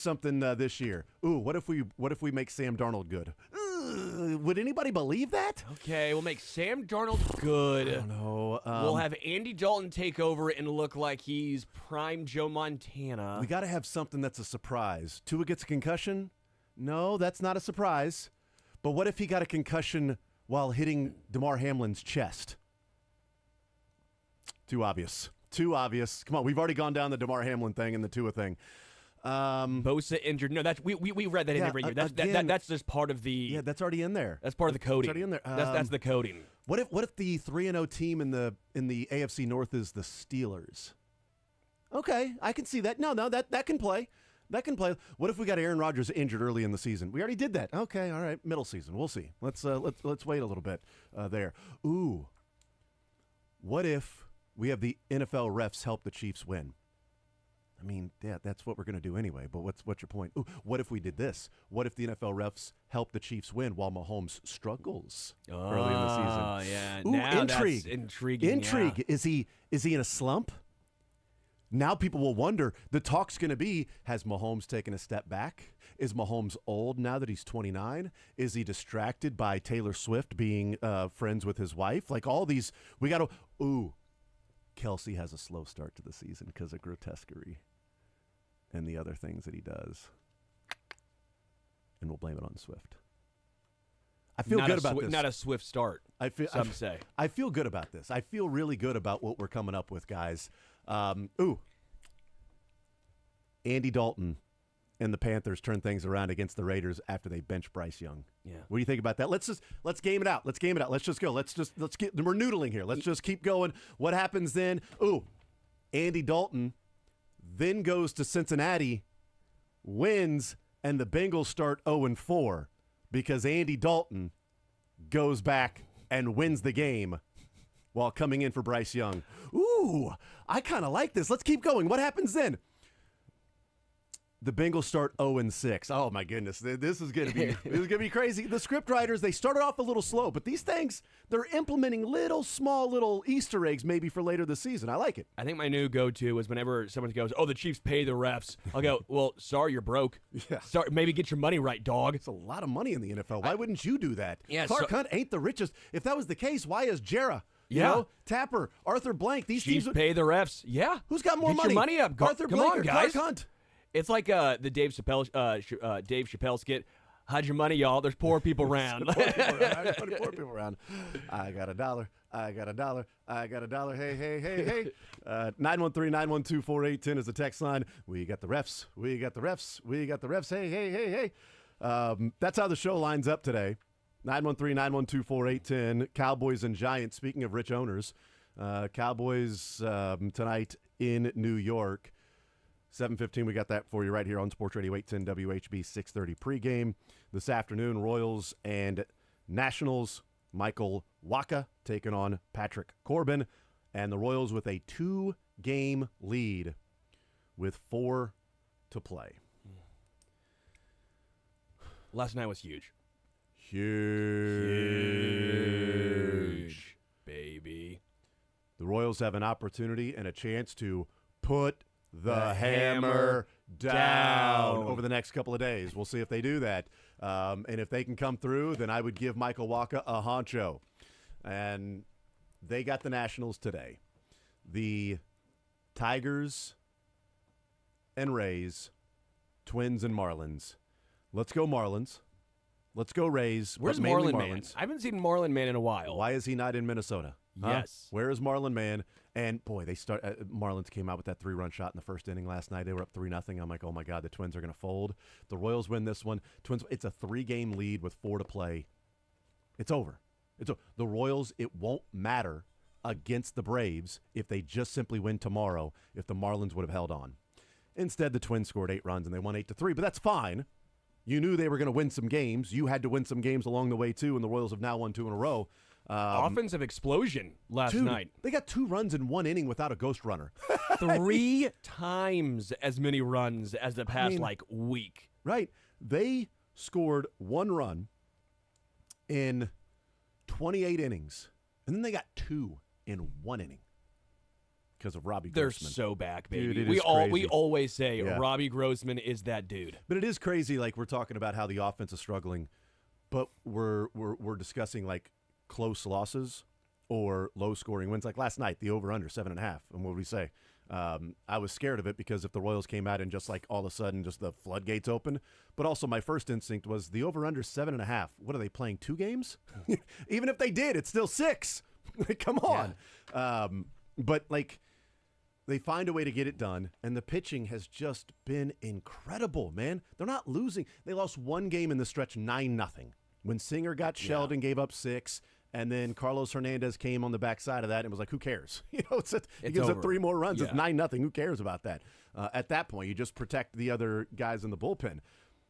something this year. Ooh, what if we make Sam Darnold good? Would anybody believe that? Okay, we'll make Sam Darnold good. I don't know. We'll have Andy Dalton take over and look like he's prime Joe Montana. We got to have something that's a surprise. Tua gets a concussion? No, that's not a surprise. But what if he got a concussion while hitting Damar Hamlin's chest? Too obvious. Too obvious. Come on, we've already gone down the Damar Hamlin thing and the Tua thing. Bosa injured. No, we read that in every year. That's just part of the. Yeah, that's already in there. That's part of the coding. It's already in there. That's the coding. What if the 3-0 team in the AFC North is the Steelers? Okay, I can see that. No, that can play. That can play. What if we got Aaron Rodgers injured early in the season? We already did that. Okay, all right, middle season. We'll see. Let's wait a little bit there. Ooh, what if we have the NFL refs help the Chiefs win? I mean, yeah, that's what we're going to do anyway, but what's your point? Ooh, what if we did this? What if the NFL refs help the Chiefs win while Mahomes struggles early in the season? Oh, yeah. Ooh, now intrigue. That's intriguing. Intrigue. Yeah. Is he in a slump? Now people will wonder, the talk's going to be, has Mahomes taken a step back? Is Mahomes old now that he's 29? Is he distracted by Taylor Swift being friends with his wife? Like all these, we got to, ooh, Kelsey has a slow start to the season because of grotesquerie and the other things that he does. And we'll blame it on Swift. I feel good about this. Not a swift start, some say. I feel good about this. I feel really good about what we're coming up with, guys. Andy Dalton and the Panthers turn things around against the Raiders after they bench Bryce Young. Yeah. What do you think about that? Let's game it out. Let's just go. We're noodling here. Let's just keep going. What happens then? Ooh, Andy Dalton then goes to Cincinnati, wins, and the Bengals start 0-4 because Andy Dalton goes back and wins the game while coming in for Bryce Young. Ooh, I kind of like this. Let's keep going. What happens then? The Bengals start 0-6. Oh my goodness, this is gonna be crazy. The script writers, they started off a little slow, but these things, they're implementing small Easter eggs maybe for later this season. I like it. I think my new go-to is whenever someone goes, "Oh, the Chiefs pay the refs," I'll go, "Well, sorry, you're broke. Yeah. Sorry, maybe get your money right, dog." It's a lot of money in the NFL. Why wouldn't you do that? Yeah, Clark Hunt ain't the richest. If that was the case, why is Jarrah? You Yeah. know, Tapper, Arthur Blank. These Chiefs teams pay the refs. Yeah. Who's got more Get money? your money up. Arthur Come Blank on, or guys. Clark Hunt? It's like the Dave Chappelle skit. Hide your money, y'all. There's poor people around. Poor people around. I got $1. I got $1. I got $1. Hey. 913-912-4810 is the text line. We got the refs. We got the refs. We got the refs. Hey. That's how the show lines up today. 913-912-4810. Cowboys and Giants. Speaking of rich owners, Cowboys tonight in New York. 7:15, we got that for you right here on Sports Radio 810 WHB 630 pregame. This afternoon, Royals and Nationals. Michael Wacha taking on Patrick Corbin. And the Royals with a 2-game lead with 4 to play. Last night was huge. Huge. Baby. The Royals have an opportunity and a chance to put the hammer down over the next couple of days. We'll see if they do that. And if they can come through, then I would give Michael Wacha a honcho. And they got the Nationals today. The Tigers and Rays, Twins and Marlins. Let's go Marlins. Let's go Rays. Where's Marlin Man? I haven't seen Marlin Man in a while. Why is he not in Minnesota? Yes. Where is Marlin Man? And, boy, Marlins came out with that 3-run shot in the first inning last night. They were up 3-0. I'm like, oh, my God, the Twins are going to fold. The Royals win this one. Twins. It's a 3-game lead with 4 to play. It's over. The Royals, it won't matter against the Braves if they just simply win tomorrow if the Marlins would have held on. Instead, the Twins scored 8 runs, and they won 8-3. But that's fine. You knew they were going to win some games. You had to win some games along the way, too, and the Royals have now won 2 in a row. Offensive explosion last night. They got 2 runs in 1 inning without a ghost runner. 3 times as many runs as the past, week. Right. They scored 1 run in 28 innings, and then they got 2 in 1 inning. because of Robbie They're Grossman. so back, baby. Dude, it we is crazy. we always say Yeah. Robbie Grossman is that dude. But it is crazy, like we're talking about how the offense is struggling, but we're discussing like close losses or low scoring wins. Like last night, the over under 7.5. And what did we say? I was scared of it because if the Royals came out and just like all of a sudden just the floodgates open, but also my first instinct was the over under 7.5. What are they playing? 2 games? Even if they did, it's still 6. Come on. Yeah. But like, they find a way to get it done, and the pitching has just been incredible, man. They're not losing. They lost 1 game in the stretch 9-0 when Singer got shelled and gave up 6, and then Carlos Hernandez came on the backside of that and was like, who cares? He gives up 3 more runs. It's 9-0. Who cares about that? At that point, you just protect the other guys in the bullpen.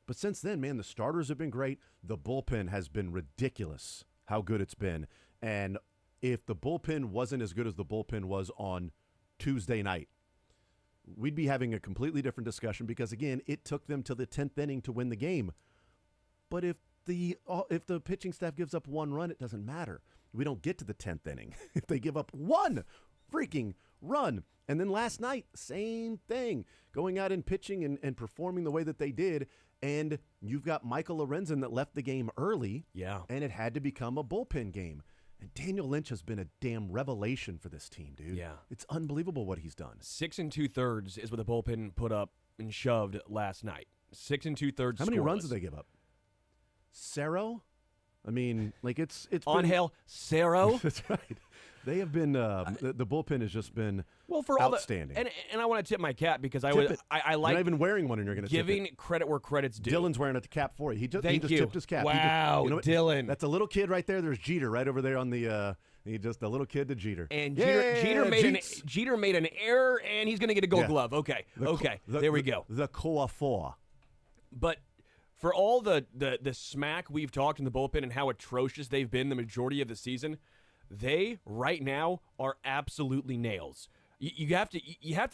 But since then, man, the starters have been great. The bullpen has been ridiculous how good it's been. And if the bullpen wasn't as good as the bullpen was on Tuesday night, we'd be having a completely different discussion because, again, it took them to the 10th inning to win the game. But if the pitching staff gives up 1 run, it doesn't matter. We don't get to the 10th inning if they give up 1 freaking run. And then last night, same thing, going out and pitching and performing the way that they did. And you've got Michael Lorenzen that left the game early, and it had to become a bullpen game. And Daniel Lynch has been a damn revelation for this team, dude. Yeah. It's unbelievable what he's done. 6 2/3 is what the bullpen put up and shoved last night. 6 2/3. How many runs did they give up? Cerro? I mean, like it's Angel Cerro. That's right. They have been the bullpen has just been for all outstanding. And I want to tip my cap because I like You're not even wearing one, and you're going to giving credit where credit's due. Dylan's wearing a cap for you. He just Thank you. tipped his cap. Wow, Dylan. That's a little kid right there. There's Jeter right over there on the. He just a little kid to Jeter. And Jeter made an error, and he's going to get a Gold Glove. Okay, there we go. The coiffeur. But for all the smack we've talked in the bullpen and how atrocious they've been the majority of the season, they right now are absolutely nails. You have to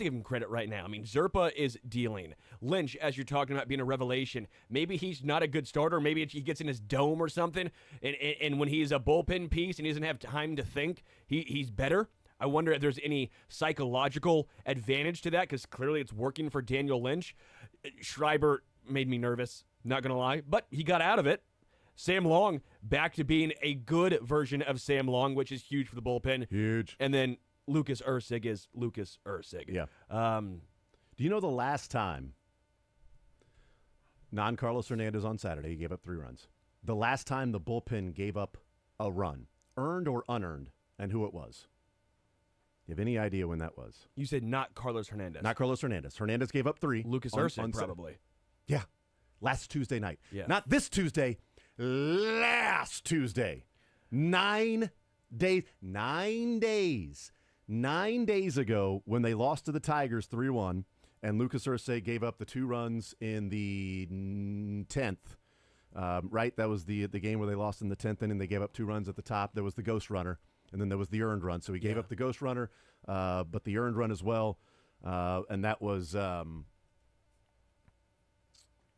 give him credit right now. I mean, Zerpa is dealing. Lynch, as you're talking about being a revelation, maybe he's not a good starter. Maybe he gets in his dome or something, and when he's a bullpen piece and he doesn't have time to think, he's better. I wonder if there's any psychological advantage to that because clearly it's working for Daniel Lynch. Schreiber made me nervous, not going to lie, but he got out of it. Sam Long back to being a good version of Sam Long, which is huge for the bullpen. Huge. And then Lucas Erceg is Lucas Erceg. Yeah. Do you know the last time non-Carlos Hernandez on Saturday, he gave up 3 runs. The last time the bullpen gave up a run, earned or unearned, and who it was? You have any idea when that was? You said not Carlos Hernandez. Not Carlos Hernandez. Hernandez gave up 3. Lucas Erceg, probably. Yeah. Last Tuesday night. Yeah. Not this Tuesday. Last Tuesday. 9 days. 9 days. 9 days ago when they lost to the Tigers 3-1, and Lucas Erceg gave up the 2 runs in the 10th. Right? That was the game where they lost in the 10th inning. They gave up 2 runs at the top. There was the ghost runner, and then there was the earned run. So he gave up the ghost runner, but the earned run as well. And that was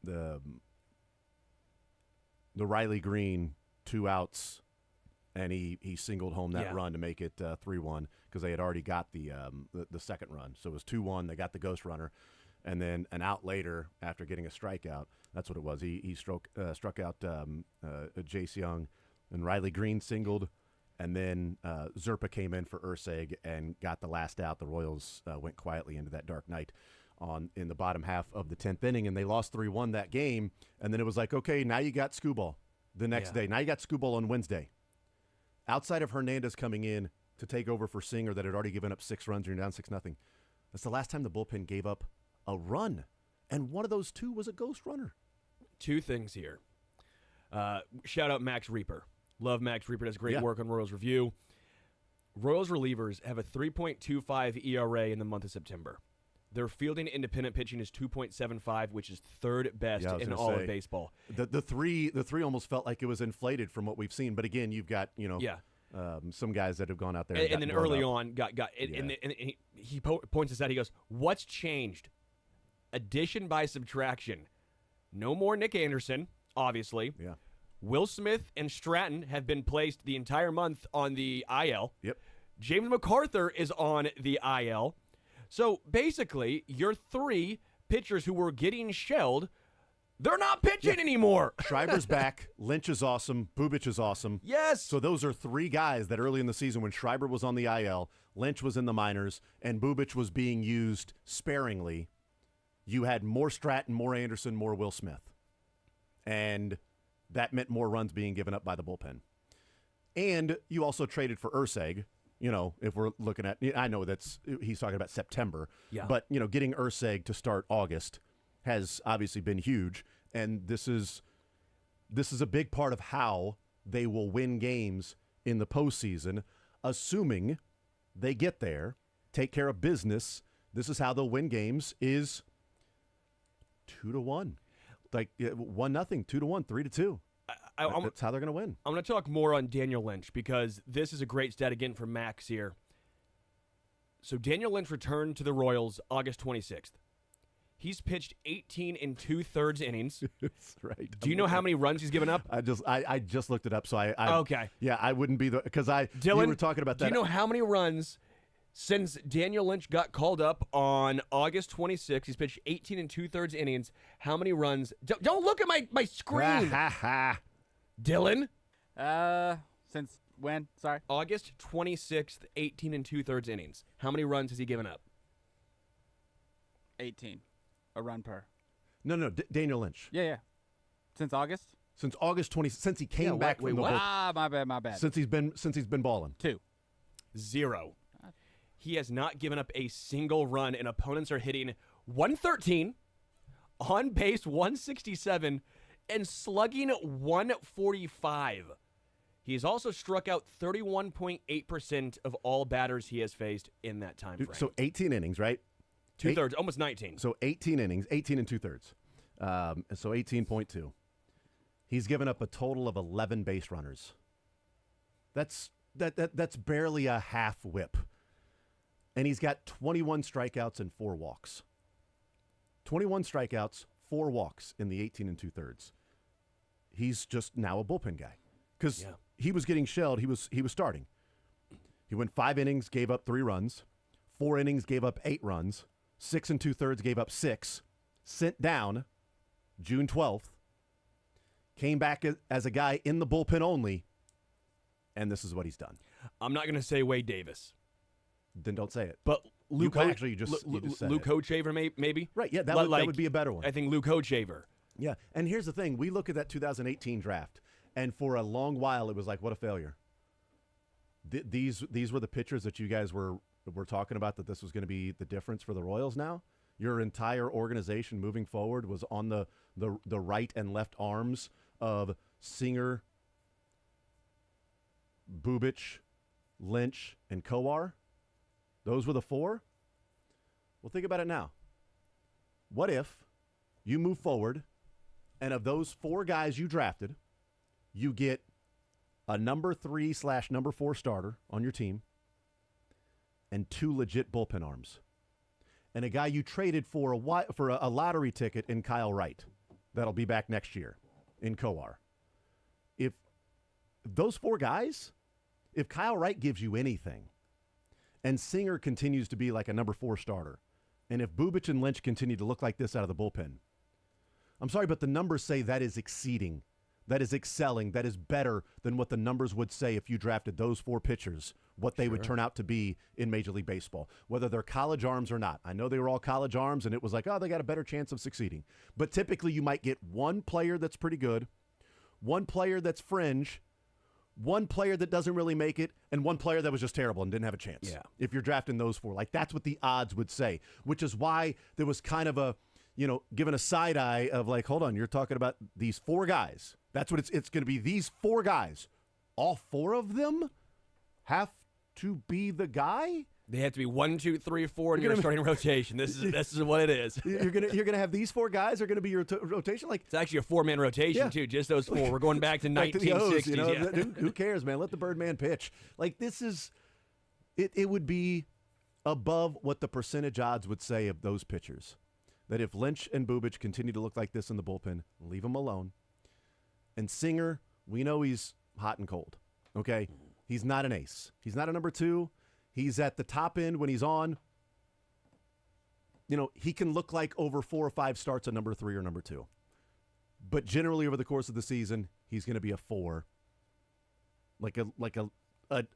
the Riley Green 2 outs, and he singled home that run to make it 3-1 because they had already got the second run. So it was 2-1. They got the ghost runner, and then an out later after getting a strikeout. That's what it was. He struck out Jace Young, and Riley Green singled, and then Zerpa came in for Erceg and got the last out. The Royals went quietly into that dark night in the bottom half of the 10th inning, and they lost 3-1 that game. And then it was like, okay, now you got Skubal the next day. Now you got Skubal on Wednesday. Outside of Hernandez coming in to take over for Singer that had already given up 6 runs, you're down 6-0. That's the last time the bullpen gave up a run, and one of those 2 was a ghost runner. 2 things here. Shout out Max Reaper. Love Max Reaper. Does great work on Royals Review. Royals relievers have a 3.25 ERA in the month of September. Their fielding independent pitching is 2.75, which is 3rd best in all of baseball. The three almost felt like it was inflated from what we've seen. But again, you've got some guys that have gone out there and then early on and he points this out. He goes, "What's changed? Addition by subtraction. No more Nick Anderson, obviously. Yeah. Will Smith and Stratton have been placed the entire month on the IL. Yep. James MacArthur is on the IL. So basically, your 3 pitchers who were getting shelled, they're not pitching anymore. Schreiber's back. Lynch is awesome. Bubic is awesome. Yes. So those are 3 guys that early in the season when Schreiber was on the IL, Lynch was in the minors, and Bubic was being used sparingly, you had more Stratton, more Anderson, more Will Smith. And that meant more runs being given up by the bullpen. And you also traded for Urseg. If we're looking at, I know he's talking about September, but getting Urseg to start August has obviously been huge, and this is a big part of how they will win games in the postseason, assuming they get there, take care of business. This is how they'll win games: is 2-1, like 1-0, 2-1, 3-2. That's how they're going to win. I'm going to talk more on Daniel Lynch because this is a great stat again for Max here. So Daniel Lynch returned to the Royals August 26th. He's pitched 18 2/3 innings. That's right. Do you know how many runs he's given up? I just looked it up, so I okay. Yeah, I wouldn't be because Dylan, you were talking about that. Do you know how many runs since Daniel Lynch got called up on August 26th? He's pitched 18 2/3 innings. How many runs? Don't look at my screen. Dylan? Since when? Sorry. August 26th, 18 2/3 innings. How many runs has he given up? 18. A run per. No, Daniel Lynch. Yeah. Since August? Since August 20, since he came back from the what? My bad. Since he's been balling. 2. 0. He has not given up a single run, and opponents are hitting 113, on base 167, and slugging 145. He has also struck out 31.8% of all batters he has faced in that time frame. So 18 innings, right? 2/3, almost 19. So 18 innings, 18 2/3. So 18.2. He's given up a total of 11 base runners. That's barely a half whip. And he's got 21 strikeouts and 4 walks. 21 strikeouts, 4 walks in the 18 2/3. He's just now a bullpen guy. Because he was getting shelled. He was starting. He went 5 innings, gave up 3 runs. 4 innings, gave up 8 runs. 6 2/3, gave up 6. Sent down June 12th. Came back as a guy in the bullpen only. And this is what he's done. I'm not going to say Wade Davis. Then don't say it. But Luke you just said Luke it. Hochevar, maybe? Right, yeah, that would be a better one. I think Luke Hochevar. Yeah, and here's the thing. We look at that 2018 draft, and for a long while it was like, what a failure. These were the pitchers that you guys were talking about, that this was going to be the difference for the Royals now. Your entire organization moving forward was on the right and left arms of Singer, Bubic, Lynch, and Kowar. Those were the 4. Well, think about it now. What if you move forward, and of those 4 guys you drafted, you get a number 3/number 4 starter on your team and 2 legit bullpen arms, and a guy you traded for a lottery ticket in Kyle Wright that'll be back next year in Kowar. If those 4 guys, if Kyle Wright gives you anything, and Singer continues to be like a number 4 starter, and if Bubic and Lynch continue to look like this out of the bullpen, I'm sorry, but the numbers say that is exceeding, that is excelling, that is better than what the numbers would say if you drafted those 4 pitchers, what they would turn out to be in Major League Baseball, whether they're college arms or not. I know they were all college arms, and it was like, oh, they got a better chance of succeeding. But typically you might get one player that's pretty good, one player that's fringe, one player that doesn't really make it, and one player that was just terrible and didn't have a chance. Yeah. If you're drafting those 4. Like, that's what the odds would say, which is why there was kind of a, given a side eye of like, hold on, you're talking about these 4 guys. That's what it's going to be, these 4 guys. All 4 of them have to be the guy? They have to be 1, 2, 3, 4 in your starting rotation. This is what it is. You're gonna have these 4 guys are gonna be your rotation. Like, it's actually a 4-man rotation too. Just those 4. We're going back to 1960s. Who cares, man? Let the Birdman pitch. Like, this is it would be above what the percentage odds would say of those pitchers. That if Lynch and Bubic continue to look like this in the bullpen, leave them alone. And Singer, we know he's hot and cold. Okay, he's not an ace. He's not a number 2. He's at the top end when he's on. He can look like over 4 or 5 starts a number 3 or number 2. But generally over the course of the season, he's going to be a 4. Like a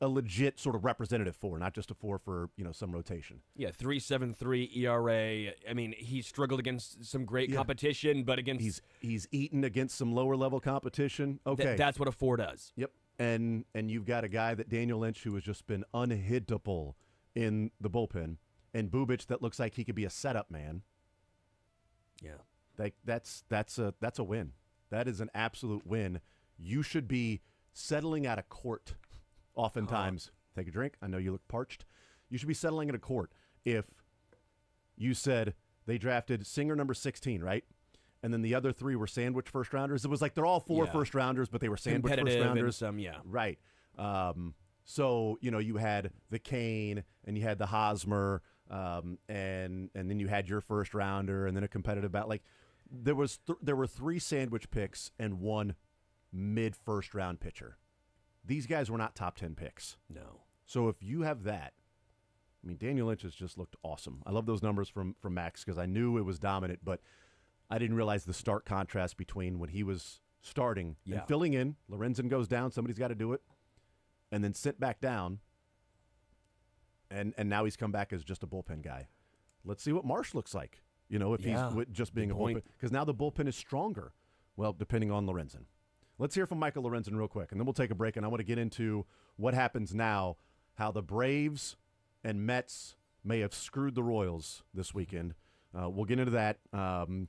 legit sort of representative 4, not just a 4 for, some rotation. Yeah, 3.73 ERA. I mean, he struggled against some great competition, but against he's eaten against some lower level competition. Okay. That's what a 4 does. Yep. And you've got a guy that Daniel Lynch who has just been unhittable in the bullpen. And Bubic that looks like he could be a setup man. Yeah. That's a win. That is an absolute win. You should be settling at a court oftentimes. Take a drink. I know you look parched. You should be settling at a court if you said they drafted Singer number 16, right? And then the other 3 were sandwich first rounders. It was like they're all 4 first rounders, but they were sandwich first rounders. And some, Right. So, you had the Kane and you had the Hosmer, and then you had your first rounder and then a competitive battle. Like there were 3 sandwich picks and 1 mid first round pitcher. These guys were not top 10 picks. No. So if you have that, I mean, Daniel Lynch has just looked awesome. I love those numbers from Max because I knew it was dominant, but I didn't realize the stark contrast between when he was starting and filling in. Lorenzen goes down, somebody's got to do it, and then sent back down. And now he's come back as just a bullpen guy. Let's see what Marsh looks like, if he's just being a bullpen. Because now the bullpen is stronger, well, depending on Lorenzen. Let's hear from Michael Lorenzen real quick, and then we'll take a break, and I want to get into what happens now, how the Braves and Mets may have screwed the Royals this weekend. We'll get into that,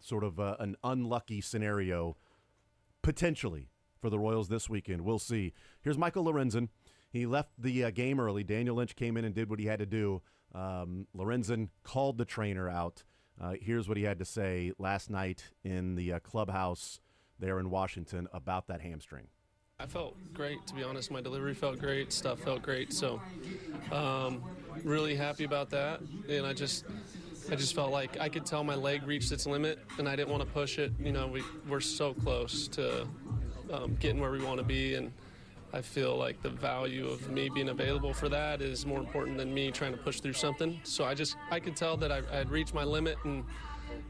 sort of an unlucky scenario, potentially, for the Royals this weekend. We'll see. Here's Michael Lorenzen. He left the game early. Daniel Lynch came in and did what he had to do. Lorenzen called the trainer out. Here's what he had to say last night in the clubhouse there in Washington about that hamstring. I felt great, to be honest. My delivery felt great. Stuff felt great. So really happy about that. And I just felt like I could tell my leg reached its limit, and I didn't want to push it. We're so close to getting where we want to be, and I feel like the value of me being available for that is more important than me trying to push through something. So I could tell that I had reached my limit, and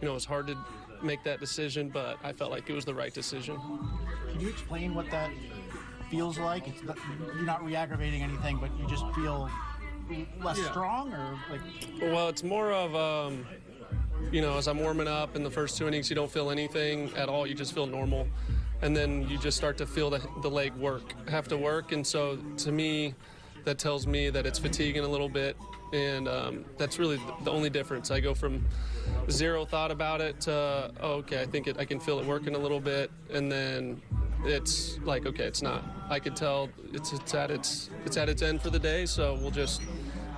it was hard to make that decision, but I felt like it was the right decision. Can you explain what that feels like? You're not re-aggravating anything, but you just feel less strong, or like? Well, it's more of as I'm warming up in the first 2 innings, you don't feel anything at all. You just feel normal. And then you just start to feel the leg have to work. And so to me, that tells me that it's fatiguing a little bit. And that's really the only difference. I go from zero thought about it to, okay, I can feel it working a little bit. And then it's like, okay, it's not. I could tell it's at its end for the day. So we'll just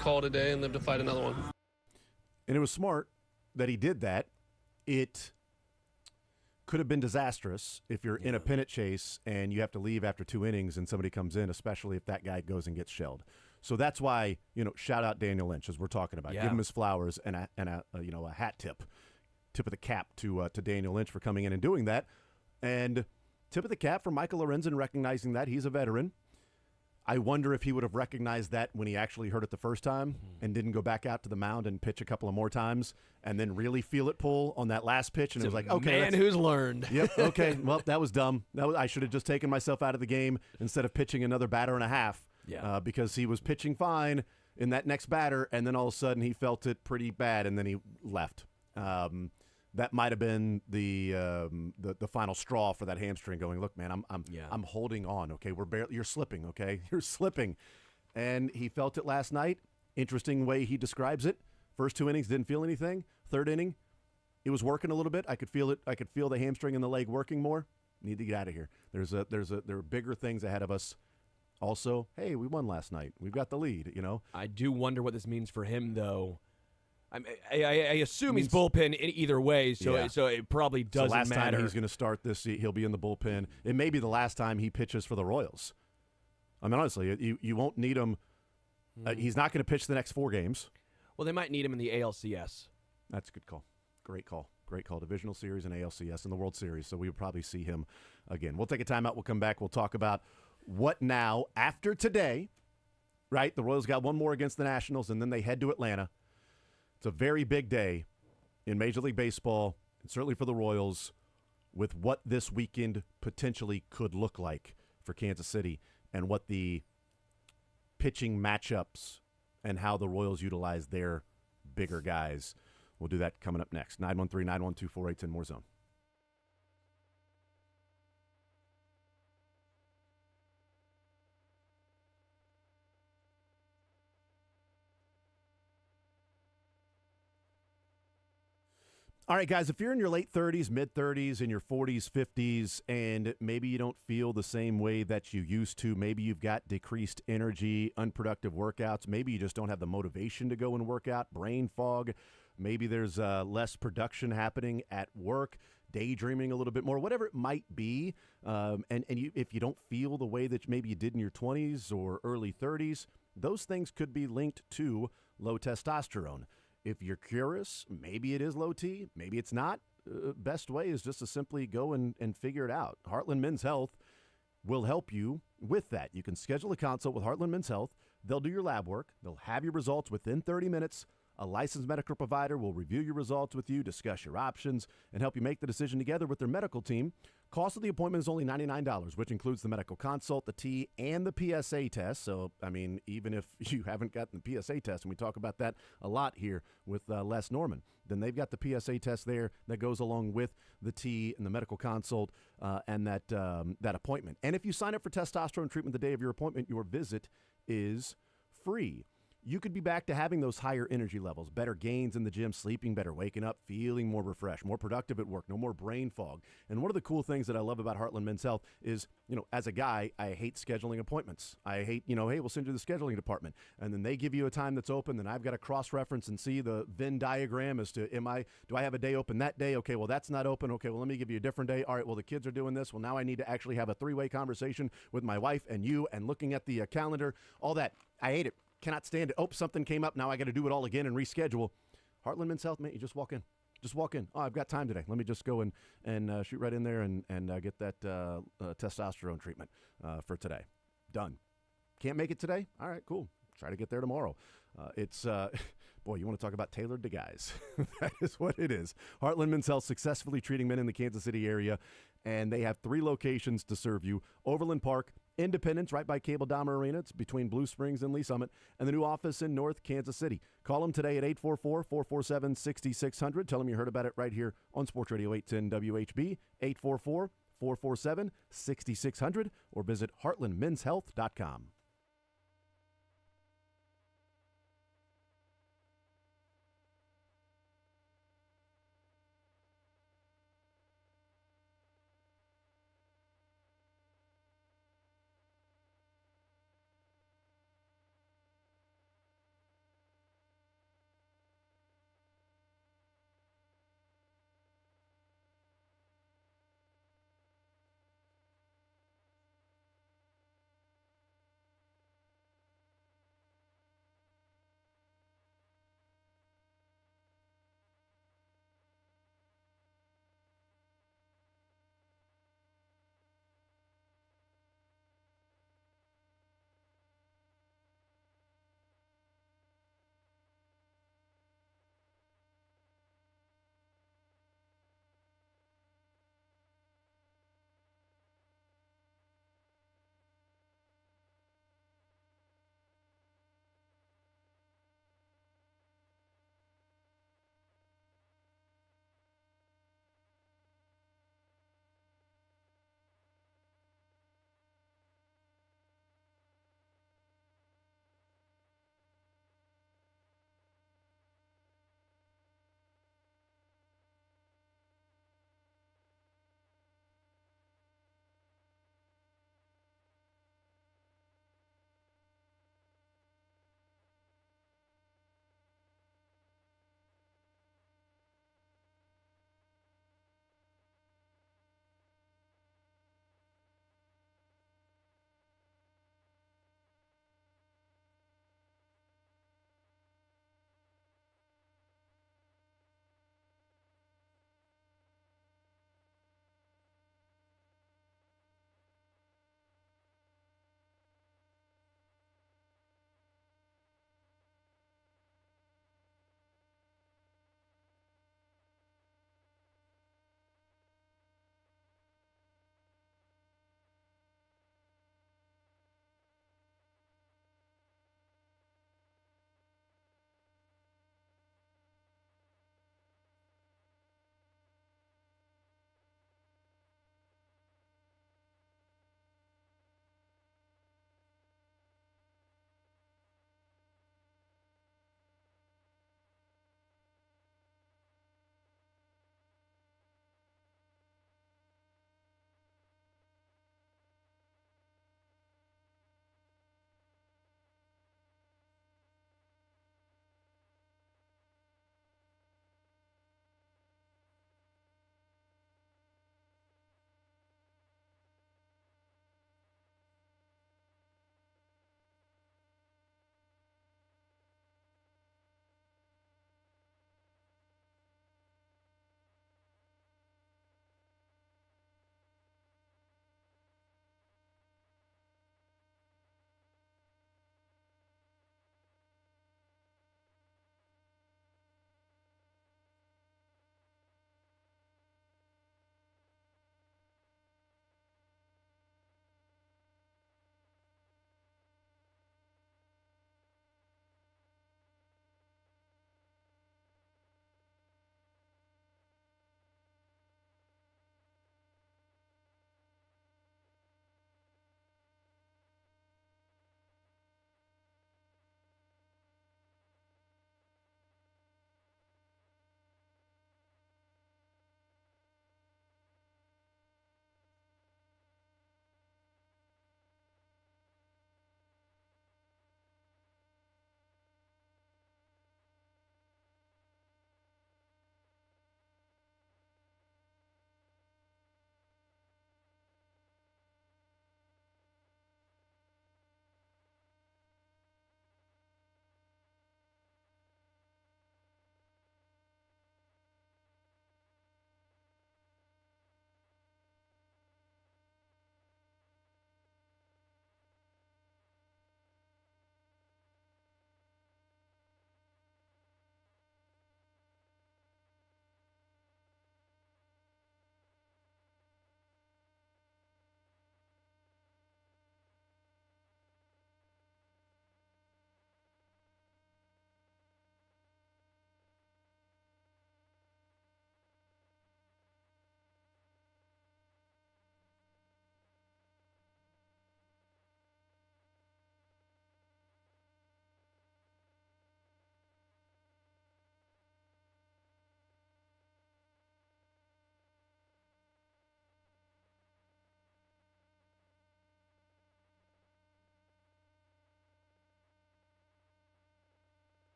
call it a day and live to fight another one. And it was smart that he did that. It could have been disastrous if you're in a pennant chase and you have to leave after 2 innings and somebody comes in, especially if that guy goes and gets shelled. So that's why, shout out Daniel Lynch, as we're talking about. Give him his flowers and a hat tip of the cap to Daniel Lynch for coming in and doing that. And tip of the cap for Michael Lorenzen recognizing that. He's a veteran. I wonder if he would have recognized that when he actually heard it the first time and didn't go back out to the mound and pitch a couple of more times and then really feel it pull on that last pitch. And it was like, okay. Man who's learned. Yep, okay. Well, that was dumb. I should have just taken myself out of the game instead of pitching another batter and a half because he was pitching fine in that next batter, and then all of a sudden he felt it pretty bad, and then he left. That might have been the final straw for that hamstring. Going, look, man, I'm holding on. Okay, you're slipping. Okay, you're slipping, and he felt it last night. Interesting way he describes it. First 2 innings didn't feel anything. Third inning, it was working a little bit. I could feel it. I could feel the hamstring and the leg working more. Need to get out of here. There are bigger things ahead of us. Also, hey, we won last night. We've got the lead. I do wonder what this means for him, though. I assume he's bullpen in either way, so it probably doesn't last matter. Time he's going to start this, he'll be in the bullpen. It may be the last time he pitches for the Royals. I mean, honestly, you won't need him. He's not going to pitch the next 4 games. Well, they might need him in the ALCS. That's a good call. Great call. Great call. Divisional Series and ALCS and the World Series, so we would probably see him again. We'll take a timeout. We'll come back. We'll talk about what now after today right? The Royals got one more against the Nationals, and then they head to Atlanta. It's a very big day in Major League Baseball, and certainly for the Royals, with what this weekend potentially could look like for Kansas City and what the pitching matchups and how the Royals utilize their bigger guys. We'll do that coming up next. 913-912-4810, more zone. All right, guys, if you're in your late 30s, mid-30s, in your 40s, 50s, and maybe you don't feel the same way that you used to, maybe you've got decreased energy, unproductive workouts, maybe you just don't have the motivation to go and work out, brain fog, maybe there's less production happening at work, daydreaming a little bit more, whatever it might be, if you don't feel the way that maybe you did in your 20s or early 30s, those things could be linked to low testosterone. If you're curious, maybe it is low T, maybe it's not. Best way is just to simply go and figure it out. Heartland Men's Health will help you with that. You can schedule a consult with Heartland Men's Health. They'll do your lab work. They'll have your results within 30 minutes. A licensed medical provider will review your results with you, discuss your options, and help you make the decision together with their medical team. Cost of the appointment is only $99, which includes the medical consult, the T, and the PSA test. So, I mean, even if you haven't gotten the PSA test, and we talk about that a lot here with Les Norman, then they've got the PSA test there that goes along with the T and the medical consult and that appointment. And if you sign up for testosterone treatment the day of your appointment, your visit is free. You could be back to having those higher energy levels, better gains in the gym, sleeping better, waking up, feeling more refreshed, more productive at work, no more brain fog. And one of the cool things that I love about Heartland Men's Health is, as a guy, I hate scheduling appointments. I hate, hey, we'll send you to the scheduling department. And then they give you a time that's open, then I've got to cross-reference and see the Venn diagram as to, do I have a day open that day? Okay, well, that's not open. Okay, well, let me give you a different day. All right, well, the kids are doing this. Well, now I need to actually have a three-way conversation with my wife and you and looking at the calendar, all that. I hate it. Cannot stand it. Oh, something came up. Now I got to do it all again and reschedule. Heartland Men's Health, mate, you just walk in. Just walk in. Oh, I've got time today. Let me just go and shoot right in there and get that testosterone treatment for today. Done. Can't make it today? All right, cool. Try to get there tomorrow. Boy, you want to talk about tailored to guys. That is what it is. Heartland Men's Health, successfully treating men in the Kansas City area, and they have 3 locations to serve you. Overland Park, Independence, right by Cable Dahmer Arena. It's between Blue Springs and Lee Summit. And the new office in North Kansas City. Call them today at 844-447-6600. Tell them you heard about it right here on Sports Radio 810 WHB, 844-447-6600, or visit heartlandmenshealth.com.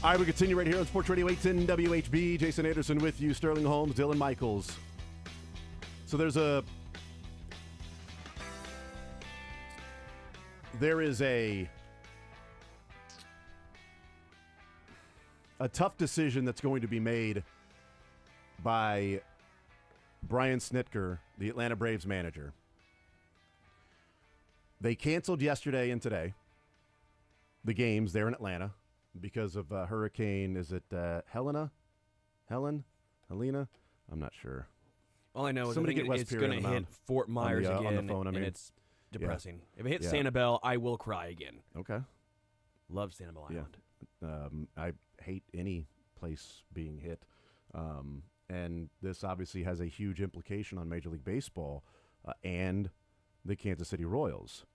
All right, we continue right here on Sports Radio 810 WHB. Jason Anderson with you, Sterling Holmes, Dylan Michaels. So there is a tough decision that's going to be made by Brian Snitker, the Atlanta Braves manager. They canceled yesterday and today the games there in Atlanta because of Hurricane, is it Helena? Helena? I'm not sure. All I know is Somebody I think get Wes it's Perry going on to the hit mound. Fort Myers on the again, phone, I mean. and it's depressing. If it hits Yeah. Sanibel, I will cry again. Okay. Love Sanibel Island. I hate any place being hit. And this obviously has a huge implication on Major League Baseball and the Kansas City Royals.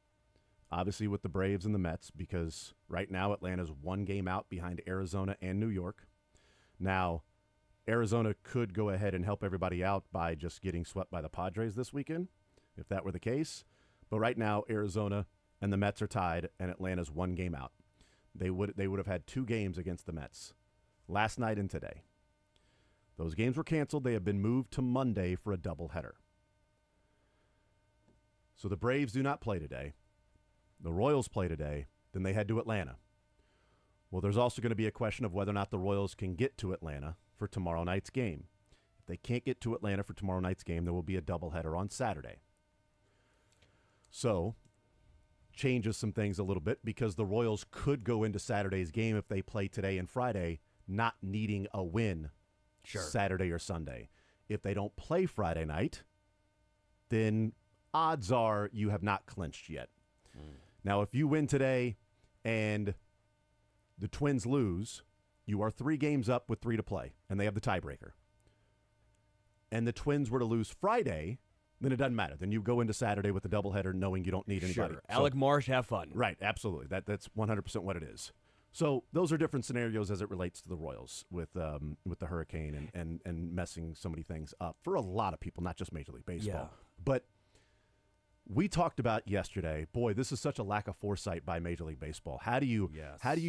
Obviously with the Braves and the Mets, because right now Atlanta's one game out behind Arizona and New York. Now, Arizona could go ahead and help everybody out by just getting swept by the Padres this weekend, if that were the case. But right now, Arizona and the Mets are tied, and Atlanta's one game out. They would have had 2 games against the Mets last night and today. Those games were canceled. They have been moved to Monday for a doubleheader. So the Braves do not play today. The Royals play today. Then they head to Atlanta. Well, there's also going to be a question of whether or not the Royals can get to Atlanta for tomorrow night's game. If they can't get to Atlanta for tomorrow night's game, there will be a doubleheader on Saturday. So, changes some things a little bit because the Royals could go into Saturday's game if they play today and Friday, not needing a win Saturday or Sunday. If they don't play Friday night, then odds are you have not clinched yet. Now, if you win today and the Twins lose, you are 3 games up with 3 to play, and they have the tiebreaker. And the Twins were to lose Friday, then it doesn't matter. Then you go into Saturday with a doubleheader knowing you don't need anybody. Sure. Alec Marsh, have fun. Right, absolutely. That's 100% what it is. So those are different scenarios as it relates to the Royals with the Hurricane and messing so many things up for a lot of people, not just Major League Baseball. Yeah. But we talked about yesterday, boy, this is such a lack of foresight by Major League Baseball. How do you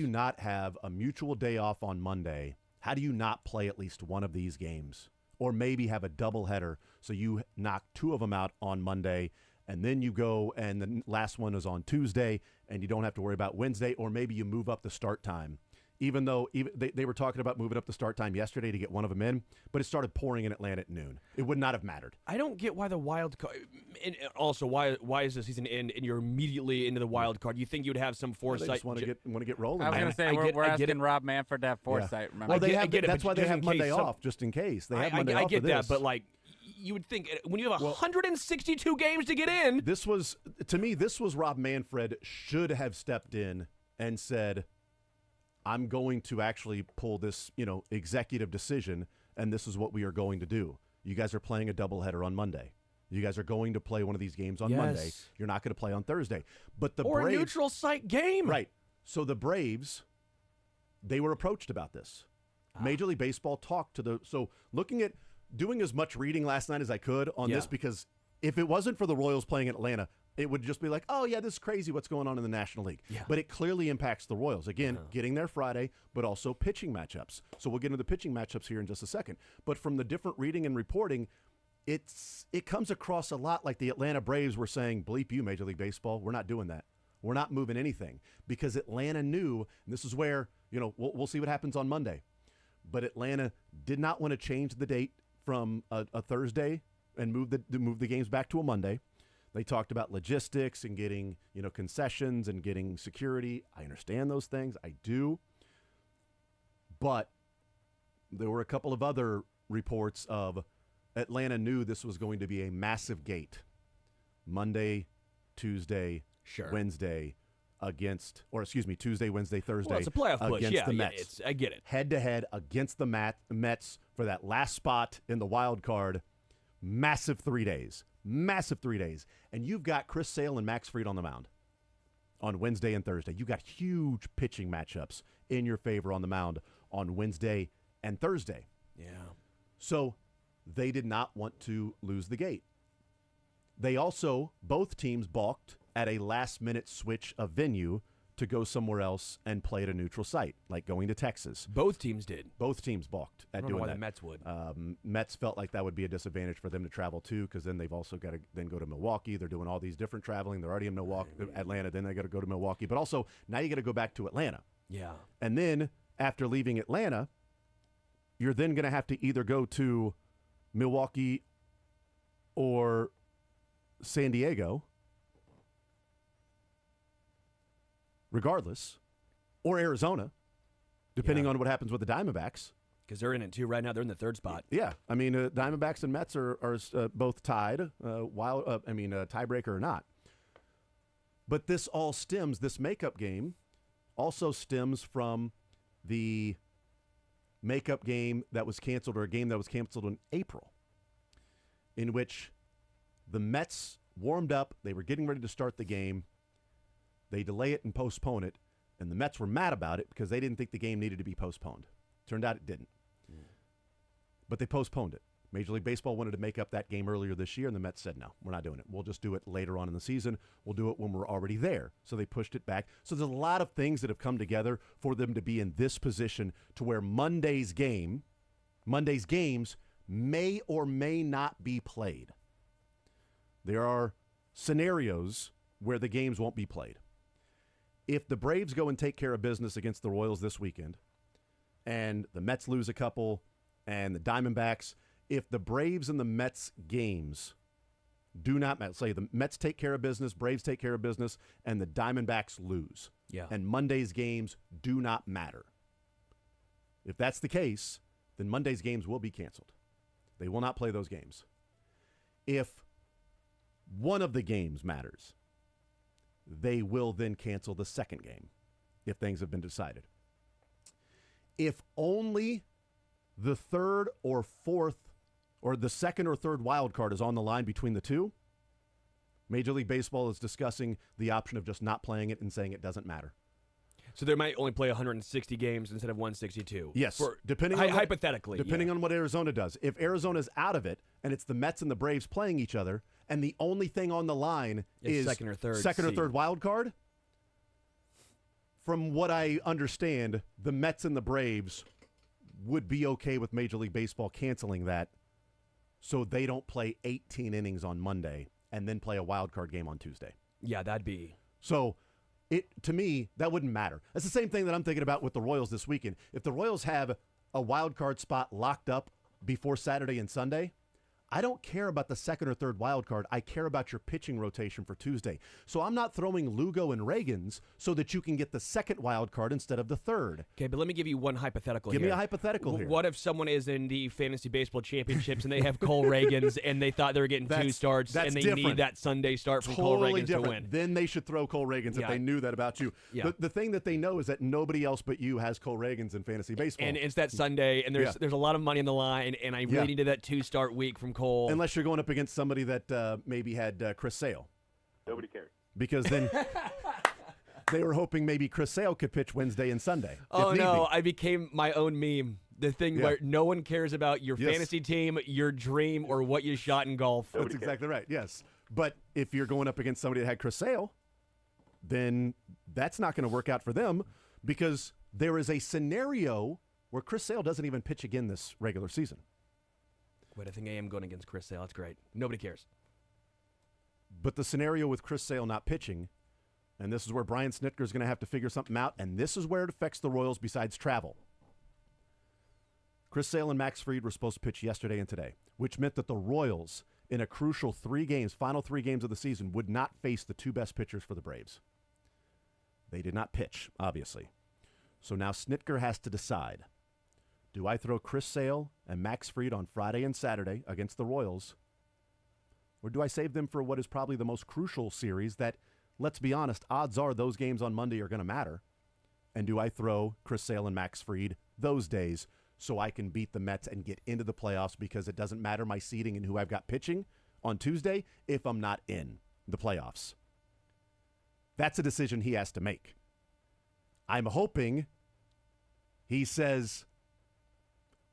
not have a mutual day off on Monday? How do you not play at least one of these games? Or maybe have a doubleheader so you knock 2 of them out on Monday, and then you go and the last one is on Tuesday, and you don't have to worry about Wednesday, or maybe you move up the start time. Even though they were talking about moving up the start time yesterday to get one of them in, but it started pouring in Atlanta at noon. It would not have mattered. I don't get why the wild card. And also, why is the season end and you're immediately into the wild card? You think you would have some They foresight? just want to get rolling. I was man. going to say, I get we're it. asking Rob Manfred to have foresight, remember? Well, I get it, that's but why they just have in Monday case off, just in case. They have Monday I off get for that, this. but like, you would think when you have 162 games to get in. This was Rob Manfred should have stepped in and said, I'm going to actually pull this, executive decision, and this is what we are going to do. You guys are playing a doubleheader on Monday. You guys are going to play one of these games on Monday. You're not going to play on Thursday. But the Braves, a neutral site game. right. So the Braves, they were approached about this. Major League Baseball talked to doing as much reading last night as I could on this, because if it wasn't for the Royals playing in Atlanta, it would just be like, oh, yeah, this is crazy what's going on in the National League. Yeah. But it clearly impacts the Royals. Again, getting there Friday, but also pitching matchups. So we'll get into the pitching matchups here in just a second. But from the different reading and reporting, it comes across a lot like the Atlanta Braves were saying, bleep you, Major League Baseball. We're not doing that. We're not moving anything. Because Atlanta knew, and this is where, we'll see what happens on Monday. But Atlanta did not want to change the date from a Thursday and move the games back to a Monday. They talked about logistics and getting, concessions and getting security. I understand those things. I do. But there were a couple of other reports of Atlanta knew this was going to be a massive gate. Monday, Tuesday, Wednesday Tuesday, Wednesday, Thursday. Well, it's a playoff push. Against the Mets. I get it. Head-to-head against the Mets for that last spot in the wild card. Massive 3 days. Massive 3 days. And you've got Chris Sale and Max Fried on the mound on Wednesday and Thursday. You've got huge pitching matchups in your favor on the mound on Wednesday and Thursday. Yeah. So they did not want to lose the gate. They also, both teams balked at a last-minute switch of venue to go somewhere else and play at a neutral site, like going to Texas. Both teams did. Both teams balked I at don't know doing why that. the Mets would. Mets felt like that would be a disadvantage for them to travel too, because then they've also got to then go to Milwaukee. They're doing all these different traveling. They're already in Milwaukee, Atlanta. Then they got to go to Milwaukee. But also now you got to go back to Atlanta. Yeah. And then after leaving Atlanta, you're then going to have to either go to Milwaukee or San Diego, regardless, or Arizona, depending on what happens with the Diamondbacks. Because they're in it too right now. They're in the third spot. Yeah, I mean, Diamondbacks and Mets are both tied, tiebreaker or not. But this all stems, this makeup game also stems from the makeup game that was canceled, or a game that was canceled in April, in which the Mets warmed up. They were getting ready to start the game. They delay it and postpone it, and the Mets were mad about it because they didn't think the game needed to be postponed. Turned out it didn't. But they postponed it. Major League Baseball wanted to make up that game earlier this year, and the Mets said, no, we're not doing it. We'll just do it later on in the season. We'll do it when we're already there. So they pushed it back. So there's a lot of things that have come together for them to be in this position to where Monday's games may or may not be played. There are scenarios where the games won't be played. If the Braves go and take care of business against the Royals this weekend, and the Mets lose a couple, and the Diamondbacks, if the Braves and the Mets games do not matter, say the Mets take care of business, Braves take care of business, and the Diamondbacks lose, and Monday's games do not matter. If that's the case, then Monday's games will be canceled. They will not play those games. If one of the games matters, they will then cancel the second game if things have been decided. If only the third or fourth, or the second or third wild card is on the line between the two, Major League Baseball is discussing the option of just not playing it and saying it doesn't matter. So they might only play 160 games instead of 162. Yes, depending on what Arizona does. If Arizona's out of it and it's the Mets and the Braves playing each other, and the only thing on the line is second or third wild card, from what I understand, the Mets and the Braves would be okay with Major League Baseball canceling that, so they don't play 18 innings on Monday and then play a wild card game on Tuesday. Yeah, that'd be. So, to me, that wouldn't matter. That's the same thing that I'm thinking about with the Royals this weekend. If the Royals have a wild card spot locked up before Saturday and Sunday, I don't care about the second or third wild card. I care about your pitching rotation for Tuesday. So I'm not throwing Lugo and Reagans so that you can get the second wild card instead of the third. Okay, but let me give you one hypothetical here. Give me a hypothetical here. What if someone is in the Fantasy Baseball Championships and they have Cole Reagans and they thought they were getting two starts and they need that Sunday start from Cole Reagans to win? Then they should throw Cole Reagans if they knew that about you. Yeah. The thing that they know is that nobody else but you has Cole Reagans in Fantasy Baseball. And it's that Sunday, and there's a lot of money on the line, and I'm really into that two-start week from Cole. Unless you're going up against somebody that maybe had Chris Sale. Nobody cares. Because then they were hoping maybe Chris Sale could pitch Wednesday and Sunday. Oh, no, I became my own meme. The thing where no one cares about your fantasy team, your dream, or what you shot in golf. That's exactly right, yes. But if you're going up against somebody that had Chris Sale, then that's not going to work out for them, because there is a scenario where Chris Sale doesn't even pitch again this regular season. Wait, I think I am going against Chris Sale. That's great. Nobody cares. But the scenario with Chris Sale not pitching, and this is where Brian Snitker is going to have to figure something out, and this is where it affects the Royals besides travel. Chris Sale and Max Fried were supposed to pitch yesterday and today, which meant that the Royals, in a crucial final 3 games of the season, would not face the 2 best pitchers for the Braves. They did not pitch, obviously. So now Snitker has to decide. Do I throw Chris Sale and Max Fried on Friday and Saturday against the Royals, or do I save them for what is probably the most crucial series that, let's be honest, odds are those games on Monday are going to matter? And do I throw Chris Sale and Max Fried those days so I can beat the Mets and get into the playoffs, because it doesn't matter my seeding and who I've got pitching on Tuesday if I'm not in the playoffs? That's a decision he has to make. I'm hoping he says,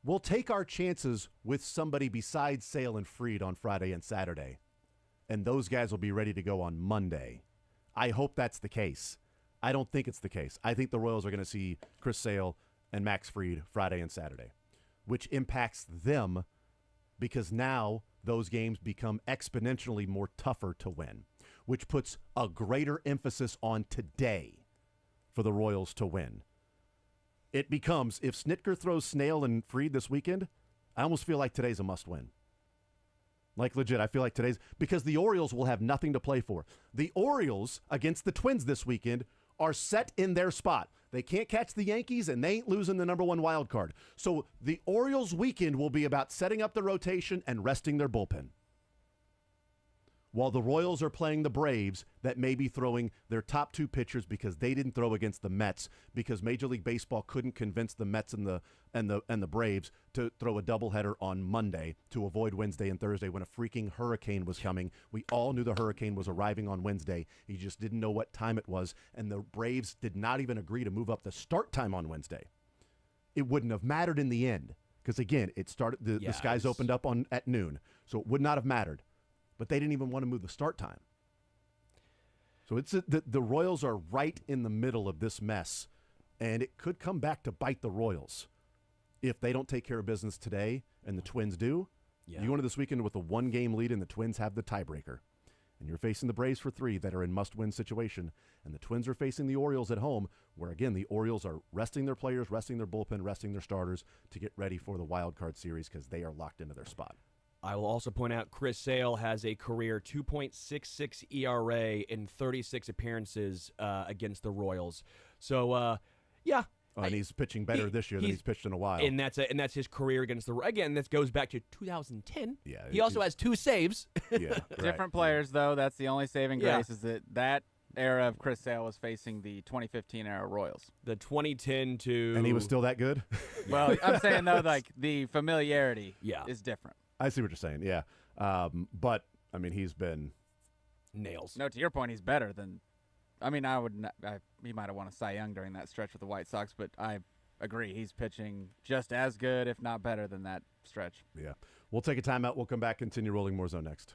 we'll take our chances with somebody besides Sale and Fried on Friday and Saturday, and those guys will be ready to go on Monday. I hope that's the case. I don't think it's the case. I think the Royals are going to see Chris Sale and Max Fried Friday and Saturday, which impacts them because now those games become exponentially more tougher to win, which puts a greater emphasis on today for the Royals to win. It becomes, if Snitker throws Snail and Fried this weekend, I almost feel like today's a must-win. Like, legit, I feel like today's, because the Orioles will have nothing to play for. The Orioles against the Twins this weekend are set in their spot. They can't catch the Yankees, and they ain't losing the number 1 wild card. So the Orioles' weekend will be about setting up the rotation and resting their bullpen, while the Royals are playing the Braves that may be throwing their top 2 pitchers because they didn't throw against the Mets because Major League Baseball couldn't convince the Mets and the Braves to throw a doubleheader on Monday to avoid Wednesday and Thursday when a freaking hurricane was coming. We all knew the hurricane was arriving on Wednesday. You just didn't know what time it was, and the Braves did not even agree to move up the start time on Wednesday. It wouldn't have mattered in the end because, again, it started. The skies opened up at noon, so it would not have mattered. But they didn't even want to move the start time. So it's the Royals are right in the middle of this mess, and it could come back to bite the Royals if they don't take care of business today and the Twins do. Yeah. You go into this weekend with a 1-game lead, and the Twins have the tiebreaker. And you're facing the Braves for 3 that are in must-win situation, and the Twins are facing the Orioles at home, where, again, the Orioles are resting their players, resting their bullpen, resting their starters to get ready for the wild card series because they are locked into their spot. I will also point out Chris Sale has a career 2.66 ERA in 36 appearances against the Royals. So, yeah. And he's pitching better this year than he's pitched in a while. And that's his career against the again. This goes back to 2010. Yeah, he also has 2 saves. Yeah, different players though. That's the only saving grace is that era of Chris Sale was facing the 2015 era Royals. The 2010 to and he was still that good. Well, I'm saying though, like the familiarity is different. I see what you're saying, yeah. But, I mean, he's been nails. No, to your point, he's better than – I mean, he might have won a Cy Young during that stretch with the White Sox, but I agree. He's pitching just as good, if not better, than that stretch. Yeah. We'll take a timeout. We'll come back, continue rolling more zone next.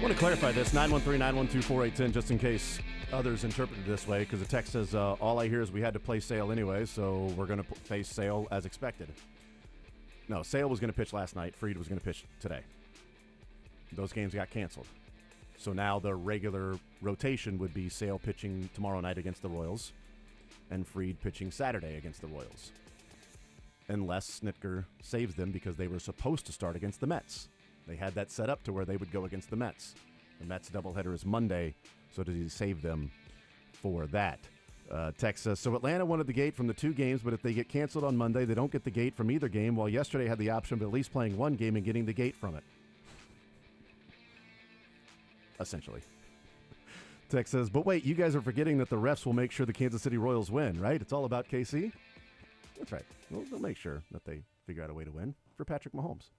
want to clarify this, 913-912-4810, just in case others interpret it this way, because the text says, all I hear is we had to play Sale anyway, so we're going to face Sale as expected. No, Sale was going to pitch last night. Fried was going to pitch today. Those games got canceled. So now the regular rotation would be Sale pitching tomorrow night against the Royals and Fried pitching Saturday against the Royals. Unless Snitker saves them because they were supposed to start against the Mets. They had that set up to where they would go against the Mets. The Mets doubleheader is Monday, so does he save them for that? Texas. So Atlanta wanted the gate from the 2 games, but if they get canceled on Monday, they don't get the gate from either game, while yesterday had the option of at least playing one game and getting the gate from it. Essentially. Tex says, but wait, you guys are forgetting that the refs will make sure the Kansas City Royals win, right? It's all about KC? That's right. They'll make sure that they figure out a way to win for Patrick Mahomes.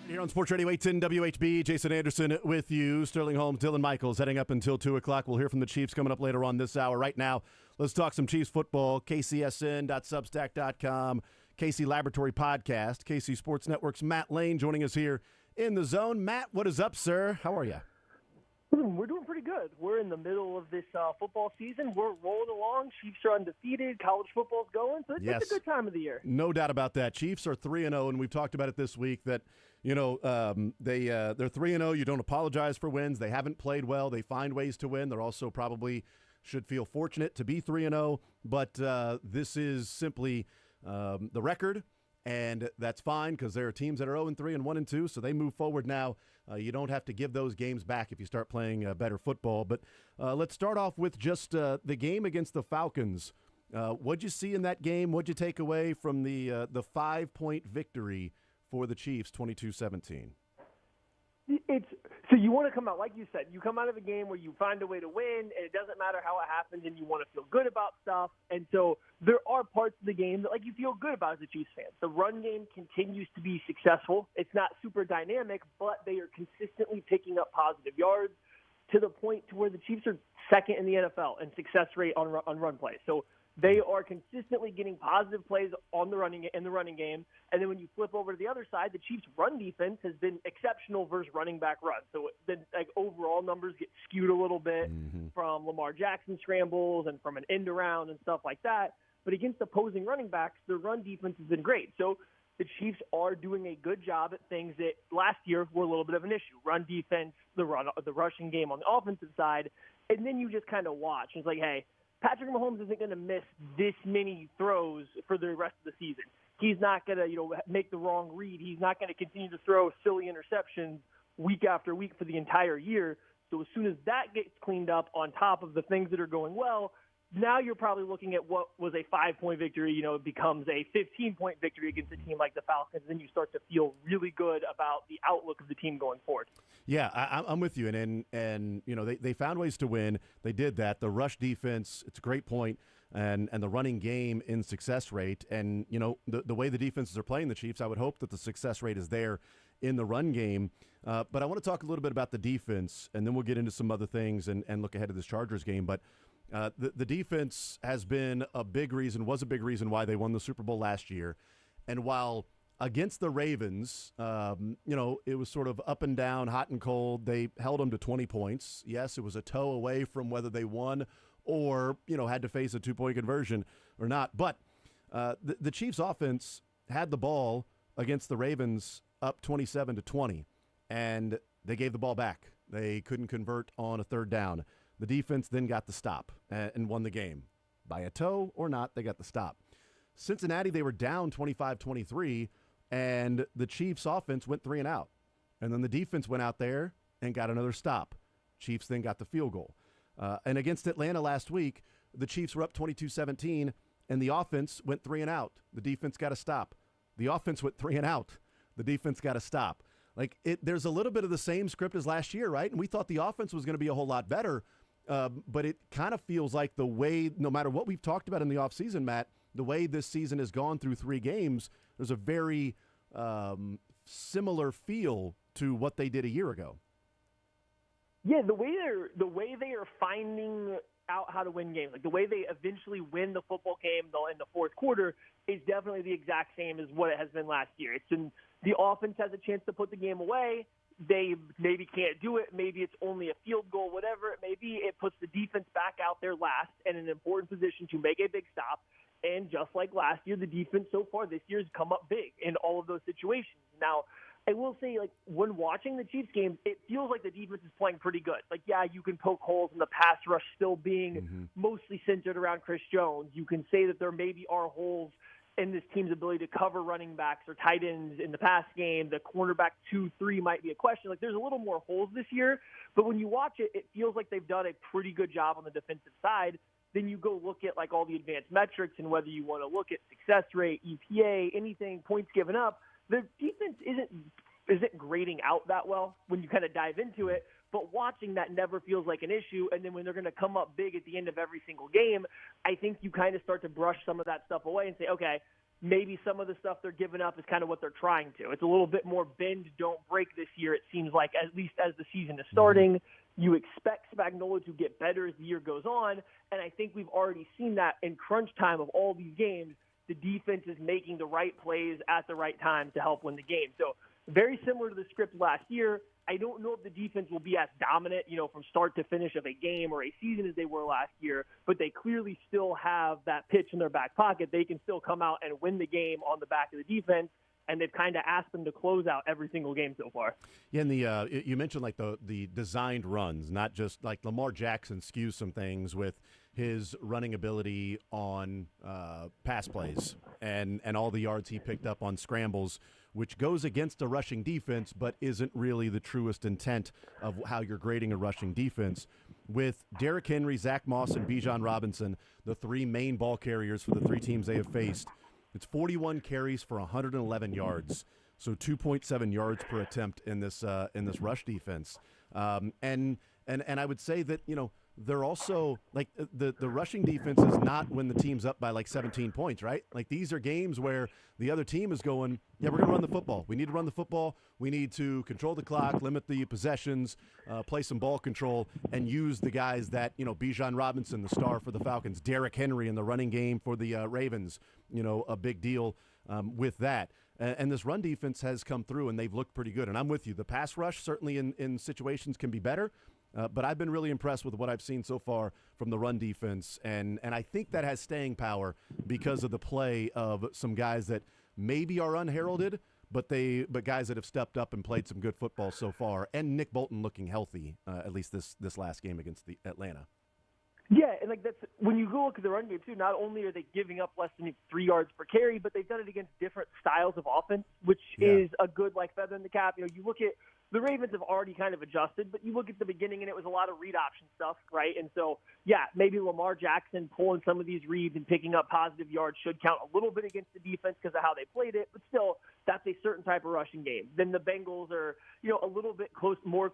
Here on Sports Radio 810 WHB, Jason Anderson with you. Sterling Holmes, Dylan Michaels heading up until 2 o'clock. We'll hear from the Chiefs coming up later on this hour. Right now, let's talk some Chiefs football. KCSN.substack.com, KC Laboratory Podcast, KC Sports Network's Matt Lane joining us here in the zone. Matt, what is up, sir? How are you? We're doing pretty good. We're in the middle of this football season. We're rolling along. Chiefs are undefeated. College football's going. So it's a good time of the year. No doubt about that. Chiefs are 3-0, and we've talked about it this week that, they're 3-0. You don't apologize for wins. They haven't played well. They find ways to win. They're also probably should feel fortunate to be 3-0, but this is simply the record, and that's fine because there are teams that are 0-3 and 1-2, so they move forward now. You don't have to give those games back if you start playing better football. But let's start off with just the game against the Falcons. What'd you see in that game? What'd you take away from the 5-point victory for the Chiefs, 22-17? So you want to come out, like you said, you come out of a game where you find a way to win, and it doesn't matter how it happens, and you want to feel good about stuff. And so there are parts of the game that you feel good about as a Chiefs fan. The run game continues to be successful. It's not super dynamic, but they are consistently picking up positive yards to the point to where the Chiefs are second in the NFL in success rate on run plays. So they are consistently getting positive plays in the running game. And then when you flip over to the other side, the Chiefs' run defense has been exceptional versus running back run. So the overall numbers get skewed a little bit from Lamar Jackson scrambles and from an end around and stuff like that. But against opposing running backs, the run defense has been great. So the Chiefs are doing a good job at things that last year were a little bit of an issue. Run defense, the rushing game on the offensive side. And then you just kind of watch. It's like, hey, Patrick Mahomes isn't going to miss this many throws for the rest of the season. He's not going to, make the wrong read. He's not going to continue to throw silly interceptions week after week for the entire year. So as soon as that gets cleaned up on top of the things that are going well, now you're probably looking at what was a 5-point victory, it becomes a 15-point victory against a team like the Falcons. And then you start to feel really good about the outlook of the team going forward. Yeah, I'm with you. And they found ways to win. They did that. The rush defense, it's a great point, and the running game in success rate. And, the way the defenses are playing the Chiefs, I would hope that the success rate is there in the run game. But I want to talk a little bit about the defense, and then we'll get into some other things and look ahead to this Chargers game. But the defense was a big reason why they won the Super Bowl last year. And while against the Ravens, it was sort of up and down, hot and cold. They held them to 20 points. Yes, it was a toe away from whether they won or, had to face a 2-point conversion or not. But the Chiefs offense had the ball against the Ravens up 27-20, and they gave the ball back. They couldn't convert on a third down. The defense then got the stop and won the game. By a toe or not, they got the stop. Cincinnati, they were down 25-23, and the Chiefs' offense went 3 and out. And then the defense went out there and got another stop. Chiefs then got the field goal. And against Atlanta last week, the Chiefs were up 22-17, and the offense went 3 and out. The defense got a stop. The offense went 3 and out. The defense got a stop. There's a little bit of the same script as last year, right? And we thought the offense was going to be a whole lot better. But it kind of feels like the way, no matter what we've talked about in the offseason, Matt, the way this season has gone through 3 games, there's a very similar feel to what they did a year ago. Yeah, the way they are finding out how to win games, the way they eventually win the football game in the fourth quarter is definitely the exact same as what it has been last year. The offense has a chance to put the game away. They maybe can't do it. Maybe it's only a field goal, whatever it may be. It puts the defense back out there last in an important position to make a big stop. And just like last year, the defense so far this year has come up big in all of those situations. Now, I will say, when watching the Chiefs games, it feels like the defense is playing pretty good. You can poke holes in the pass rush still being mostly centered around Chris Jones. You can say that there maybe are holes in this team's ability to cover running backs or tight ends in the pass game. The cornerback 2-3 might be a question. There's a little more holes this year, but when you watch it, it feels like they've done a pretty good job on the defensive side. Then you go look at all the advanced metrics and whether you want to look at success rate, EPA, anything, points given up. The defense isn't grading out that well when you kind of dive into it. But watching that never feels like an issue. And then when they're going to come up big at the end of every single game, I think you kind of start to brush some of that stuff away and say, okay, maybe some of the stuff they're giving up is kind of what they're trying to. It's a little bit more bend, don't break this year, it seems like, at least as the season is starting. You expect Spagnuolo to get better as the year goes on, and I think we've already seen that in crunch time of all these games. The defense is making the right plays at the right time to help win the game. So very similar to the script last year. I don't know if the defense will be as dominant, from start to finish of a game or a season as they were last year, but they clearly still have that pitch in their back pocket. They can still come out and win the game on the back of the defense, and they've kind of asked them to close out every single game so far. Yeah, and you mentioned like the designed runs, not just like Lamar Jackson skews some things with his running ability on pass plays and all the yards he picked up on scrambles, which goes against a rushing defense but isn't really the truest intent of how you're grading a rushing defense. With Derrick Henry, Zach Moss, and Bijan Robinson, the three main ball carriers for the three teams they have faced, it's 41 carries for 111 yards, so 2.7 yards per attempt in this rush defense. And I would say that, they're also like the rushing defense is not when the team's up by like 17 points, right? Like these are games where the other team is going, yeah, we're going to run the football. We need to run the football. We need to control the clock, limit the possessions, play some ball control, and use the guys that, Bijan Robinson, the star for the Falcons, Derrick Henry in the running game for the Ravens, a big deal with that. And this run defense has come through, and they've looked pretty good. And I'm with you. The pass rush certainly in situations can be better. But I've been really impressed with what I've seen so far from the run defense, and I think that has staying power because of the play of some guys that maybe are unheralded, but guys that have stepped up and played some good football so far, and Nick Bolton looking healthy, at least this last game against the Atlanta. Yeah, and that's when you go look at the run game too. Not only are they giving up less than 3 yards per carry, but they've done it against different styles of offense, which is a good feather in the cap. You look at the Ravens have already kind of adjusted, but you look at the beginning and it was a lot of read option stuff, right? And so, maybe Lamar Jackson pulling some of these reads and picking up positive yards should count a little bit against the defense because of how they played it, but still, that's a certain type of rushing game. Then the Bengals are, a little bit more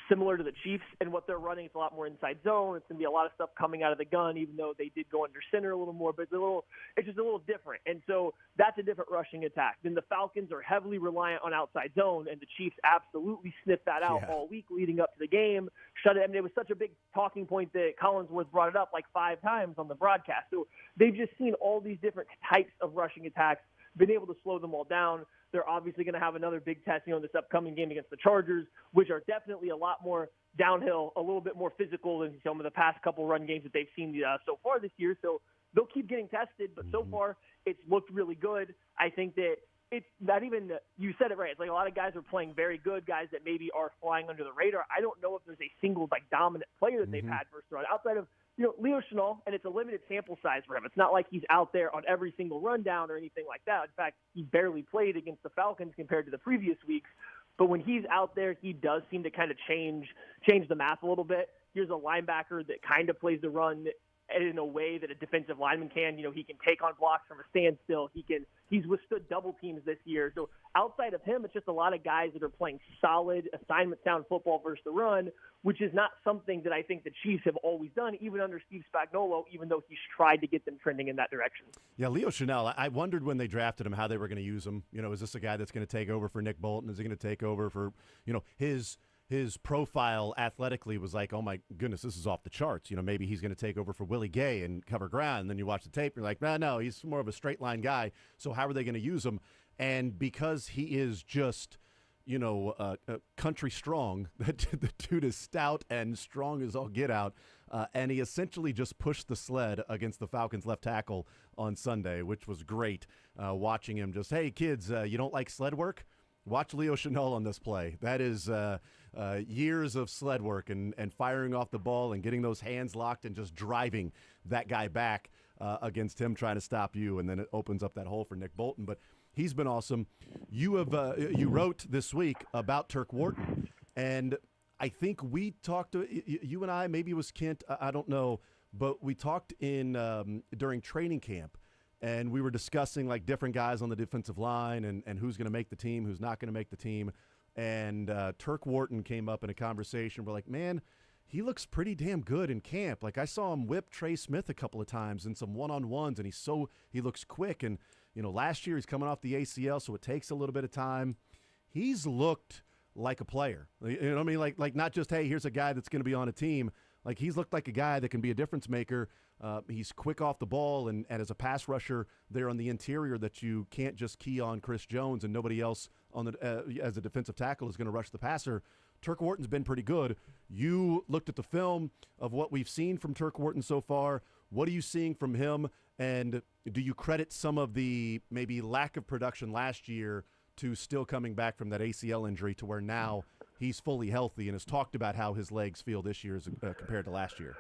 similar to the Chiefs and what they're running. It's a lot more inside zone. It's going to be a lot of stuff coming out of the gun, even though they did go under center a little more, but it's just a little different. And so that's a different rushing attack. Then the Falcons are heavily reliant on outside zone, and the Chiefs absolutely sniffed that out all week leading up to the game. Shut it. I mean, it was such a big talking point that Collinsworth brought it up like 5 times on the broadcast. So they've just seen all these different types of rushing attacks, been able to slow them all down. They're obviously going to have another big test, in this upcoming game against the Chargers, which are definitely a lot more downhill, a little bit more physical than some of the past couple run games that they've seen so far this year. So they'll keep getting tested, but so far it's looked really good. I think that it's not even – you said it right. It's like a lot of guys are playing very good, guys that maybe are flying under the radar. I don't know if there's a single, dominant player that they've had first round outside of – Leo Chenal, and it's a limited sample size for him. It's not like he's out there on every single rundown or anything like that. In fact, he barely played against the Falcons compared to the previous weeks. But when he's out there, he does seem to kind of change the math a little bit. Here's a linebacker that kind of plays the run in a way that a defensive lineman can. He can take on blocks from a standstill. He's withstood double teams this year. So outside of him, it's just a lot of guys that are playing solid assignment sound football versus the run, which is not something that I think the Chiefs have always done, even under Steve Spagnuolo, even though he's tried to get them trending in that direction. Yeah, Leo Chenal, I wondered when they drafted him how they were going to use him. Is this a guy that's going to take over for Nick Bolton? Is he going to take over for, his profile athletically was like, oh my goodness, this is off the charts. Maybe he's going to take over for Willie Gay and cover ground. And then you watch the tape, and you're like, no, he's more of a straight line guy. So how are they going to use him? And because he is just, country strong, the dude is stout and strong as all get out. And he essentially just pushed the sled against the Falcons left tackle on Sunday, which was great. Watching him just, hey, kids, you don't like sled work? Watch Leo Chenal on this play. That is years of sled work and firing off the ball and getting those hands locked and just driving that guy back against him trying to stop you, and then it opens up that hole for Nick Bolton. But he's been awesome. You wrote this week about Turk Wharton, and I think we talked to you and I, maybe it was Kent, I don't know, but we talked during training camp. And we were discussing different guys on the defensive line and who's going to make the team, who's not going to make the team. And Turk Wharton came up in a conversation. We're like, man, he looks pretty damn good in camp. I saw him whip Trey Smith a couple of times in some one-on-ones, and he looks quick. And last year he's coming off the ACL, so it takes a little bit of time. He's looked like a player. You know what I mean? Like not just, hey, here's a guy that's going to be on a team. Like he's looked like a guy that can be a difference maker. He's quick off the ball, and as a pass rusher there on the interior that you can't just key on Chris Jones and nobody else on the as a defensive tackle is going to rush the passer. Turk Wharton's been pretty good. You looked at the film of what we've seen from Turk Wharton so far. What are you seeing from him, and do you credit some of the maybe lack of production last year to still coming back from that ACL injury to where now he's fully healthy and has talked about how his legs feel this year as, compared to last year?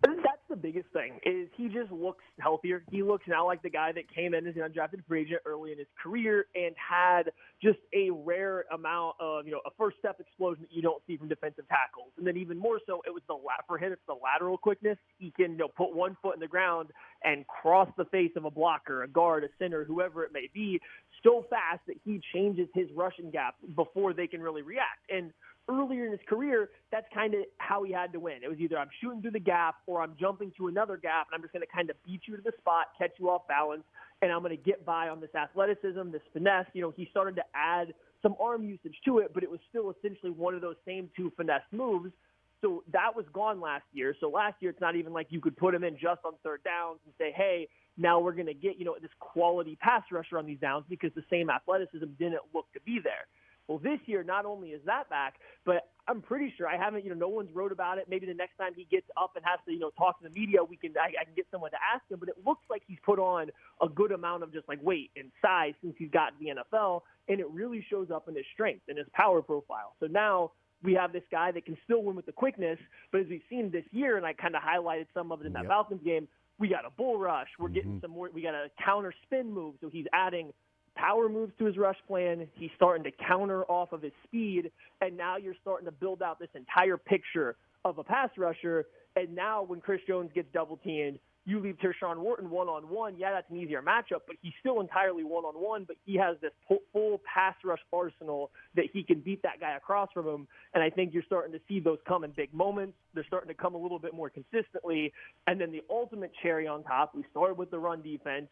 That's the biggest thing, is he just looks healthier. He looks now like the guy that came in as an undrafted free agent early in his career and had just a rare amount of, a first step explosion that you don't see from defensive tackles. And then even more so, it was for him, it's the lateral quickness. He can, put one foot in the ground and cross the face of a blocker, a guard, a center, whoever it may be, so fast that he changes his rushing gap before they can really react. And earlier in his career, that's kind of how he had to win. It was either I'm shooting through the gap or I'm jumping to another gap, and I'm just going to kind of beat you to the spot, catch you off balance, and I'm going to get by on this athleticism, this finesse. He started to add some arm usage to it, but it was still essentially one of those same two finesse moves. So that was gone last year. So last year, it's not even like you could put him in just on third downs and say, hey, now we're going to get, this quality pass rusher on these downs, because the same athleticism didn't look to be there. Well, this year, not only is that back, but I'm pretty sure I haven't, no one's wrote about it. Maybe the next time he gets up and has to, talk to the media, I can get someone to ask him. But it looks like he's put on a good amount of just like weight and size since he's gotten the NFL, and it really shows up in his strength and his power profile. So now we have this guy that can still win with the quickness, but as we've seen this year, and I kind of highlighted some of it in that Falcons game, we got a bull rush. We're getting some more. We got a counter spin move, so he's adding power moves to his rush plan. He's starting to counter off of his speed, and now you're starting to build out this entire picture of a pass rusher. And now when Chris Jones gets double-teamed, you leave Tershawn Wharton one-on-one. Yeah, that's an easier matchup, but he's still entirely one-on-one, but he has this full pass rush arsenal that he can beat that guy across from him. And I think you're starting to see those come in big moments. They're starting to come a little bit more consistently. And then the ultimate cherry on top, we started with the run defense.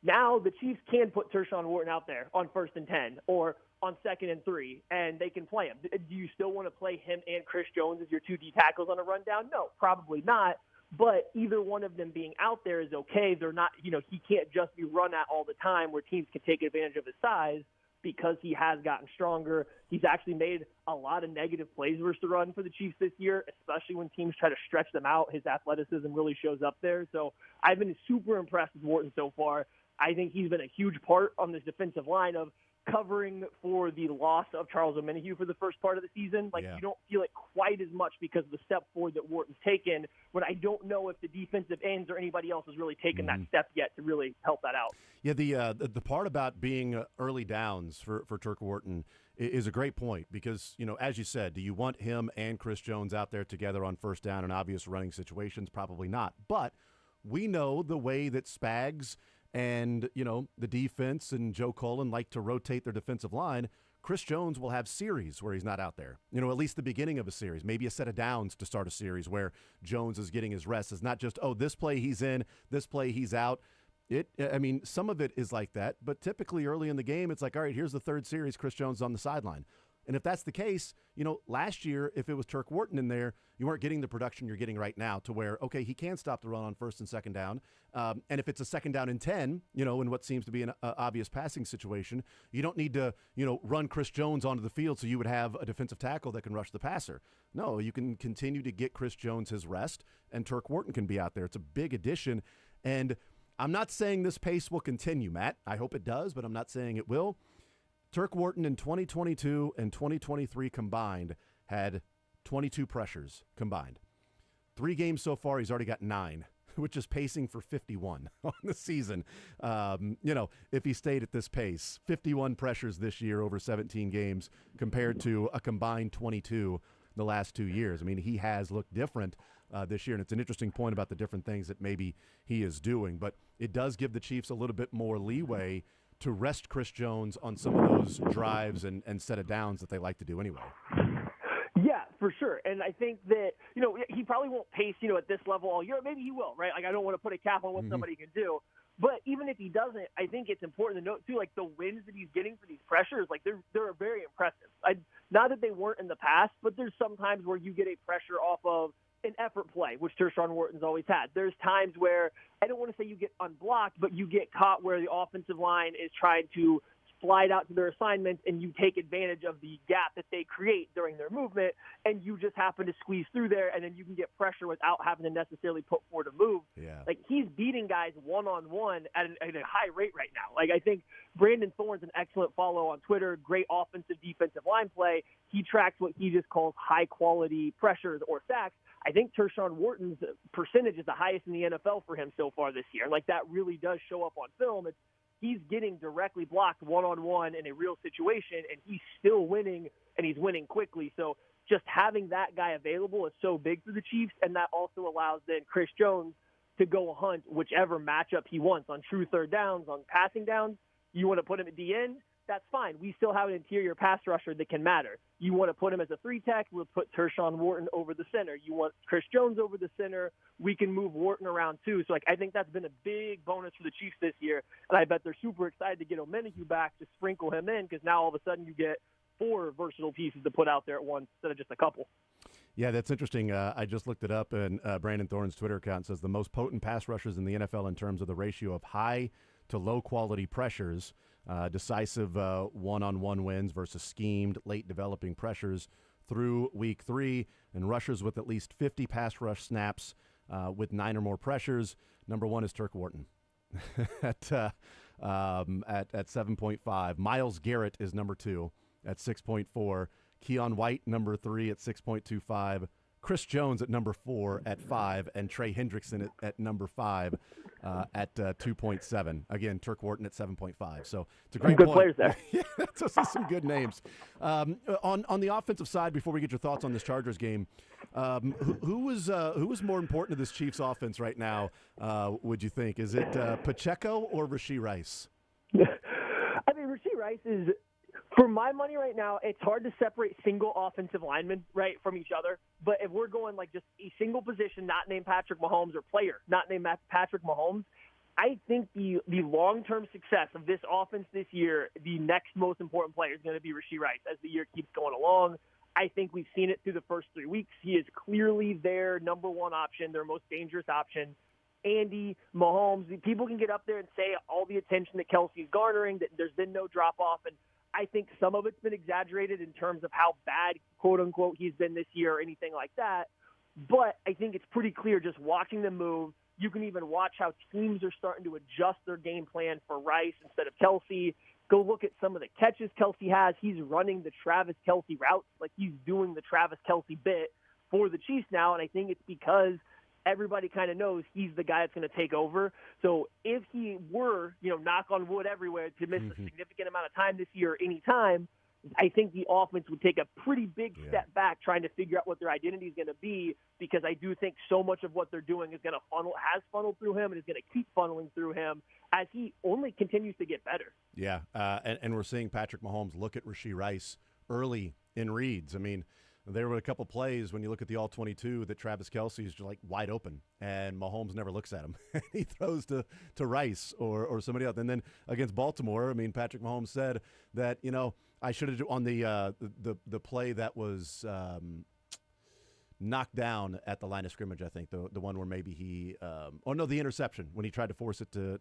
Now the Chiefs can put Tershawn Wharton out there on 1st and 10 or on 2nd and 3, and they can play him. Do you still want to play him and Chris Jones as your two D tackles on a rundown? No, probably not. But either one of them being out there is okay. They're not, he can't just be run at all the time where teams can take advantage of his size, because he has gotten stronger. He's actually made a lot of negative plays versus the run for the Chiefs this year, especially when teams try to stretch them out. His athleticism really shows up there. So I've been super impressed with Wharton so far. I think he's been a huge part on this defensive line of covering for the loss of Charles Omenihu for the first part of the season. You don't feel it quite as much because of the step forward that Wharton's taken, when I don't know if the defensive ends or anybody else has really taken that step yet to really help that out. Yeah, the part about being early downs for Turk Wharton is a great point, because, as you said, do you want him and Chris Jones out there together on first down in obvious running situations? Probably not. But we know the way that Spags and, the defense and Joe Cullen like to rotate their defensive line. Chris Jones will have series where he's not out there, at least the beginning of a series, maybe a set of downs to start a series where Jones is getting his rest. It's not just, this play he's in, this play he's out. Some of it is like that, but typically early in the game, it's like, all right, here's the third series, Chris Jones on the sideline. And if that's the case, last year, if it was Turk Wharton in there, you weren't getting the production you're getting right now to where, okay, he can stop the run on 1st and 2nd down. And if it's a 2nd down and 10, in what seems to be an obvious passing situation, you don't need to, run Chris Jones onto the field so you would have a defensive tackle that can rush the passer. No, you can continue to get Chris Jones his rest, and Turk Wharton can be out there. It's a big addition. And I'm not saying this pace will continue, Matt. I hope it does, but I'm not saying it will. Turk Wharton in 2022 and 2023 combined had 22 pressures combined. 3 games so far, he's already got 9, which is pacing for 51 on the season. If he stayed at this pace, 51 pressures this year over 17 games compared to a combined 22 the last 2 years. He has looked different this year, and it's an interesting point about the different things that maybe he is doing. But it does give the Chiefs a little bit more leeway to rest Chris Jones on some of those drives and set of downs that they like to do anyway. Yeah, for sure. And I think that, he probably won't pace, at this level all year. Maybe he will, right? I don't want to put a cap on what somebody can do. But even if he doesn't, I think it's important to note too, like the wins that he's getting for these pressures, like they're very impressive. Not that they weren't in the past, but there's some times where you get a pressure off of an effort play, which Tershawn Wharton's always had. There's times where I don't want to say you get unblocked, but you get caught where the offensive line is trying to slide out to their assignments and you take advantage of the gap that they create during their movement, and you just happen to squeeze through there, and then you can get pressure without having to necessarily put forward a move. Yeah. Like, he's beating guys one-on-one at a high rate right now. Like, I think Brandon Thorne's an excellent follow on Twitter, great offensive, defensive line play. He tracks what he just calls high-quality pressures or sacks. I think Tershawn Wharton's percentage is the highest in the NFL for him so far this year. Like, that really does show up on film. He's getting directly blocked one-on-one in a real situation, and he's still winning, and he's winning quickly. So just having that guy available is so big for the Chiefs, and that also allows then Chris Jones to go hunt whichever matchup he wants on true third downs, on passing downs. You want to put him at the end? That's fine. We still have an interior pass rusher that can matter. You want to put him as a 3-tech, we'll put Tershawn Wharton over the center. You want Chris Jones over the center, we can move Wharton around too. So, I think that's been a big bonus for the Chiefs this year, and I bet they're super excited to get Omenihu back to sprinkle him in, because now all of a sudden you get 4 versatile pieces to put out there at once instead of just a couple. Yeah, that's interesting. I just looked it up, and Brandon Thorne's Twitter account says the most potent pass rushers in the NFL in terms of the ratio of high to low-quality pressures, decisive one-on-one wins versus schemed, late developing pressures through week 3, and rushers with at least 50 pass rush snaps with 9 or more pressures. Number 1 is Turk Wharton at 7.5. Myles Garrett is number 2 at 6.4. Keon White, number 3 at 6.25. Chris Jones at number 4 at 5, and Trey Hendrickson at number 5 at 2.7. Again, Turk Wharton at 7.5. So it's a great good point. Players there. Yeah, those are some good names. On the offensive side, before we get your thoughts on this Chargers game, who was more important to this Chiefs offense right now? Would you think? Is it Pacheco or Rashee Rice? I mean, Rashee Rice is. For my money right now, it's hard to separate single offensive linemen, right, from each other. But if we're going like just a single position, not named Patrick Mahomes, or player, not named Patrick Mahomes, I think the long-term success of this offense this year, the next most important player is going to be Rashee Rice as the year keeps going along. I think we've seen it through the first 3 weeks. He is clearly their number 1 option, their most dangerous option. Andy, Mahomes, people can get up there and say all the attention that Kelsey's garnering, that there's been no drop-off, and I think some of it's been exaggerated in terms of how bad, quote-unquote, he's been this year or anything like that. But I think it's pretty clear just watching them move. You can even watch how teams are starting to adjust their game plan for Rice instead of Kelsey. Go look at some of the catches Kelsey has. He's running the Travis Kelsey routes. Like, he's doing the Travis Kelsey bit for the Chiefs now, and I think it's because everybody kind of knows he's the guy that's going to take over. So if he were, knock on wood everywhere, to miss a significant amount of time this year or any time, I think the offense would take a pretty big step back trying to figure out what their identity is going to be, because I do think so much of what they're doing is going to has funneled through him and is going to keep funneling through him as he only continues to get better. Yeah, and we're seeing Patrick Mahomes look at Rashee Rice early in reads. I mean, there were a couple plays when you look at the All-22 that Travis Kelce is just like wide open, and Mahomes never looks at him. He throws to Rice or somebody else. And then against Baltimore, I mean, Patrick Mahomes said that, I should have on the play that was knocked down at the line of scrimmage. I think the one where maybe he the interception when he tried to force it to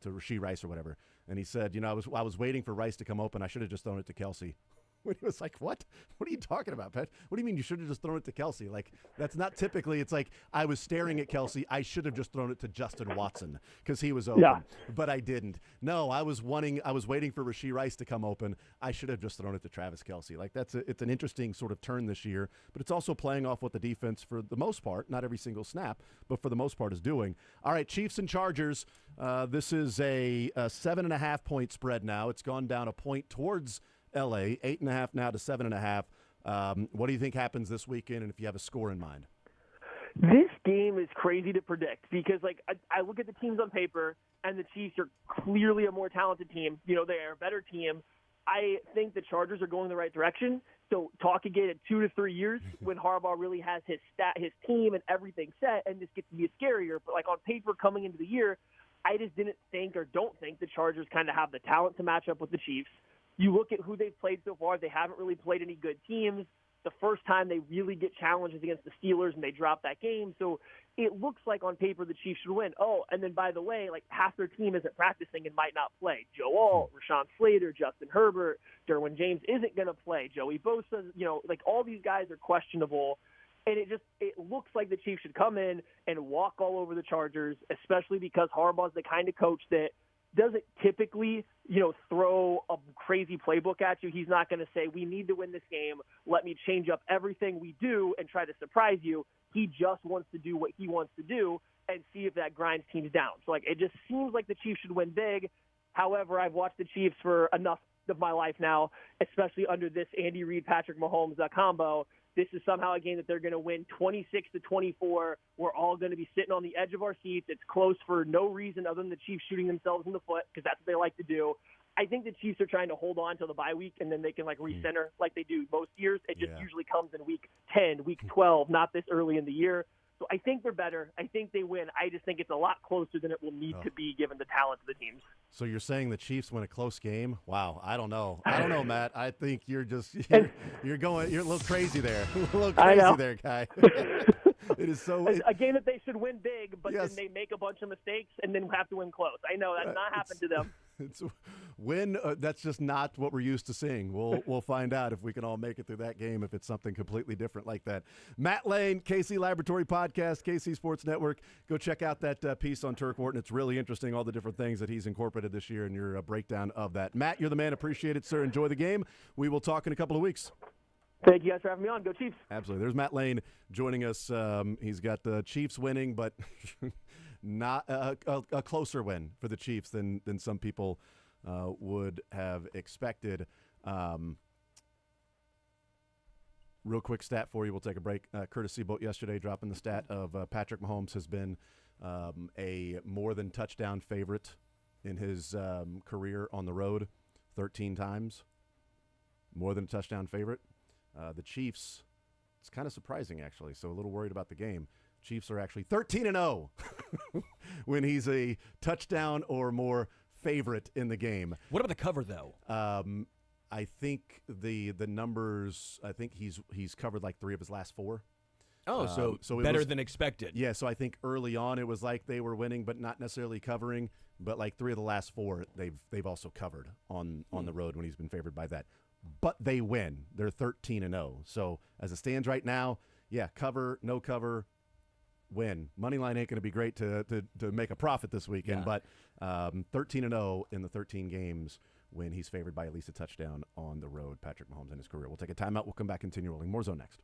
Rashee Rice or whatever. And he said, I was waiting for Rice to come open. I should have just thrown it to Kelce. When he was like, what? What are you talking about, Pat? What do you mean you should have just thrown it to Kelce? Like, that's not typically. It's like, I was staring at Kelce. I should have just thrown it to Justin Watson because he was open, but I didn't. No, I was waiting for Rashee Rice to come open. I should have just thrown it to Travis Kelce. Like, it's an interesting sort of turn this year, but it's also playing off what the defense, for the most part, not every single snap, but for the most part, is doing. All right, Chiefs and Chargers. This is a 7.5 point spread now. It's gone down a point towards LA, 8.5 now to 7.5. What do you think happens this weekend, and if you have a score in mind? This game is crazy to predict because, I look at the teams on paper, and the Chiefs are clearly a more talented team. They are a better team. I think the Chargers are going the right direction. So talk again in 2 to 3 years when Harbaugh really has his team and everything set, and this gets to be scarier. But, on paper coming into the year, I just didn't think or don't think the Chargers kind of have the talent to match up with the Chiefs. You look at who they've played so far, they haven't really played any good teams. The first time they really get challenges against the Steelers and they drop that game. So it looks like on paper the Chiefs should win. Oh, and then by the way, like half their team isn't practicing and might not play. Joe Alt, Rashawn Slater, Justin Herbert, Derwin James isn't going to play. Joey Bosa, like all these guys are questionable. And it looks like the Chiefs should come in and walk all over the Chargers, especially because Harbaugh's the kind of coach that doesn't typically, throw a crazy playbook at you. He's not going to say, we need to win this game. Let me change up everything we do and try to surprise you. He just wants to do what he wants to do and see if that grinds teams down. So, it just seems like the Chiefs should win big. However, I've watched the Chiefs for enough of my life now, especially under this Andy Reid, Patrick Mahomes combo. This is somehow a game that they're going to win 26-24. We're all going to be sitting on the edge of our seats. It's close for no reason other than the Chiefs shooting themselves in the foot because that's what they like to do. I think the Chiefs are trying to hold on till the bye week, and then they can recenter like they do most years. It just usually comes in week 10, week 12, not this early in the year. So I think they're better. I think they win. I just think it's a lot closer than it will need to be given the talent of the teams. So you're saying the Chiefs win a close game? Wow, I don't know, Matt. I think you're a little crazy there, a little crazy there, guy. It is so a game that they should win big, but then they make a bunch of mistakes and then have to win close. I know that's not happened to them. It's that's just not what we're used to seeing. We'll find out if we can all make it through that game if it's something completely different like that. Matt Lane, KC Laboratory Podcast, KC Sports Network. Go check out that piece on Turk Wharton. It's really interesting, all the different things that he's incorporated this year and your breakdown of that. Matt, you're the man. Appreciate it, sir. Enjoy the game. We will talk in a couple of weeks. Thank you guys for having me on. Go Chiefs. Absolutely. There's Matt Lane joining us. He's got the Chiefs winning, but not a closer win for the Chiefs than some people would have expected. Real quick stat for you. We'll take a break. Curtis Seabolt yesterday dropping the stat of Patrick Mahomes has been a more than touchdown favorite in his career on the road 13 times. More than a touchdown favorite. The Chiefs, it's kind of surprising, actually, so a little worried about the game. Chiefs are actually 13-0 when he's a touchdown or more favorite in the game. What about the cover, though? I think the numbers, I think he's covered like 3 of his last 4. Oh, so better than expected. Yeah, so I think early on it was like they were winning but not necessarily covering, but like 3 of the last 4 they've also covered on the road when he's been favored by that. But they win. They're 13-0. So as it stands right now, cover, no cover, win. Moneyline ain't going to be great to make a profit this weekend, but 13-0 in the 13 games when he's favored by at least a touchdown on the road, Patrick Mahomes in his career. We'll take a timeout. We'll come back, continue rolling. More Zone next.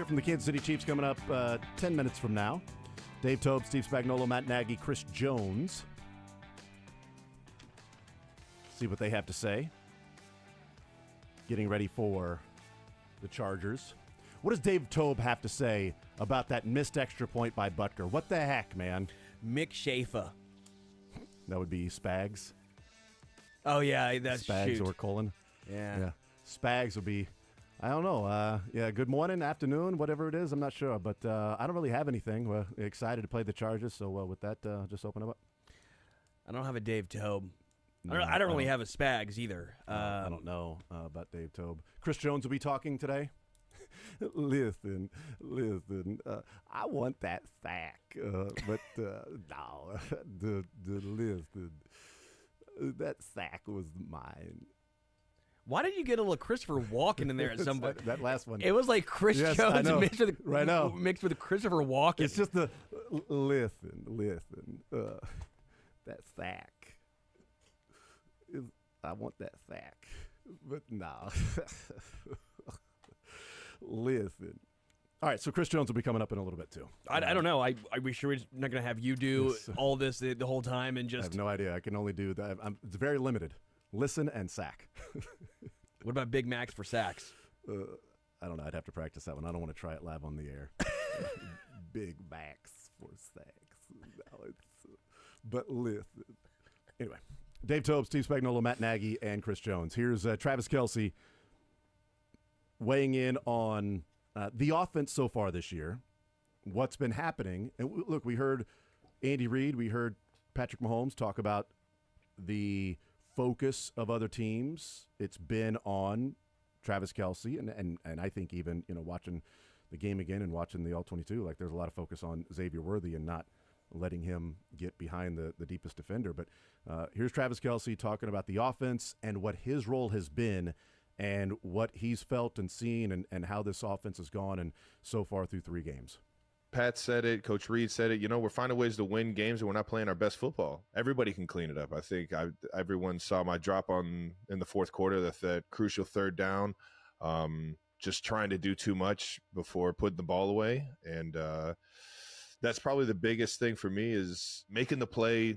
from the Kansas City Chiefs coming up 10 minutes from now. Dave Tobe, Steve Spagnuolo, Matt Nagy, Chris Jones. See what they have to say. Getting ready for the Chargers. What does Dave Tobe have to say about that missed extra point by Butker? What the heck, man? Mick Schaefer. That would be Spags. Oh, yeah, that's Spags shoot. or Colin. Yeah. Spags would be, I don't know. Good morning, afternoon, whatever it is. I'm not sure. But I don't really have anything. We're excited to play the Chargers. So with that, just open them up. I don't have a Dave Tobe. No, I don't really have a Spags either. I don't know about Dave Tobe. Chris Jones will be talking today. Listen. I want that sack, but no, the listen. That sack was mine. Why did you get a little Christopher Walken in there at some point? That last one. It was like Chris Yes, I Jones know. mixed with Christopher Walken. It's just the listen. That sack. I want that sack, but no. Listen. All right, so Chris Jones will be coming up in a little bit too. I don't know. Are we sure we're not going to have you do all this the whole time and I just? have no idea. I can only do that. It's very limited. Listen and sack. What about Big Macs for sacks? I don't know. I'd have to practice that one. I don't want to try it live on the air. Big Macs for sacks. No, but listen. Anyway, Dave Tobe, Steve Spagnuolo, Matt Nagy, and Chris Jones. Here's Travis Kelce weighing in on the offense so far this year, what's been happening. And look, we heard Andy Reid, we heard Patrick Mahomes talk about the focus of other teams. It's been on Travis Kelce, and I think even watching the game again and watching the All-22, like there's a lot of focus on Xavier Worthy and not letting him get behind the deepest defender. But here's Travis Kelce talking about the offense and what his role has been and what he's felt and seen and how this offense has gone and so far through 3 games. Pat said it. Coach Reid said it. We're finding ways to win games, and we're not playing our best football. Everybody can clean it up. I think everyone saw my drop in the fourth quarter, that crucial third down, just trying to do too much before putting the ball away. And that's probably the biggest thing for me is making the play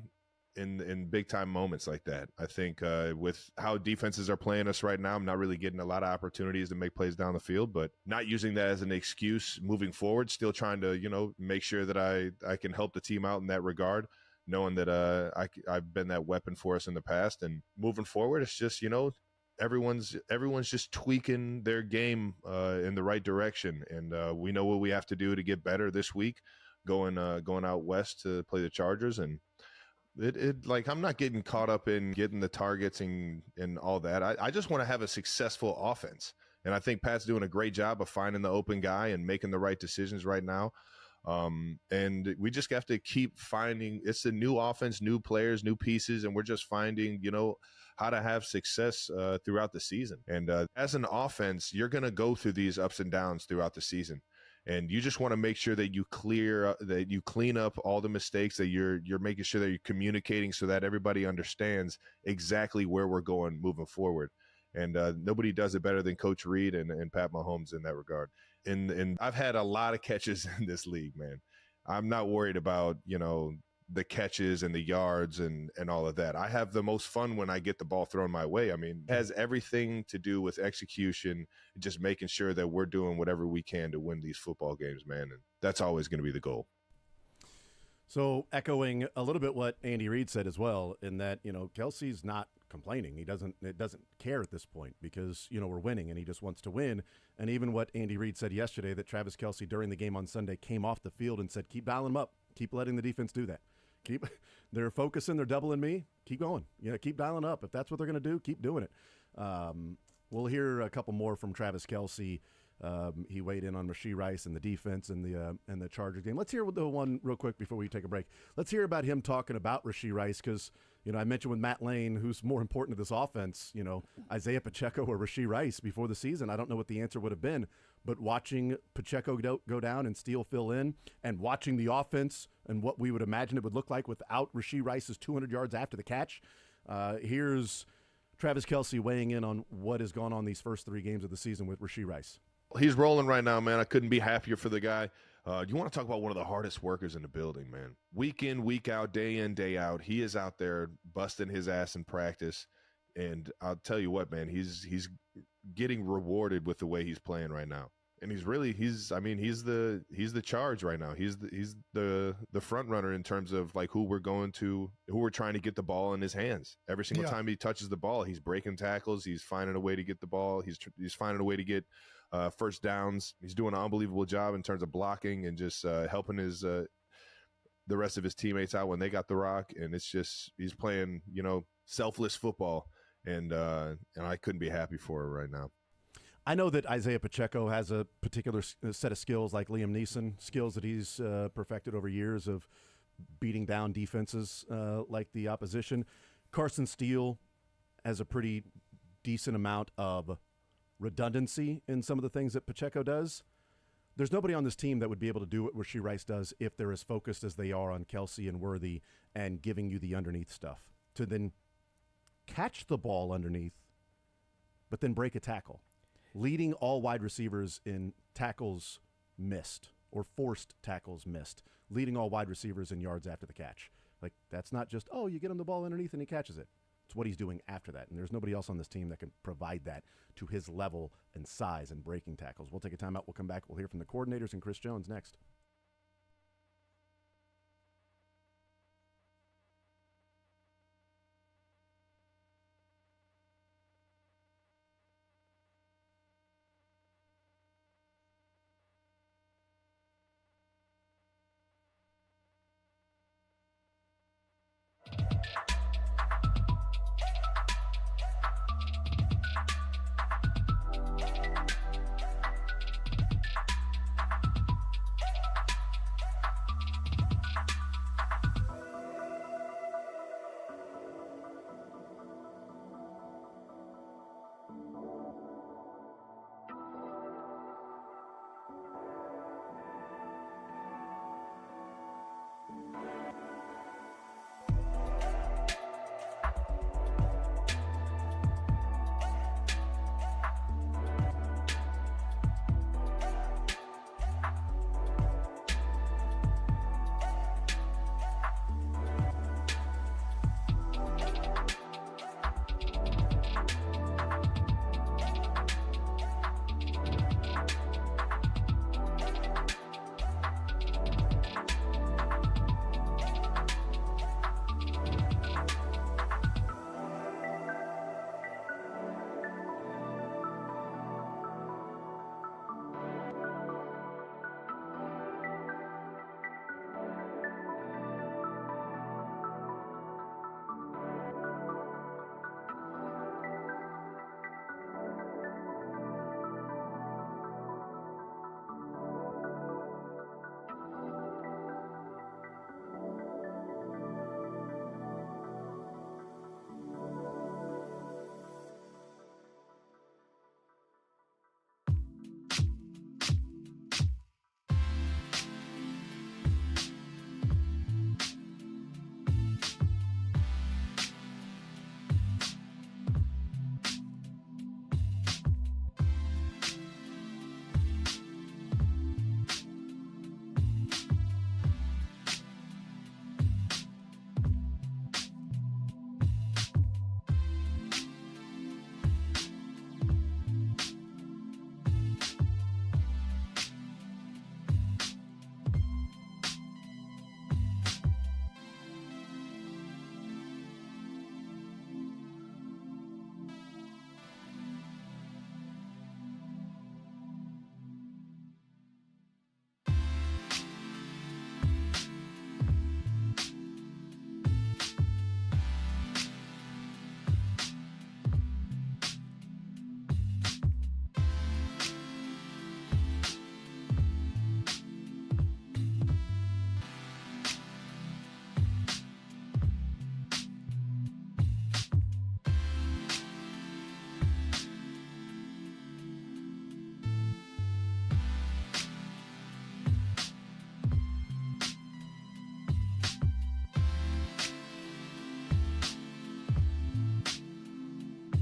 in big-time moments like that. I think with how defenses are playing us right now, I'm not really getting a lot of opportunities to make plays down the field, but not using that as an excuse moving forward, still trying to, make sure that I can help the team out in that regard, knowing that I've been that weapon for us in the past. And moving forward, it's just, everyone's just tweaking their game in the right direction. And we know what we have to do to get better this week, going out west to play the Chargers. And It like I'm not getting caught up in getting the targets and all that. I just want to have a successful offense. And I think Pat's doing a great job of finding the open guy and making the right decisions right now. And we just have to keep finding, it's a new offense, new players, new pieces, and we're just finding, how to have success throughout the season. And as an offense, you're going to go through these ups and downs throughout the season. And you just want to make sure that you clean up all the mistakes, that you're making sure that you're communicating so that everybody understands exactly where we're going moving forward. And nobody does it better than Coach Reid and Pat Mahomes in that regard. And I've had a lot of catches in this league, man. I'm not worried about, the catches and the yards and all of that. I have the most fun when I get the ball thrown my way. I mean, it has everything to do with execution, just making sure that we're doing whatever we can to win these football games, man. And that's always going to be the goal. So echoing a little bit what Andy Reid said as well, in that, Kelce's not complaining. It doesn't care at this point because, we're winning and he just wants to win. And even what Andy Reid said yesterday, that Travis Kelce during the game on Sunday came off the field and said, keep dialing them up. Keep letting the defense do that. They're focusing, they're doubling me. Keep going. Keep dialing up. If that's what they're going to do, keep doing it. We'll hear a couple more from Travis Kelce. He weighed in on Rashee Rice and the defense and the Chargers game. Let's hear the one real quick before we take a break. Let's hear about him talking about Rashee Rice because, I mentioned with Matt Lane, who's more important to this offense, Isaiah Pacheco or Rashee Rice before the season. I don't know what the answer would have been, but watching Pacheco go down and Steele fill in and watching the offense and what we would imagine it would look like without Rashee Rice's 200 yards after the catch. Here's Travis Kelce weighing in on what has gone on these first 3 games of the season with Rashee Rice. He's rolling right now, man. I couldn't be happier for the guy. You want to talk about one of the hardest workers in the building, man. Week in, week out, day in, day out. He is out there busting his ass in practice. And I'll tell you what, man, he's getting rewarded with the way he's playing right now. And he's the charge right now. He's the front runner in terms of like who we're trying to get the ball in his hands. Every single time he touches the ball, he's breaking tackles. He's finding a way to get the ball. He's finding a way to get first downs. He's doing an unbelievable job in terms of blocking and just helping the rest of his teammates out when they got the rock. And it's just, he's playing, selfless football. And I couldn't be happy for her right now. I know that Isaiah Pacheco has a particular set of skills like Liam Neeson, skills that he's perfected over years of beating down defenses like the opposition. Carson Steele has a pretty decent amount of redundancy in some of the things that Pacheco does. There's nobody on this team that would be able to do what Rashee Rice does if they're as focused as they are on Kelsey and Worthy and giving you the underneath stuff to then catch the ball underneath, but then break a tackle. Leading all wide receivers in tackles missed or forced tackles missed. Leading all wide receivers in yards after the catch. Like, that's not just, you get him the ball underneath and he catches it. It's what he's doing after that. And there's nobody else on this team that can provide that to his level and size and breaking tackles. We'll take a timeout. We'll come back. We'll hear from the coordinators and Chris Jones next.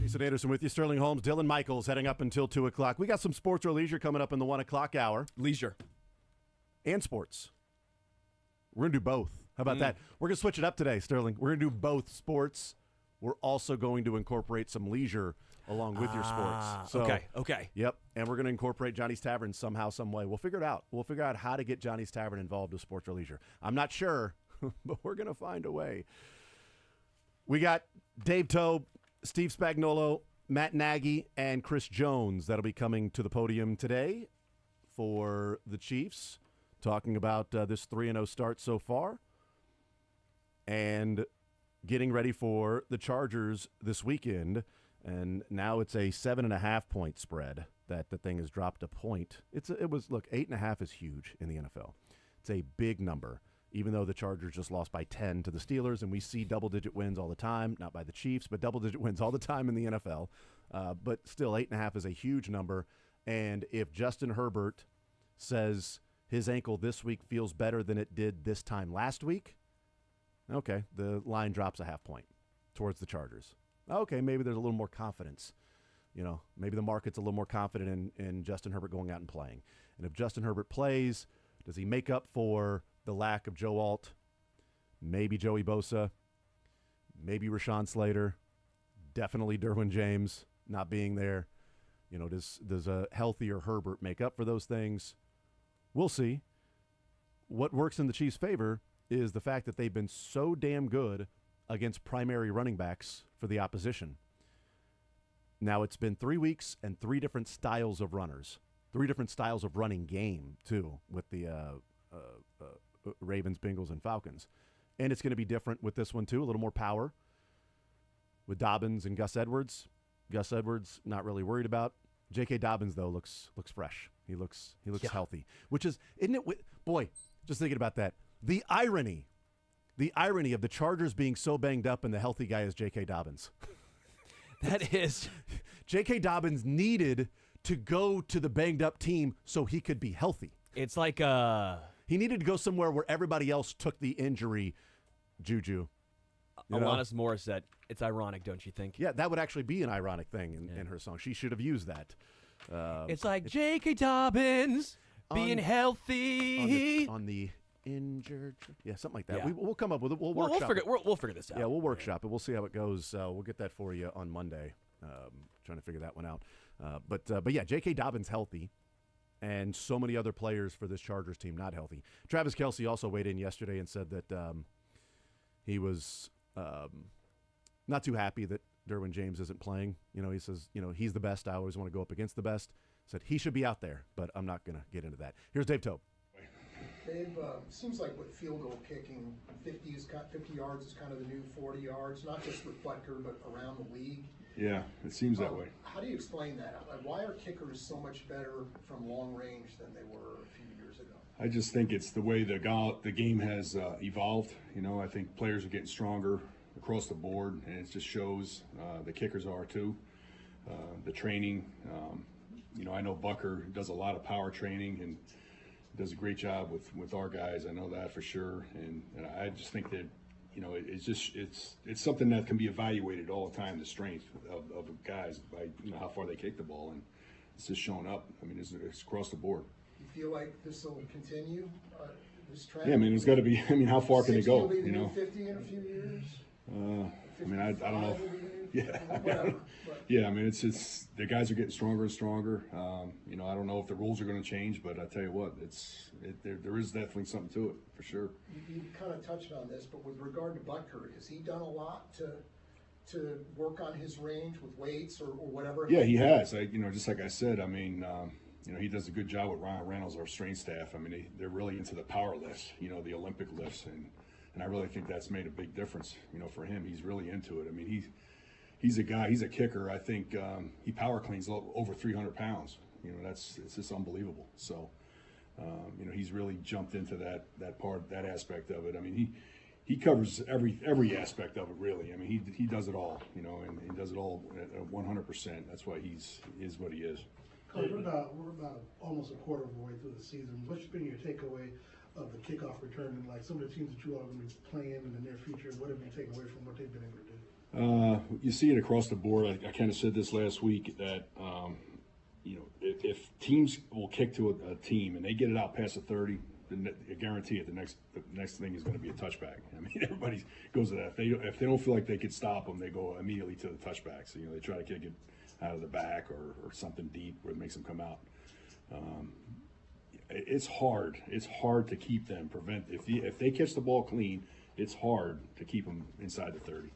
Jason Anderson with you, Sterling Holmes, Dylan Michaels heading up until 2 o'clock. We got some sports or leisure coming up in the 1 o'clock hour. Leisure. And sports. We're going to do both. How about that? We're going to switch it up today, Sterling. We're going to do both sports. We're also going to incorporate some leisure along with your sports. So, Okay. Yep. And we're going to incorporate Johnny's Tavern somehow, some way. We'll figure it out. We'll figure out how to get Johnny's Tavern involved with sports or leisure. I'm not sure, but we're going to find a way. We got Dave Tobe, Steve Spagnuolo, Matt Nagy, and Chris Jones that'll be coming to the podium today for the Chiefs, talking about this 3-0 start so far and getting ready for the Chargers this weekend. And now it's a 7.5-point spread that the thing has dropped a point. Look, 8.5 is huge in the NFL. It's a big number, even though the Chargers just lost by 10 to the Steelers, and we see double-digit wins all the time, not by the Chiefs, but double-digit wins all the time in the NFL. But still, 8.5 is a huge number. And if Justin Herbert says his ankle this week feels better than it did this time last week, okay, the line drops a half point towards the Chargers. Okay, maybe there's a little more confidence. Maybe the market's a little more confident in Justin Herbert going out and playing. And if Justin Herbert plays, does he make up for the lack of Joe Alt, maybe Joey Bosa, maybe Rashawn Slater, definitely Derwin James not being there? Does a healthier Herbert make up for those things? We'll see. What works in the Chiefs' favor is the fact that they've been so damn good against primary running backs for the opposition. Now, it's been 3 weeks and 3 different styles of runners, 3 different styles of running game, too, with the Ravens, Bengals, and Falcons. And it's going to be different with this one, too, a little more power with Dobbins and Gus Edwards. Gus Edwards, not really worried about. J.K. Dobbins, though, looks fresh. He looks healthy, which is, isn't it? Boy, just thinking about that. The irony of the Chargers being so banged up and the healthy guy is J.K. Dobbins. That is. J.K. Dobbins needed to go to the banged up team so he could be healthy. It's like he needed to go somewhere where everybody else took the injury juju. Alanis Morissette. It's ironic, don't you think? Yeah, that would actually be an ironic thing in her song. She should have used that. It's like J.K. Dobbins being healthy. On the injured. Yeah, something like that. Yeah. We'll come up with it. We'll figure this out. Yeah, we'll workshop it. We'll see how it goes. We'll get that for you on Monday. Trying to figure that one out. But yeah, J.K. Dobbins healthy, and so many other players for this Chargers team not healthy. Travis Kelce also weighed in yesterday and said that he was not too happy that Derwin James isn't playing. He says, he's the best. I always want to go up against the best. Said he should be out there, but I'm not going to get into that. Here's Dave Tobe. Dave, seems like with field goal kicking, 50 yards is kind of the new 40 yards, not just with Butker, but around the league. Yeah, it seems that way. How do you explain that? Like, why are kickers so much better from long range than they were a few years ago? I just think it's the way the game has evolved. I think players are getting stronger across the board, and it just shows the kickers are too. The training, I know Butker does a lot of power training and does a great job with our guys. I know that for sure, and I just think that it's something that can be evaluated all the time. The strength of guys by how far they kick the ball, and it's just showing up. I mean, it's across the board. You feel like this will continue? This trend? Yeah, I mean, it's got to be. I mean, how far can it go? Will be the new 50 in a few years. I don't know. Yeah. Yeah, I mean, it's the guys are getting stronger and stronger. I don't know if the rules are going to change, but I tell you what, there is definitely something to it for sure. You kind of touched on this, but with regard to Butker, has he done a lot to work on his range with weights or whatever? Yeah, he has. Just like I said, I mean, he does a good job with Ryan Reynolds, our strength staff. I mean, they're really into the power lifts, the Olympic lifts, and I really think that's made a big difference, for him. He's really into it. I mean, he's a guy, he's a kicker. I think he power cleans over 300 pounds. It's just unbelievable. So, he's really jumped into that aspect of it. I mean, he covers every aspect of it, really. I mean, he does it all, and he does it all at 100%. That's why he is what he is. Coach, we're about almost a quarter of the way through the season. What's been your takeaway of the kickoff return and like some of the teams that you all are going to be playing in the near future? What have you taken away from what they've been able to do? You see it across the board. I kind of said this last week that if teams will kick to a team and they get it out past the 30, then I guarantee it. The next thing is going to be a touchback. I mean, everybody goes to that. If they don't feel like they could stop them, they go immediately to the touchback. So they try to kick it out of the back or something deep where it makes them come out. It's hard. It's hard to keep them if they catch the ball clean. It's hard to keep them inside the 30.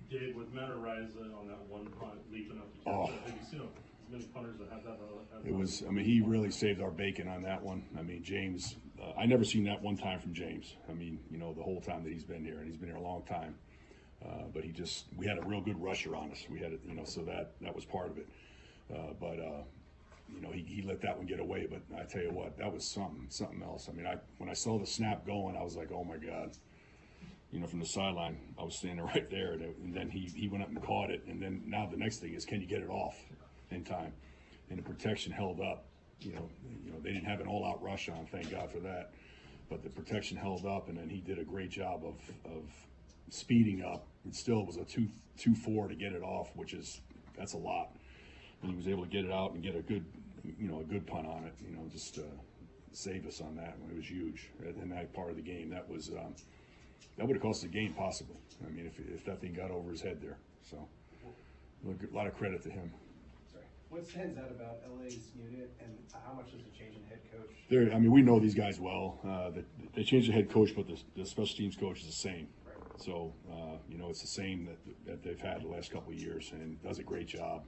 Dave, with Matariza on that one punt leaping up the catch, have you seen as many punters that have that? It was. I mean, he really saved our bacon on that one. I mean, James. I never seen that one time from James. I mean, the whole time that he's been here, and he's been here a long time. But we had a real good rusher on us. We had it, so that was part of it. He let that one get away. But I tell you what, that was something else. I mean, when I saw the snap going, I was like, oh my God. From the sideline, I was standing right there, and then he went up and caught it. And then now the next thing is, can you get it off in time? And the protection held up. They didn't have an all-out rush on, thank God for that. But the protection held up, and then he did a great job of speeding up. It still was a 2.4 to get it off, that's a lot. And he was able to get it out and get a good punt on it. Just save us on that. It was huge in that part of the game. That was. That would have cost the game possibly. I mean, if that thing got over his head there. So, a lot of credit to him. Sorry. What stands out about LA's unit, and how much does it change in head coach? We know these guys well. They changed the head coach, but the special teams coach is the same. Right. So, it's the same that they've had the last couple of years, and does a great job.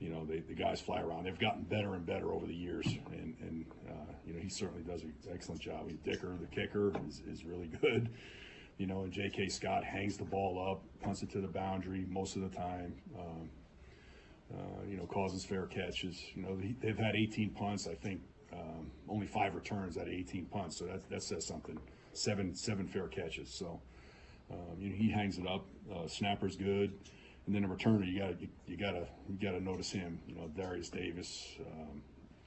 The guys fly around. They've gotten better and better over the years, and he certainly does an excellent job. Dicker, the kicker, is really good. And J.K. Scott hangs the ball up, punts it to the boundary most of the time. Causes fair catches. They've had 18 punts. I think only 5 returns out of 18 punts. So that says something. Seven fair catches. So he hangs it up. Snapper's good, and then a returner you gotta notice him. Darius Davis,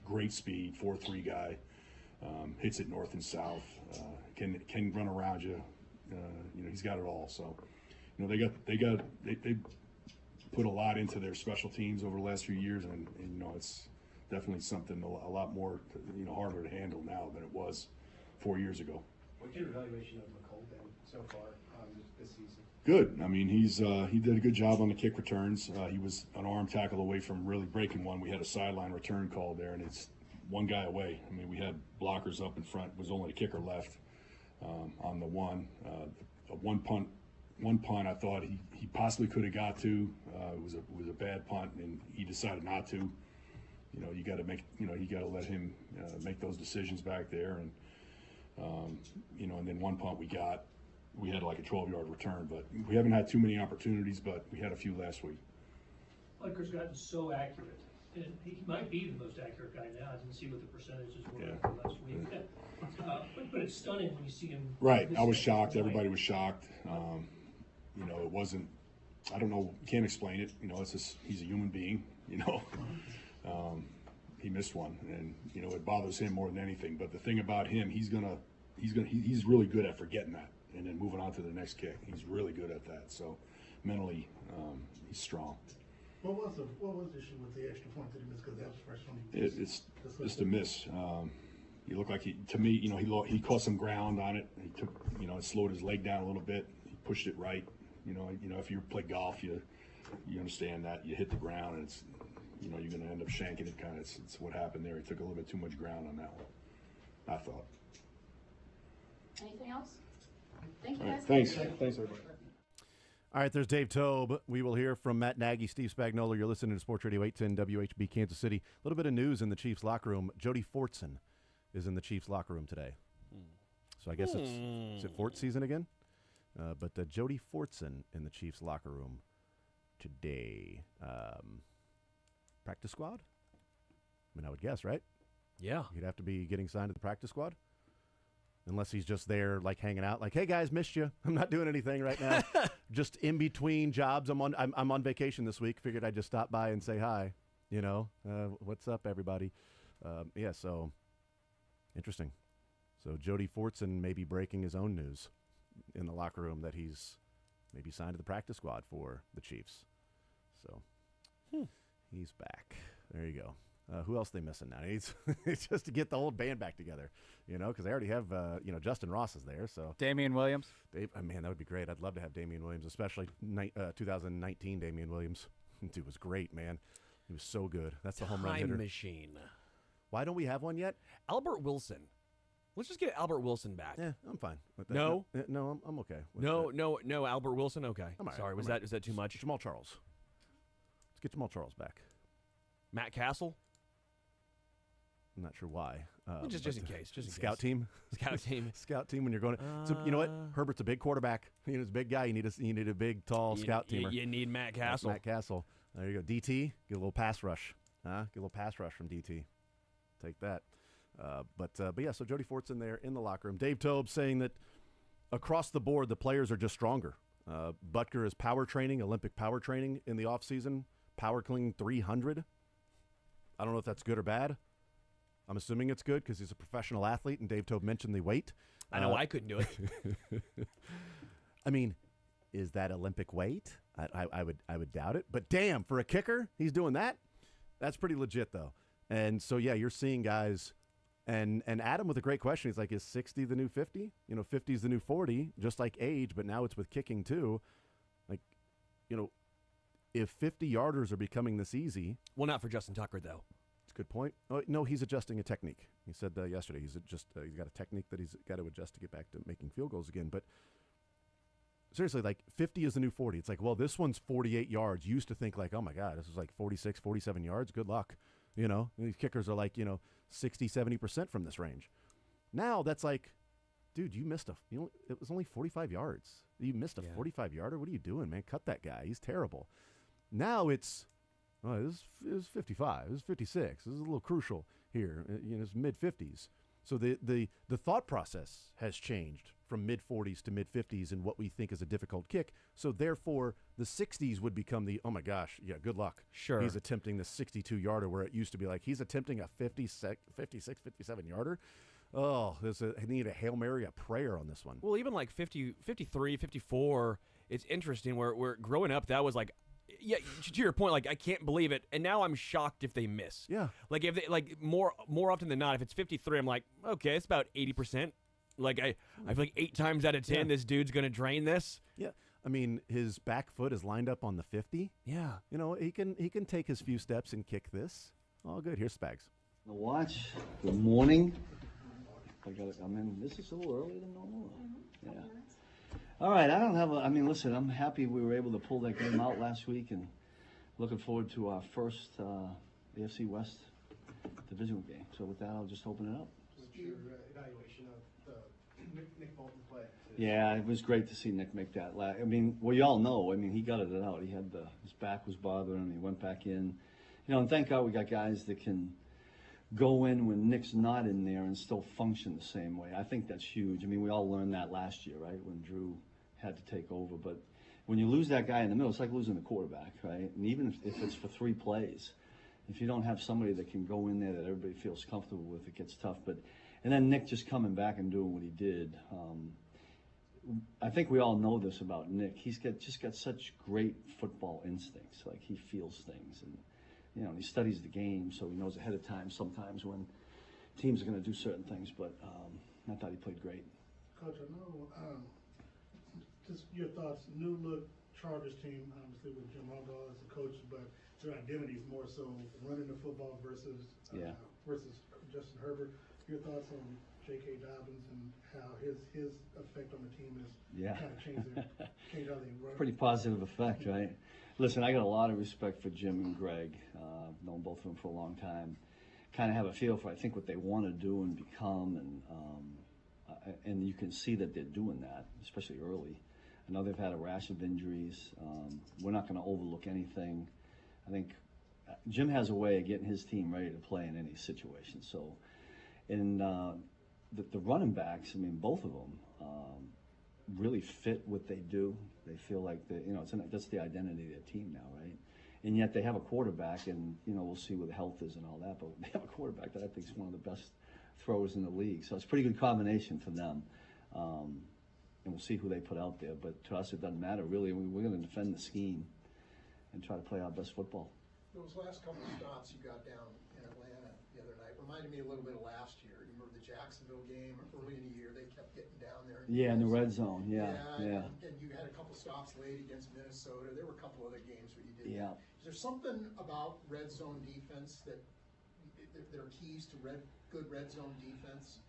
great speed, 4.3 guy, hits it north and south. Can run around you. He's got it all. So, they put a lot into their special teams over the last few years, and it's definitely something a lot more, harder to handle now than it was 4 years ago. What's your evaluation of McColl been so far this season? Good. I mean, he did a good job on the kick returns. He was an arm tackle away from really breaking one. We had a sideline return call there, and it's one guy away. I mean, we had blockers up in front. It was only a kicker left. On the one punt I thought he possibly could have got to. It was a bad punt, and he decided not to. You got to let him make those decisions back there, and and then one punt we had like a 12-yard return, but we haven't had too many opportunities, but we had a few last week. Butker's gotten so accurate. And he might be the most accurate guy now. I didn't see what the percentages were for last week. But it's stunning when you see him. Right. I was shocked. Everybody was shocked. It wasn't, I don't know, can't explain it. It's just, he's a human being, he missed one, and, it bothers him more than anything. But the thing about him, he's really good at forgetting that and then moving on to the next kick. He's really good at that. So mentally, he's strong. What was the issue with the extra point that he missed? Because that was the first one. It's just a miss. He looked like he caught some ground on it. He took, it slowed his leg down a little bit. He pushed it right. If you play golf, you understand that you hit the ground and it's, you're going to end up shanking it. Kind of, it's what happened there. He took a little bit too much ground on that one, I thought. Anything else? Thank you, All guys. right, thanks everybody. All right, there's Dave Tobe. We will hear from Matt Nagy, Steve Spagnuolo. You're listening to Sports Radio 810 WHB Kansas City. A little bit of news in the Chiefs locker room. Jody Fortson is in the Chiefs locker room today. So I guess it's Fort season again? But Jody Fortson in the Chiefs locker room today. Practice squad? I mean, I would guess, right? Yeah. He'd have to be getting signed to the practice squad. Unless he's just there, like, hanging out. Like, hey, guys, missed you. I'm not doing anything right now. Just in between jobs. I'm on vacation this week. Figured I'd just stop by and say hi. What's up, everybody? So interesting. So Jody Fortson may be breaking his own news in the locker room that he's maybe signed to the practice squad for the Chiefs. So he's back. There you go. Who else they missing now? It's just to get the old band back together, because they already have, Justin Ross is there. So Damian Williams. Man, that would be great. I'd love to have Damian Williams, especially 2019 Damian Williams. Dude was great, man. He was so good. That's the home run hitter. Time machine. Why don't we have one yet? Albert Wilson. Let's just get Albert Wilson back. Yeah, I'm fine with that. No? No, I'm okay. with No, that. no, Albert Wilson. Okay. I'm all right. Sorry, I'm is all right. that too much? Jamal Charles. Let's get Jamal Charles back. Matt Castle. I'm not sure why. Just in case. Just in Scout case. team. Scout team. Scout team when you're going. So you know what? Herbert's a big quarterback. He's a big guy. You need a big, tall scout teamer. You need Matt Castle. Matt Castle. There you go. DT. Get a little pass rush. Get a little pass rush from DT. Take that. But yeah. So Jody Fort's in there in the locker room. Dave Tobe saying that across the board the players are just stronger. Butker is power training, Olympic power training in the offseason. Power clean 300. I don't know if that's good or bad. I'm assuming it's good because he's a professional athlete, and Dave Tobe mentioned the weight. I know I couldn't do it. I mean, is that Olympic weight? I would doubt it. But damn, for a kicker, he's doing that. That's pretty legit, though. And so yeah, you're seeing guys. And Adam with a great question. He's like, is 60 the new 50? 50 is the new 40, just like age, but now it's with kicking too. Like, if 50-yarders are becoming this easy. Well, not for Justin Tucker, though. It's a good point. Oh, no, he's adjusting a technique. He said yesterday he's got a technique that he's got to adjust to get back to making field goals again. But seriously, like 50 is the new 40. It's like, well, this one's 48 yards. You used to think like, oh my God, this is like 46, 47 yards. Good luck. These kickers are like, 60, 70% from this range. Now that's like, dude, you missed it was only 45 yards. You missed a 45-yarder. What are you doing, man? Cut that guy. He's terrible. Now it's, this is 55. This is 56. This is a little crucial here. It's mid-50s. So the thought process has changed from mid-40s to mid-50s in what we think is a difficult kick. So therefore, the 60s would become the, oh my gosh, yeah, good luck. Sure. He's attempting the 62-yarder where it used to be like he's attempting a 56, 57-yarder. Oh, I need a Hail Mary, a prayer on this one. Well, even like 50, 53, 54, it's interesting where growing up, that was like, yeah, to your point, like I can't believe it, and now I'm shocked if they miss. Yeah, like if they more often than not, if it's 53, I'm like, okay, it's about 80%. Like I feel like 8 times out of 10, this dude's gonna drain this. Yeah, I mean his back foot is lined up on the 50. Yeah, he can take his few steps and kick this. All good. Here's Spags. The watch. Good morning. This is a little earlier than normal. Yeah. All right, listen, I'm happy we were able to pull that game out last week and looking forward to our first AFC West divisional game. So with that, I'll just open it up. What's your evaluation of Nick Bolton play? Yeah, it was great to see Nick make that. We all know, he gutted it out. He had his back was bothering him. He went back in. And thank God we got guys that can go in when Nick's not in there and still function the same way. I think that's huge. We all learned that last year, right, when Drew had to take over. But when you lose that guy in the middle, it's like losing the quarterback, right? And even if it's for 3 plays, if you don't have somebody that can go in there that everybody feels comfortable with, it gets tough. And then Nick just coming back and doing what he did. I think we all know this about Nick. He's just got such great football instincts. Like he feels things and he studies the game, so he knows ahead of time sometimes when teams are going to do certain things. But I thought he played great. Coach, I know. Just your thoughts. New look Chargers team, obviously with Jim Harbaugh as the coach, but their identity is more so running the football versus Justin Herbert. Your thoughts on J.K. Dobbins and how his effect on the team is kind of changed how they run. Pretty positive effect, right? Listen, I got a lot of respect for Jim and Greg. I've known both of them for a long time. Kind of have a feel for, I think, what they want to do and become, and you can see that they're doing that, especially early. I know they've had a rash of injuries. We're not going to overlook anything. I think Jim has a way of getting his team ready to play in any situation. So, and the running backs, both of them really fit what they do. They feel like that's the identity of their team now, right? And yet they have a quarterback, and we'll see what the health is and all that. But they have a quarterback that I think is one of the best throwers in the league. So it's a pretty good combination for them. and we'll see who they put out there. But to us, it doesn't matter really. We're going to defend the scheme and try to play our best football. Those last couple of stops you got down in Atlanta the other night reminded me a little bit of last year. You remember the Jacksonville game early in the year? They kept getting down there. Yeah, in the red zone. Yeah. And you had a couple stops late against Minnesota. There were a couple other games where you did. Yeah. Is there something about red zone defense that there are keys to good red zone defense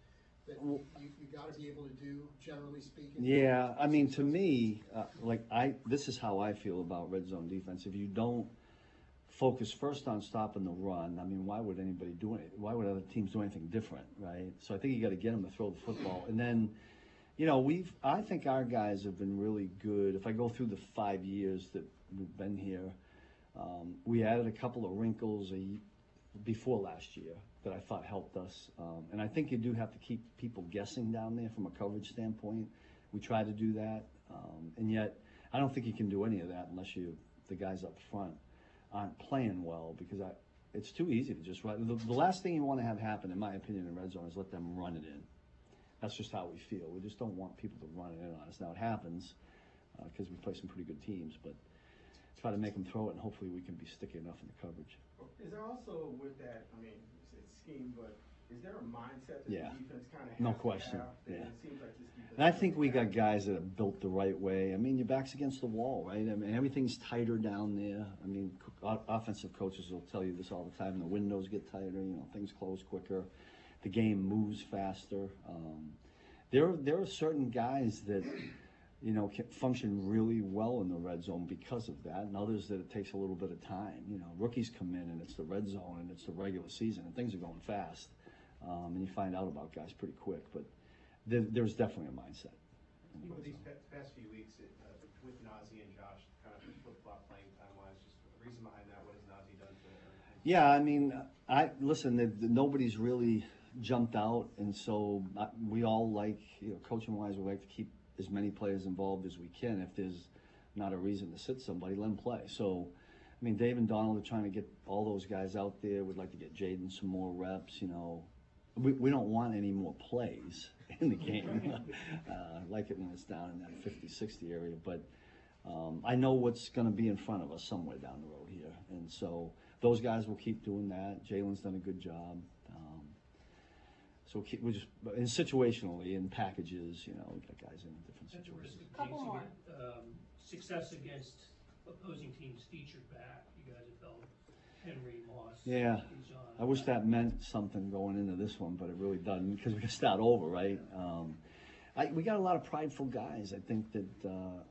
that you got to be able to do, generally speaking? Yeah, I mean, to me, this is how I feel about red zone defense. If you don't focus first on stopping the run, I mean, why would anybody do it? Why would other teams do anything different, right? So I think you got to get them to throw the football, and then, you know, I think our guys have been really good. If I go through the 5 years that we've been here, we added a couple of wrinkles before last year that I thought helped us. And I think you do have to keep people guessing down there from a coverage standpoint. We try to do that. And yet, I don't think you can do any of that unless the guys up front aren't playing well, because it's too easy to just run. The last thing you want to have happen, in my opinion, in red zone is let them run it in. That's just how we feel. We just don't want people to run it in on us. Now, it happens because we play some pretty good teams, but try to make them throw it, and hopefully we can be sticky enough in the coverage. Is there also with that, I mean, it's scheme, but is there a mindset that the defense kind of has No to question. have? Yeah. It seems like this defense. And I think we got guys that are built the right way. I mean, your back's against the wall, right? I mean, everything's tighter down there. I mean, offensive coaches will tell you this all the time. The windows get tighter, you know, things close quicker. The game moves faster. There are certain guys that, you know, can function really well in the red zone because of that, and others that it takes a little bit of time. You know, rookies come in and it's the red zone and it's the regular season and things are going fast, and you find out about guys pretty quick. But there's definitely a mindset. With these past few weeks with Nazi and Josh, kind of flip-flop playing time-wise, just the reason behind that, what has Nazi done to him? Yeah, I mean, listen, nobody's really jumped out, and so we all like, you know, coaching-wise, we like to keep as many players involved as we can. If there's not a reason to sit somebody, let them play. So, I mean, Dave and Donald are trying to get all those guys out there. We'd like to get Jaden some more reps, you know. We don't want any more plays in the game. I like it when it's down in that 50, 60 area. But I know what's going to be in front of us somewhere down the road here. And so those guys will keep doing that. Jalen's done a good job. So we're just, and situationally, in packages, you know, we got guys in different situations. Couple more. Success against opposing teams featured back. You guys have held Henry, Moss. Yeah. I wish that meant something going into this one, but it really doesn't, because we can start over, right? We got a lot of prideful guys. I think that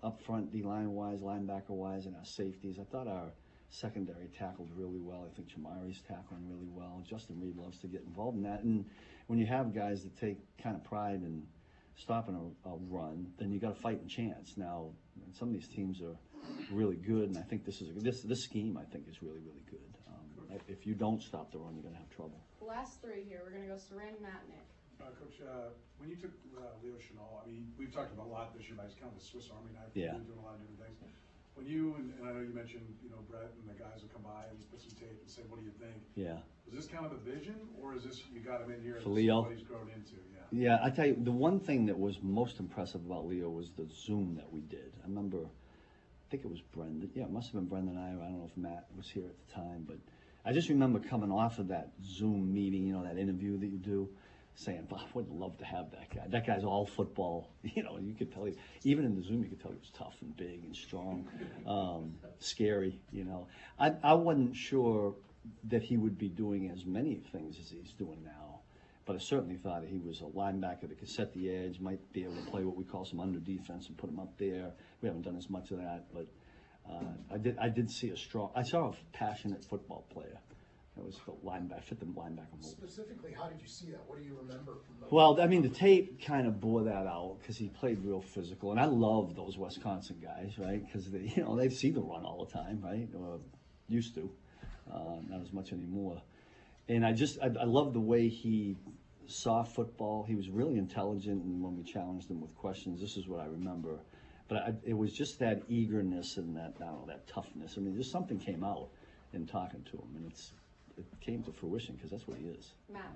up front, D-line-wise, linebacker-wise, and our safeties, I thought our secondary tackled really well. I think Chamari's tackling really well. Justin Reed loves to get involved in that. And when you have guys that take kind of pride in stopping a run, then you got a fighting chance. Now, some of these teams are really good, and I think this scheme, I think, is really, really good. If you don't stop the run, you're going to have trouble. Last three here. We're going to go Saran, Matt, Nick. Coach, when you took Leo Chenal, I mean, we've talked about a lot this year, but he's kind of a Swiss Army knife. Yeah. He's doing a lot of different things. When you, and I know you mentioned, you know, Brett and the guys will come by and put some tape and say, what do you think? Yeah. Was this kind of a vision, or is this, you got him in here and For this is Leo? what he's grown into? Yeah, I tell you, the one thing that was most impressive about Leo was the Zoom that we did. I remember, I think it was Brendan. Yeah, it must have been Brendan and I don't know if Matt was here at the time, but I just remember coming off of that Zoom meeting, you know, that interview that you do, saying, I would love to have that guy. That guy's all football. You know, you could tell, even in the Zoom, you could tell he was tough and big and strong, scary, you know. I wasn't sure that he would be doing as many things as he's doing now, but I certainly thought he was a linebacker that could set the edge, might be able to play what we call some under defense and put him up there. We haven't done as much of that, but I did see I saw a passionate football player. It was fit the linebacker mold. Specifically, how did you see that? What do you remember from the? Well, I mean, the tape kind of bore that out because he played real physical, and I love those Wisconsin guys, right? Because they see the run all the time, right? Or used to, not as much anymore. And I love the way he saw football. He was really intelligent, and when we challenged him with questions, this is what I remember. But it was just that eagerness and that toughness. I mean, just something came out in talking to him, and it came to fruition because that's what he is. Matt.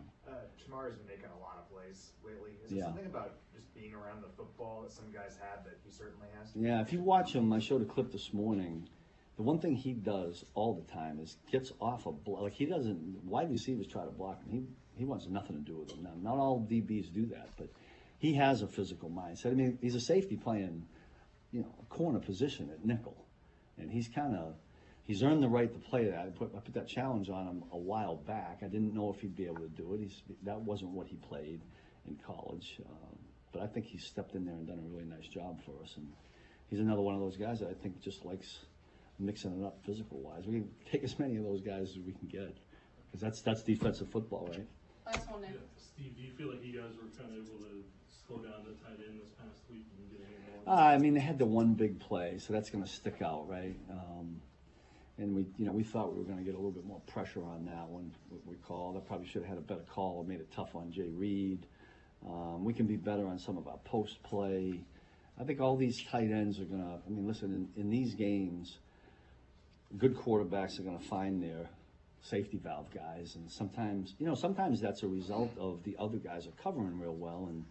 Jamari's been making a lot of plays lately. Is there something about just being around the football that some guys have that he certainly has? Yeah, if you watch him, I showed a clip this morning. The one thing he does all the time is gets off a block. Like he doesn't, wide receivers try to block him. He wants nothing to do with him. Now, not all DBs do that, but he has a physical mindset. I mean, he's a safety playing, a corner position at nickel. And he's earned the right to play that. I put that challenge on him a while back. I didn't know if he'd be able to do it. That wasn't what he played in college. But I think he's stepped in there and done a really nice job for us. And he's another one of those guys that I think just likes mixing it up physical-wise. We can take as many of those guys as we can get because that's defensive football, right? Last one, Nick. Yeah. Steve, do you feel like you guys were kind of able to slow down the tight end this past week and get any more? I mean, they had the one big play, so that's going to stick out, right? And we thought we were going to get a little bit more pressure on that one. We called. I probably should have had a better call or made it tough on Jay Reed. We can be better on some of our post play. I think all these tight ends are going to. I mean, listen, in these games, good quarterbacks are going to find their safety valve guys, and sometimes that's a result of the other guys are covering real well, and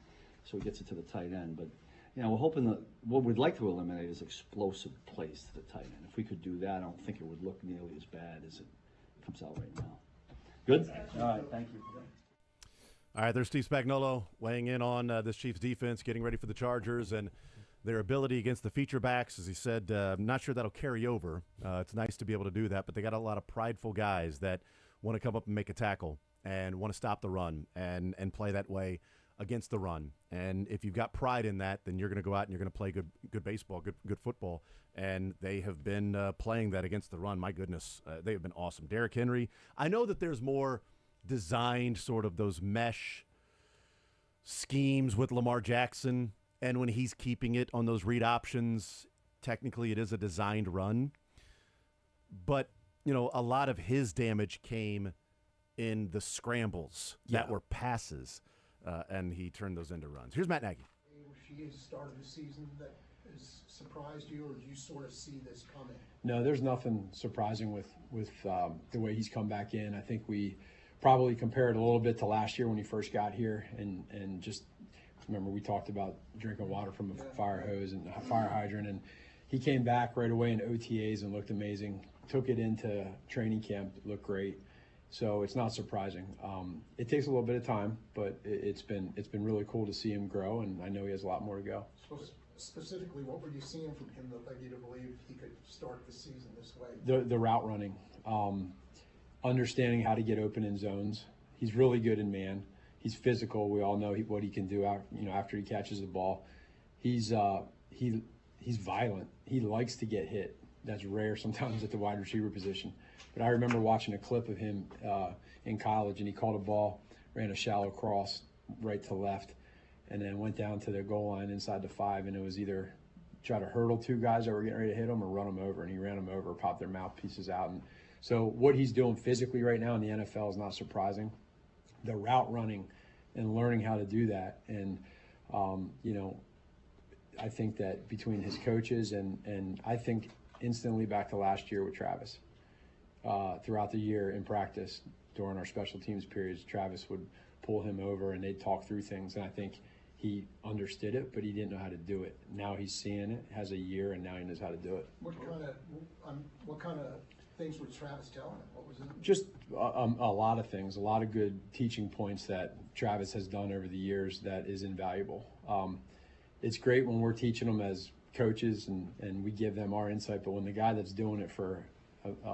so it gets it to the tight end. But we're hoping that what we'd like to eliminate is explosive plays to the tight end. If we could do that, I don't think it would look nearly as bad as it comes out right now. Good? All right, thank you. All right, there's Steve Spagnuolo weighing in on this Chiefs defense, getting ready for the Chargers, and their ability against the feature backs. As he said, I'm not sure that'll carry over. It's nice to be able to do that, but they got a lot of prideful guys that want to come up and make a tackle and want to stop the run and play that way against the run. And if you've got pride in that, then you're going to go out and you're going to play good baseball, good football. And they have been playing that against the run. My goodness, they have been awesome. Derrick Henry, I know that there's more designed sort of those mesh schemes with Lamar Jackson, and when he's keeping it on those read options, technically it is a designed run. But, a lot of his damage came in the scrambles that were passes. And he turned those into runs. Here's Matt Nagy. She started the season that has surprised you, or do you sort of see this coming? No, there's nothing surprising with the way he's come back in. I think we probably compared a little bit to last year when he first got here, and just remember we talked about drinking water from a fire hose and a fire hydrant, and he came back right away in OTAs and looked amazing. Took it into training camp, looked great. So it's not surprising. It takes a little bit of time, but it's been really cool to see him grow, and I know he has a lot more to go. So specifically, what were you seeing from him that led you to believe he could start the season this way? The route running, understanding how to get open in zones. He's really good in man. He's physical. We all know what he can do after he catches the ball. He's violent. He likes to get hit. That's rare sometimes at the wide receiver position. But I remember watching a clip of him in college, and he caught a ball, ran a shallow cross right to left, and then went down to the goal line inside the 5, and it was either try to hurdle 2 guys that were getting ready to hit him or run them over, and he ran them over, popped their mouthpieces out. And so what he's doing physically right now in the NFL is not surprising. The route running and learning how to do that, and I think that between his coaches and I think instantly back to last year with Travis. Throughout the year in practice during our special teams periods, Travis would pull him over and they'd talk through things, and I think he understood it, but he didn't know how to do it. Now he's seeing it, has a year, and now he knows how to do it. What kind of things was Travis telling him? What was it? Just a lot of things, a lot of good teaching points that Travis has done over the years that is invaluable. It's great when we're teaching them as coaches and we give them our insight, but when the guy that's doing it for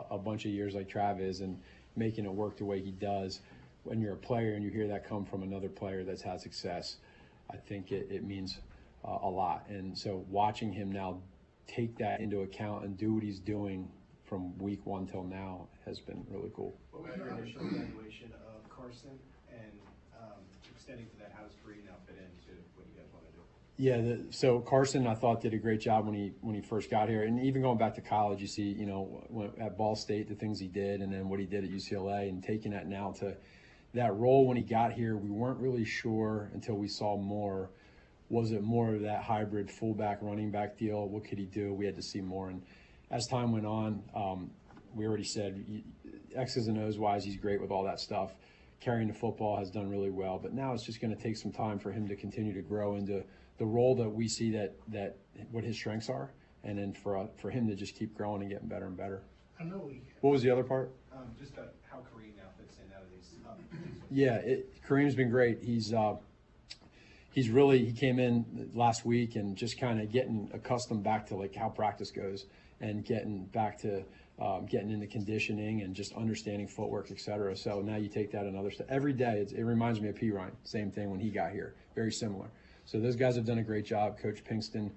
a bunch of years like Travis and making it work the way he does, when you're a player and you hear that come from another player that's had success, I think it means a lot. And so watching him now take that into account and do what he's doing from week 1 till now has been really cool. What was your initial evaluation of Carson, and extending to that, how does Kareem now fit into what you guys want to do? Yeah, so Carson, I thought, did a great job when he first got here, and even going back to college, you see, at Ball State, the things he did, and then what he did at UCLA, and taking that now to that role when he got here. We weren't really sure until we saw more. Was it more of that hybrid fullback, running back deal? What could he do? We had to see more, and as time went on, we already said X's and O's wise, he's great with all that stuff. Carrying the football has done really well, but now it's just going to take some time for him to continue to grow into the role that we see that what his strengths are, and then for him to just keep growing and getting better and better. I know he. What was the other part? Just how Kareem now fits in out of these. Yeah, Kareem's been great. He came in last week and just kind of getting accustomed back to like how practice goes and getting back to getting into conditioning and just understanding footwork, et cetera. So now you take that another step. Every day, it reminds me of P. Ryan. Same thing when he got here. Very similar. So those guys have done a great job. Coach Pinkston,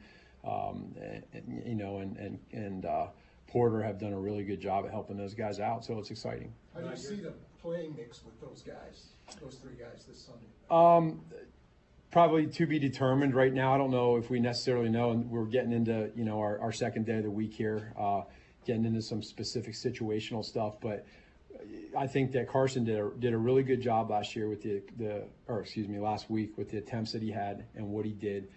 and Porter have done a really good job at helping those guys out. So it's exciting. How do you see the playing mix with those guys, those three guys this Sunday? Probably to be determined right now. I don't know if we necessarily know, and we're getting into our second day of the week here, getting into some specific situational stuff. But I think that Carson did a really good job last year with last week with the attempts that he had and what he did.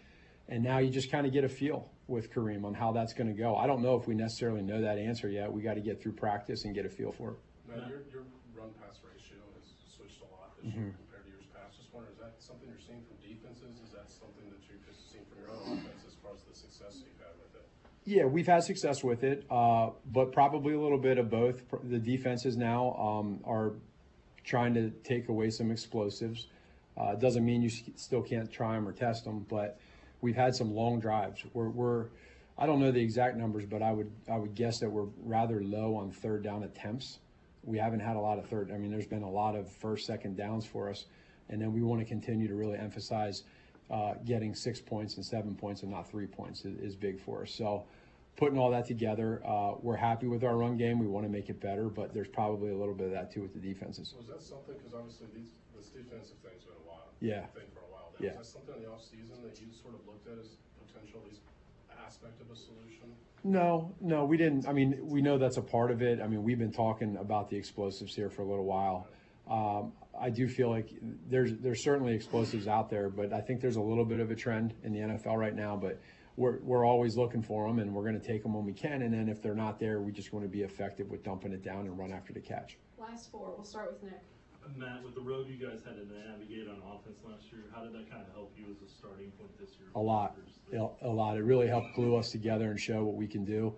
And now you just kind of get a feel with Kareem on how that's going to go. I don't know if we necessarily know that answer yet. We got to get through practice and get a feel for it. Now, your run-pass ratio has switched a lot this year compared to years past. Just wondering, is that something you're seeing from defenses? Is that something that you've just seen from your own offense as far as the success you've had with it? Yeah, we've had success with it, but probably a little bit of both. The defenses now are trying to take away some explosives. It doesn't mean you still can't try them or test them, but we've had some long drives. I don't know the exact numbers, but I would guess that we're rather low on third down attempts. We haven't had a lot of there's been a lot of first, second downs for us, and then we want to continue to really emphasize getting 6 points and 7 points and not 3 points is big for us. So putting all that together, we're happy with our run game. We want to make it better, but there's probably a little bit of that too with the defenses. Was that something, because obviously this defensive thing's been a while. Yeah. Thing for a while now. Yeah. Is that something in the offseason that you sort of looked at as potential, at least aspect of a solution? No, we didn't. I mean, we know that's a part of it. I mean, we've been talking about the explosives here for a little while. I do feel like there's certainly explosives out there, but I think there's a little bit of a trend in the NFL right now. But we're always looking for them, and we're going to take them when we can. And then if they're not there, we just want to be effective with dumping it down and run after the catch. Last four. We'll start with Nick. Matt, with the road you guys had to navigate on offense last year, how did that kind of help you as a starting point this year? A lot. It really helped glue us together and show what we can do.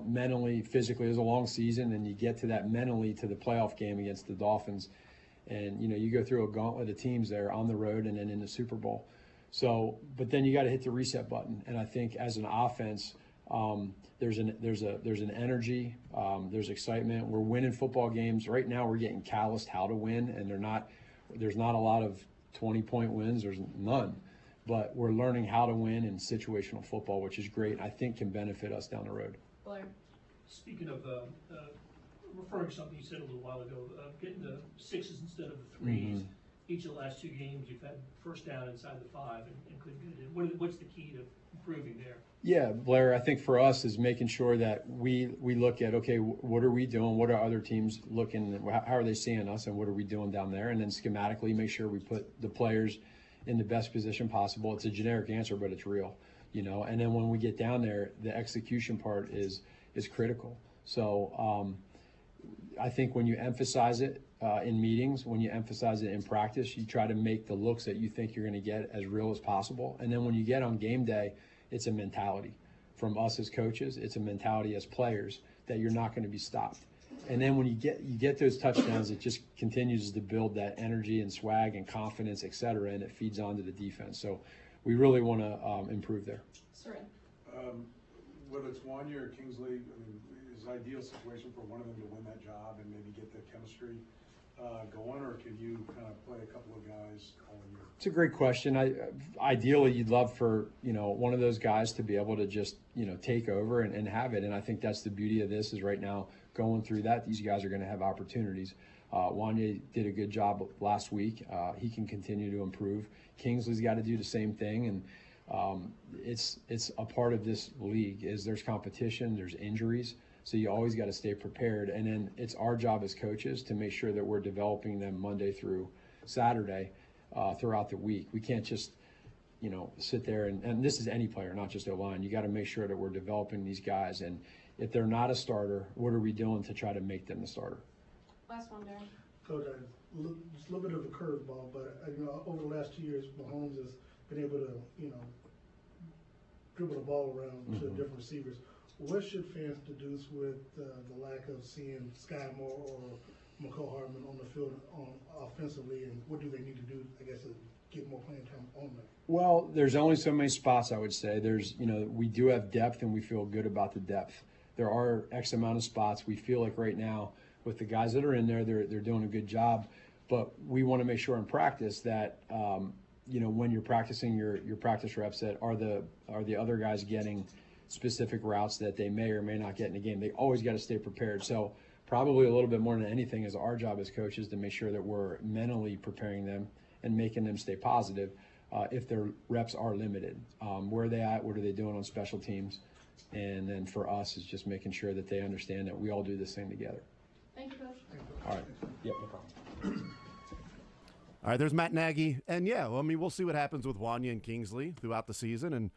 Mentally, physically, it was a long season, and you get to that mentally to the playoff game against the Dolphins, and you go through a gauntlet of teams there on the road and then in the Super Bowl. So, but then you got to hit the reset button, and I think as an offense, there's an energy, there's excitement. We're winning football games right now. We're getting calloused how to win, and there's not a lot of 20-point wins. There's none. But we're learning how to win in situational football, which is great. I think can benefit us down the road. Blair. Speaking of referring to something you said a little while ago, getting the sixes instead of the threes. Each of the last two games, you've had first down inside the 5 and couldn't get it in. What's the key to improving there? Yeah, Blair, I think for us is making sure that we look at, okay, what are we doing? What are other teams looking? How are they seeing us? And what are we doing down there? And then schematically make sure we put the players in the best position possible. It's a generic answer, but it's real, And then when we get down there, the execution part is critical. So I think when you emphasize it in meetings, when you emphasize it in practice, you try to make the looks that you think you're going to get as real as possible. And then when you get on game day, it's a mentality from us as coaches. It's a mentality as players that you're not going to be stopped. And then when you get those touchdowns, it just continues to build that energy and swag and confidence, et cetera, and it feeds onto the defense. So we really want to improve there. Soren. Whether it's Wanya or Kingsley, is the ideal situation for one of them to win that job and maybe get the chemistry going, or can you kind of play a couple of guys all year? It's a great question. Ideally, you'd love for one of those guys to be able to just take over and have it. And I think that's the beauty of this is right now going through that. These guys are going to have opportunities. Wanya did a good job last week. He can continue to improve. Kingsley's got to do the same thing, and it's a part of this league. Is there's competition, there's injuries. So you always got to stay prepared. And then it's our job as coaches to make sure that we're developing them Monday through Saturday throughout the week. We can't just, sit there and this is any player, not just O-line. You got to make sure that we're developing these guys. And If they're not a starter, what are we doing to try to make them the starter? Last one, Darren. Coach, just a little bit of a curveball, but over the last 2 years, Mahomes has been able to, dribble the ball around to different receivers. What should fans deduce with the lack of seeing Sky Moore or McCall Hardman on the field offensively, and what do they need to do, I guess, to get more playing time on them? Well, there's only so many spots, I would say. We do have depth, and we feel good about the depth. There are X amount of spots. We feel like right now, with the guys that are in there, they're doing a good job. But we want to make sure in practice that, when you're practicing your practice reps, that are the other guys getting specific routes that they may or may not get in the game. They always got to stay prepared. So probably a little bit more than anything is our job as coaches to make sure that we're mentally preparing them and making them stay positive if their reps are limited. Where are they at? What are they doing on special teams? And then for us is just making sure that they understand that we all do this thing together. Thank you, Coach. All right. Yep, no problem. All right, there's Matt Nagy. And, we'll see what happens with Wanya and Kingsley throughout the season. And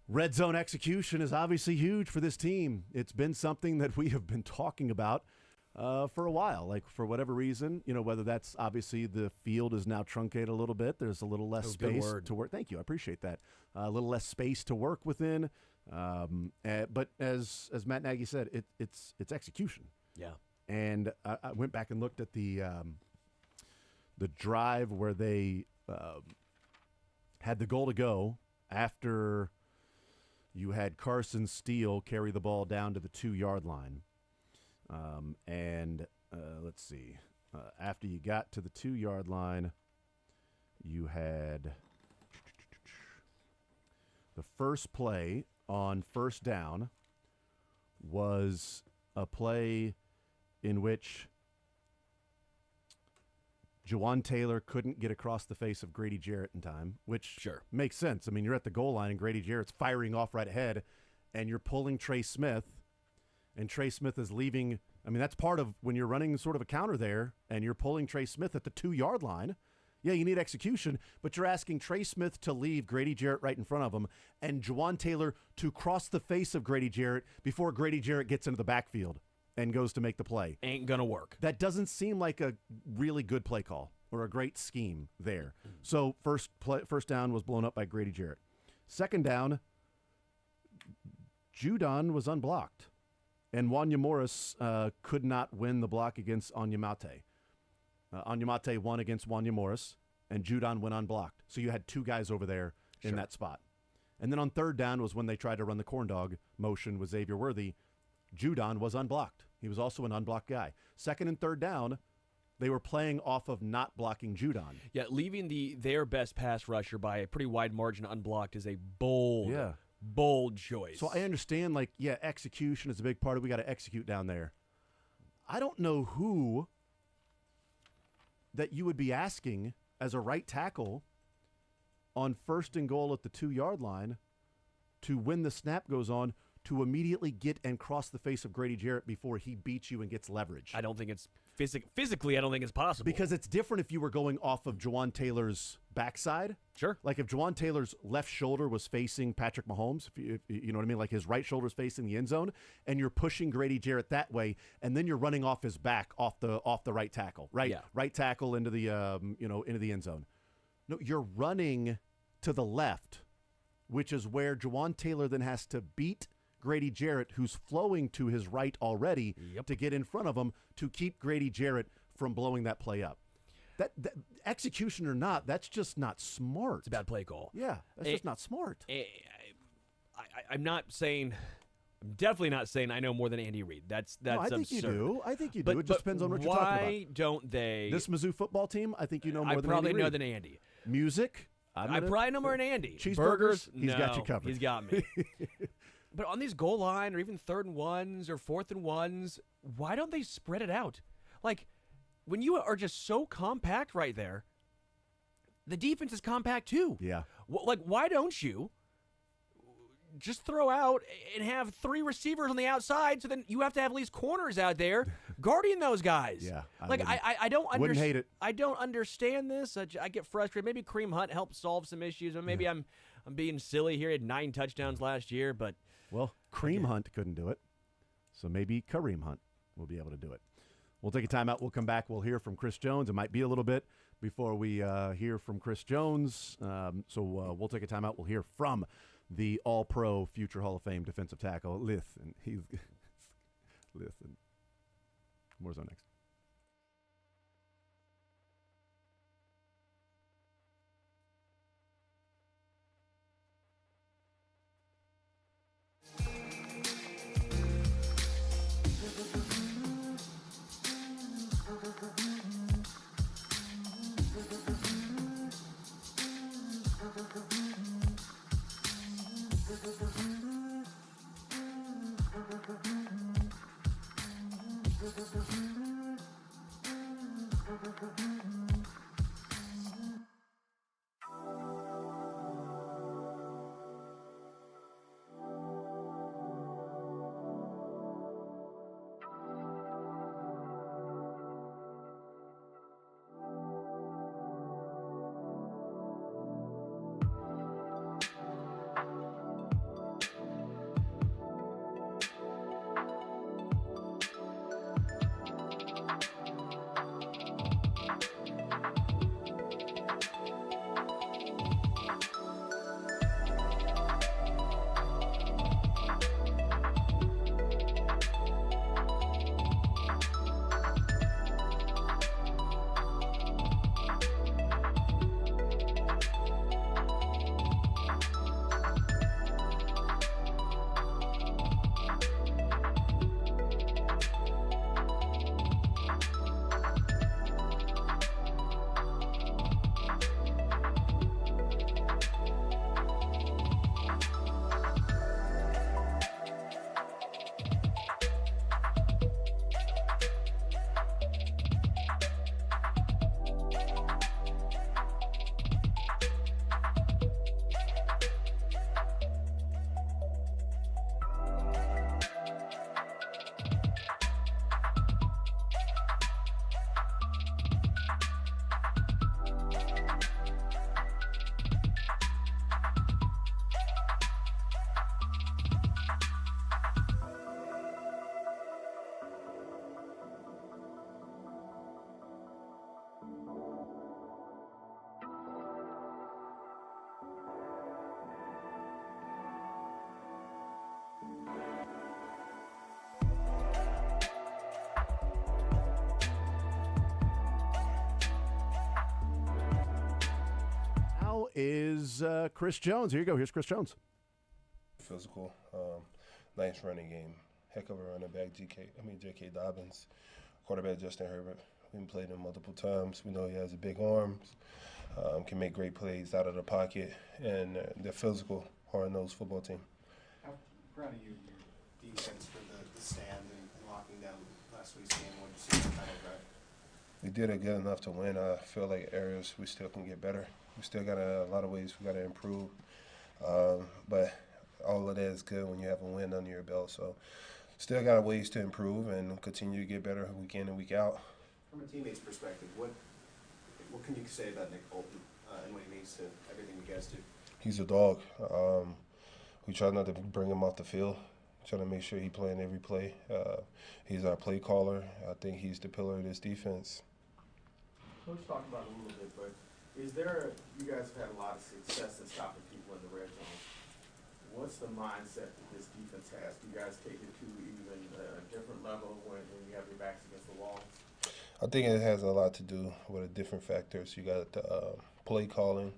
red zone execution is obviously huge for this team. It's been something that we have been talking about for a while. Like, for whatever reason, whether that's obviously the field is now truncated a little bit. There's a little less space to work. Thank you. I appreciate that. A little less space to work within. But as Matt Nagy said, it's execution. Yeah. And I went back and looked at the drive where they had the goal to go after you had Carson Steele carry the ball down to the 2-yard line. Let's see. After you got to the 2-yard line, you had the first play on first down was a play in which Juwan Taylor couldn't get across the face of Grady Jarrett in time, which makes sense. I mean, you're at the goal line and Grady Jarrett's firing off right ahead, and you're pulling Trey Smith, and Trey Smith is leaving. I mean, that's part of when you're running sort of a counter there, and you're pulling Trey Smith at the 2-yard line. Yeah, you need execution, but you're asking Trey Smith to leave Grady Jarrett right in front of him and Juwan Taylor to cross the face of Grady Jarrett before Grady Jarrett gets into the backfield and goes to make the play. Ain't gonna work. That doesn't seem like a really good play call or a great scheme there. So first down was blown up by Grady Jarrett. Second down, Judon was unblocked, and Wanya Morris could not win the block against Onyemata. Onyemata won against Wanya Morris, and Judon went unblocked. So you had two guys over there in that spot. And then on third down was when they tried to run the corn dog motion with Xavier Worthy. Judon was unblocked. He was also an unblocked guy. Second and third down, they were playing off of not blocking Judon. Yeah, leaving their best pass rusher by a pretty wide margin unblocked is a bold choice. So I understand, execution is a big part of it. We got to execute down there. I don't know who that you would be asking as a right tackle on first and goal at the 2-yard line to when the snap goes on to immediately get and cross the face of Grady Jarrett before he beats you and gets leverage. I don't think it's physically, I don't think it's possible. Because it's different if you were going off of Juwan Taylor's backside. Sure. Like if Juwan Taylor's left shoulder was facing Patrick Mahomes, if you know what I mean? Like his right shoulder's facing the end zone, and you're pushing Grady Jarrett that way, and then you're running off his back off the right tackle, right? Yeah. Right tackle into the into the end zone. No, you're running to the left, which is where Juwan Taylor then has to beat Grady Jarrett, who's flowing to his right already, to get in front of him to keep Grady Jarrett from blowing that play up. That execution or not, that's just not smart. It's a bad play call. Yeah, that's just not smart. I'm definitely not saying I know more than Andy Reid. That's no, I think absurd. you do. I think you do. It just depends on what you're talking about. Why don't they? This Mizzou football team, I think you know more than Andy I probably know Reid. than Andy. Music, I probably know more than Andy. Cheeseburgers, he's no, got you covered. He's got me. But on these goal line or even 3rd and 1s or 4th and 1s, why don't they spread it out? Like, when you are just so compact right there, the defense is compact too. Yeah. Why don't you just throw out and have 3 receivers on the outside so then you have to have at least corners out there guarding those guys? Yeah. I don't wouldn't hate it. I don't understand this. I get frustrated. Maybe Kareem Hunt helped solve some issues. Or maybe I'm being silly here. He had 9 touchdowns last year, but... Well, Kareem Hunt couldn't do it. So maybe Kareem Hunt will be able to do it. We'll take a timeout. We'll come back. We'll hear from Chris Jones. It might be a little bit before we hear from Chris Jones. So we'll take a timeout. We'll hear from the All-Pro future Hall of Fame defensive tackle. Listen, listen. More so next. Now is Chris Jones. Here you go. Here's Chris Jones. Physical, nice running game. Heck of a running back, J.K. Dobbins. Quarterback Justin Herbert. We've played him multiple times. We know he has big arms, can make great plays out of the pocket, and they're physical, hard-nosed football team. How proud of you, your defense for the stand and locking down last week's game? What did you see in the title drive? We did it good enough to win. I feel like areas we still can get better. We still got a lot of ways we got to improve, but all of that is good when you have a win under your belt. So still got ways to improve and continue to get better week in and week out. From a teammate's perspective, what can you say about Nick Bolton and what he means to everything you guys do? He's a dog. We try not to bring him off the field. Try to make sure he's playing every play. He's our play caller. I think he's the pillar of this defense. Coach talked about it a little bit, but is there, you guys have had a lot of success in stopping people in the red zone. What's the mindset that this defense has? Do you guys take it to even a different level when you have your backs against the wall? I think it has a lot to do with the different factors. You got the play calling,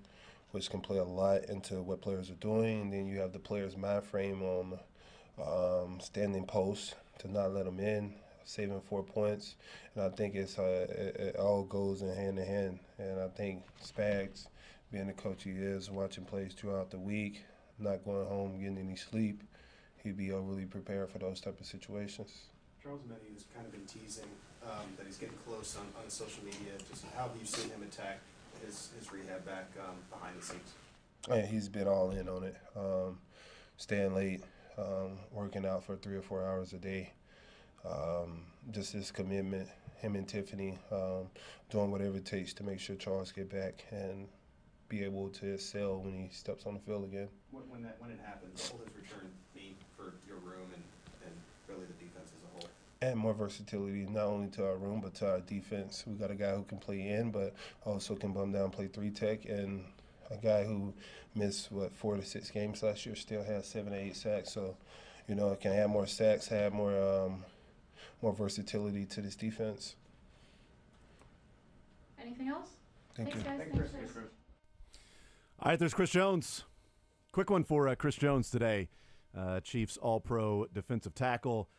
which can play a lot into what players are doing. And then you have the player's mind frame on standing posts to not let them in, saving 4 points. And I think it all goes in hand. And I think Spags, being the coach he is, watching plays throughout the week, not going home, getting any sleep, he'd be overly prepared for those type of situations. Charles Mendy has kind of been teasing that he's getting close on his social media. Just how have you seen him attack his rehab back behind the scenes? Yeah, he's been all in on it, staying late, working out for 3 or 4 hours a day. Just his commitment, him and Tiffany, doing whatever it takes to make sure Charles get back and be able to excel when he steps on the field again. When it happens, what will his return mean for your room and really the defense add more versatility, not only to our room, but to our defense. We got a guy who can play in, but also can bum down, play 3-tech, and a guy who missed, 4 to 6 games last year, still has 7 to 8 sacks. So, it can add more sacks, add more versatility to this defense. Anything else? Thank Thanks, you. guys. Thanks, Thanks, Chris. All right, there's Chris Jones. Quick one for Chris Jones today. Chiefs All-Pro defensive tackle.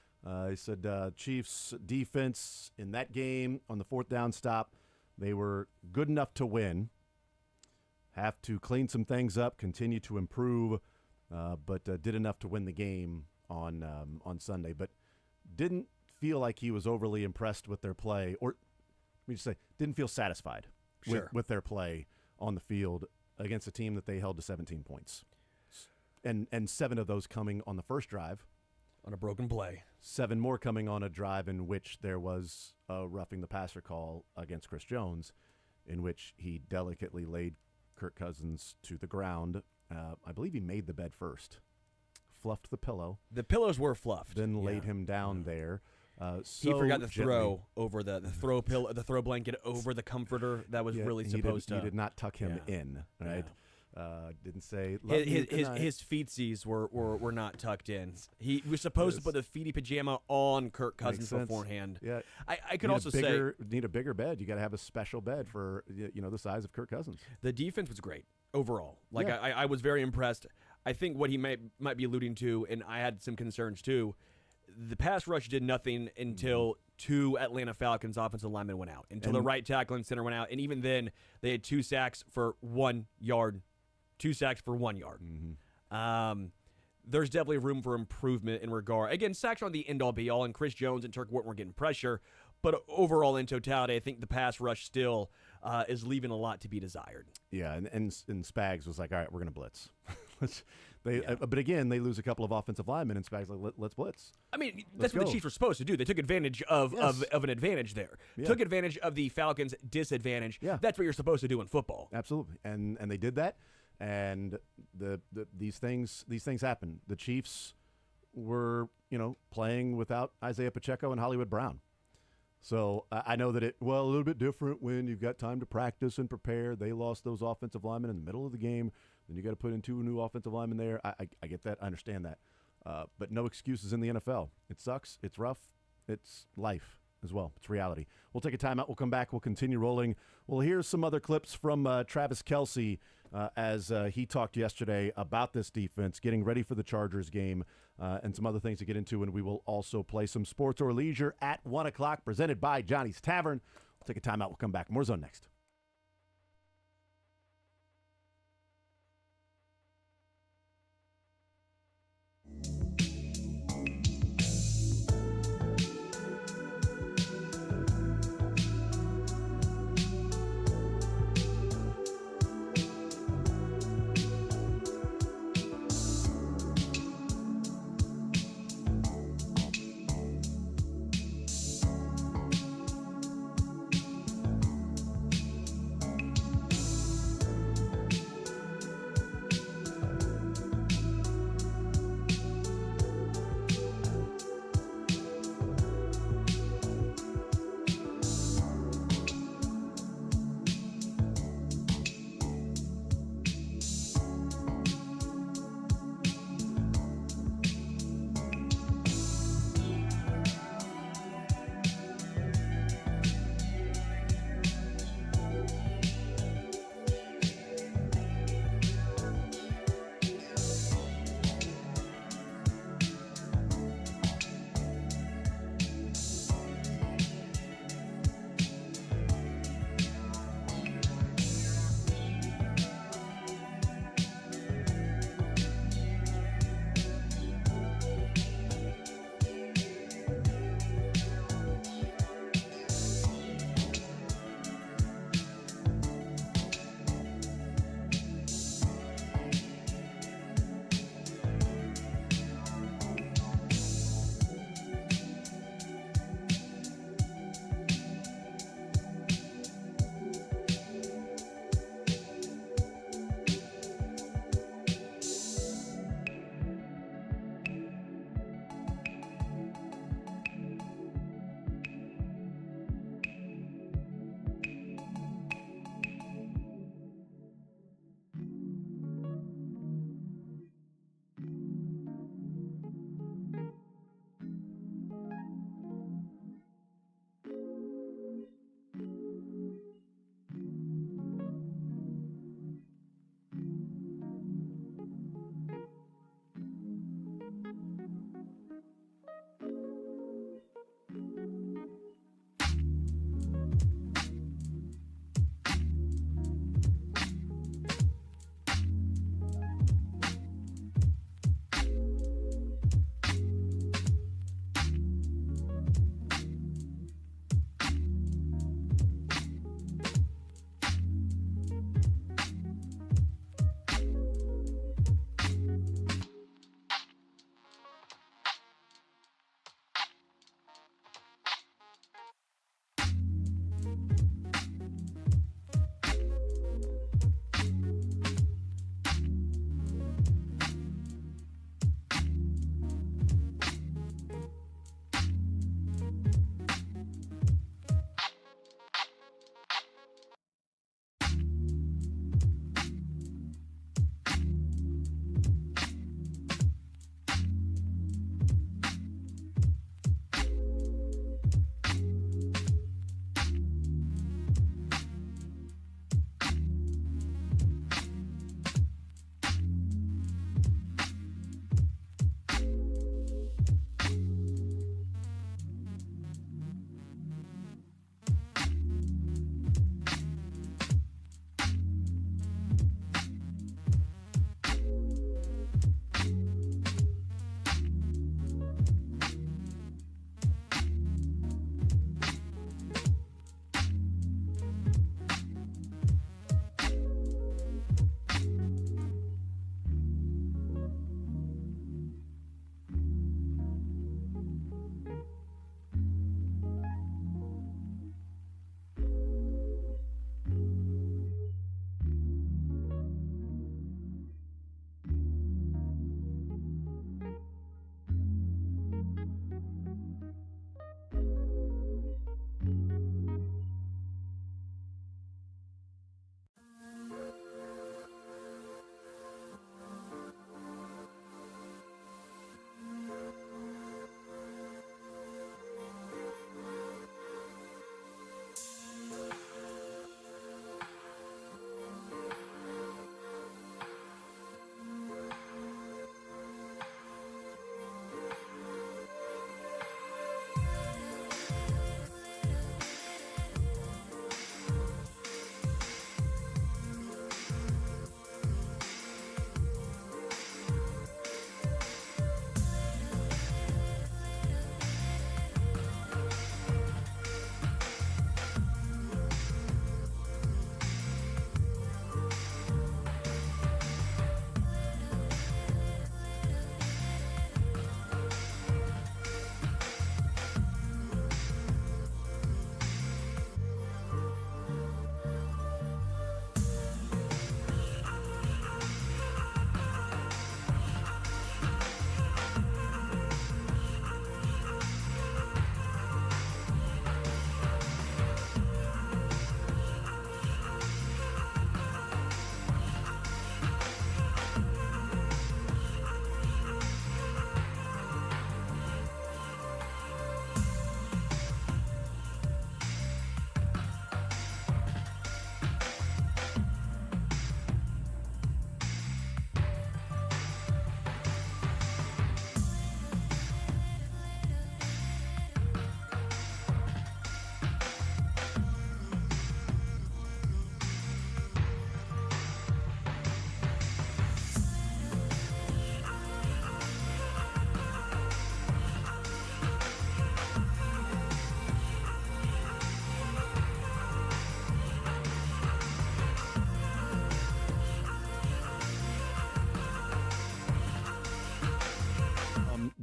He said Chiefs defense in that game on the 4th down stop, they were good enough to win. Have to clean some things up, continue to improve, but did enough to win the game on Sunday. But didn't feel like he was overly impressed with their play, or let me just say, didn't feel satisfied with their play on the field against a team that they held to 17 points. And 7 of those coming on the first drive. On a broken play. 7 more coming on a drive in which there was a roughing the passer call against Chris Jones, in which he delicately laid Kirk Cousins to the ground. I believe he made the bed first, fluffed the pillow. The pillows were fluffed. Then laid him down there. He forgot to throw over the throw blanket over the comforter that was really supposed to. He did not tuck him in, right? Didn't say his feetsies were not tucked in. He was supposed to put the feety pajama on Kirk Cousins beforehand. Yeah, I could also say need a bigger bed. You got to have a special bed for the size of Kirk Cousins. The defense was great overall. I was very impressed. I think what he might be alluding to, and I had some concerns too. The pass rush did nothing until 2 Atlanta Falcons offensive linemen went out. Until the right tackle and center went out, and even then they had 2 sacks for 1 yard. 2 sacks for 1 yard. There's definitely room for improvement in regard. Again, sacks aren't the end-all be-all, and Chris Jones and Turk Wharton were getting pressure. But overall, in totality, I think the pass rush still is leaving a lot to be desired. Yeah, and Spags was like, all right, we're going to blitz. But again, they lose a couple of offensive linemen, and Spags like, let's blitz. I mean, that's what the Chiefs were supposed to do. They took advantage of an advantage there. Yeah. Took advantage of the Falcons' disadvantage. Yeah. That's what you're supposed to do in football. Absolutely, and they did that. And these things happen. The Chiefs were, playing without Isaiah Pacheco and Hollywood Brown. So I know that a little bit different when you've got time to practice and prepare. They lost those offensive linemen in the middle of the game. Then you got to put in 2 new offensive linemen there. I get that. I understand that. But no excuses in the NFL. It sucks. It's rough. It's life as well. It's reality. We'll take a timeout. We'll come back. We'll continue rolling. We'll hear some other clips from Travis Kelce as he talked yesterday about this defense, getting ready for the Chargers game, and some other things to get into. And we will also play some sports or leisure at 1 o'clock, presented by Johnny's Tavern. We'll take a timeout. We'll come back. More Zone next.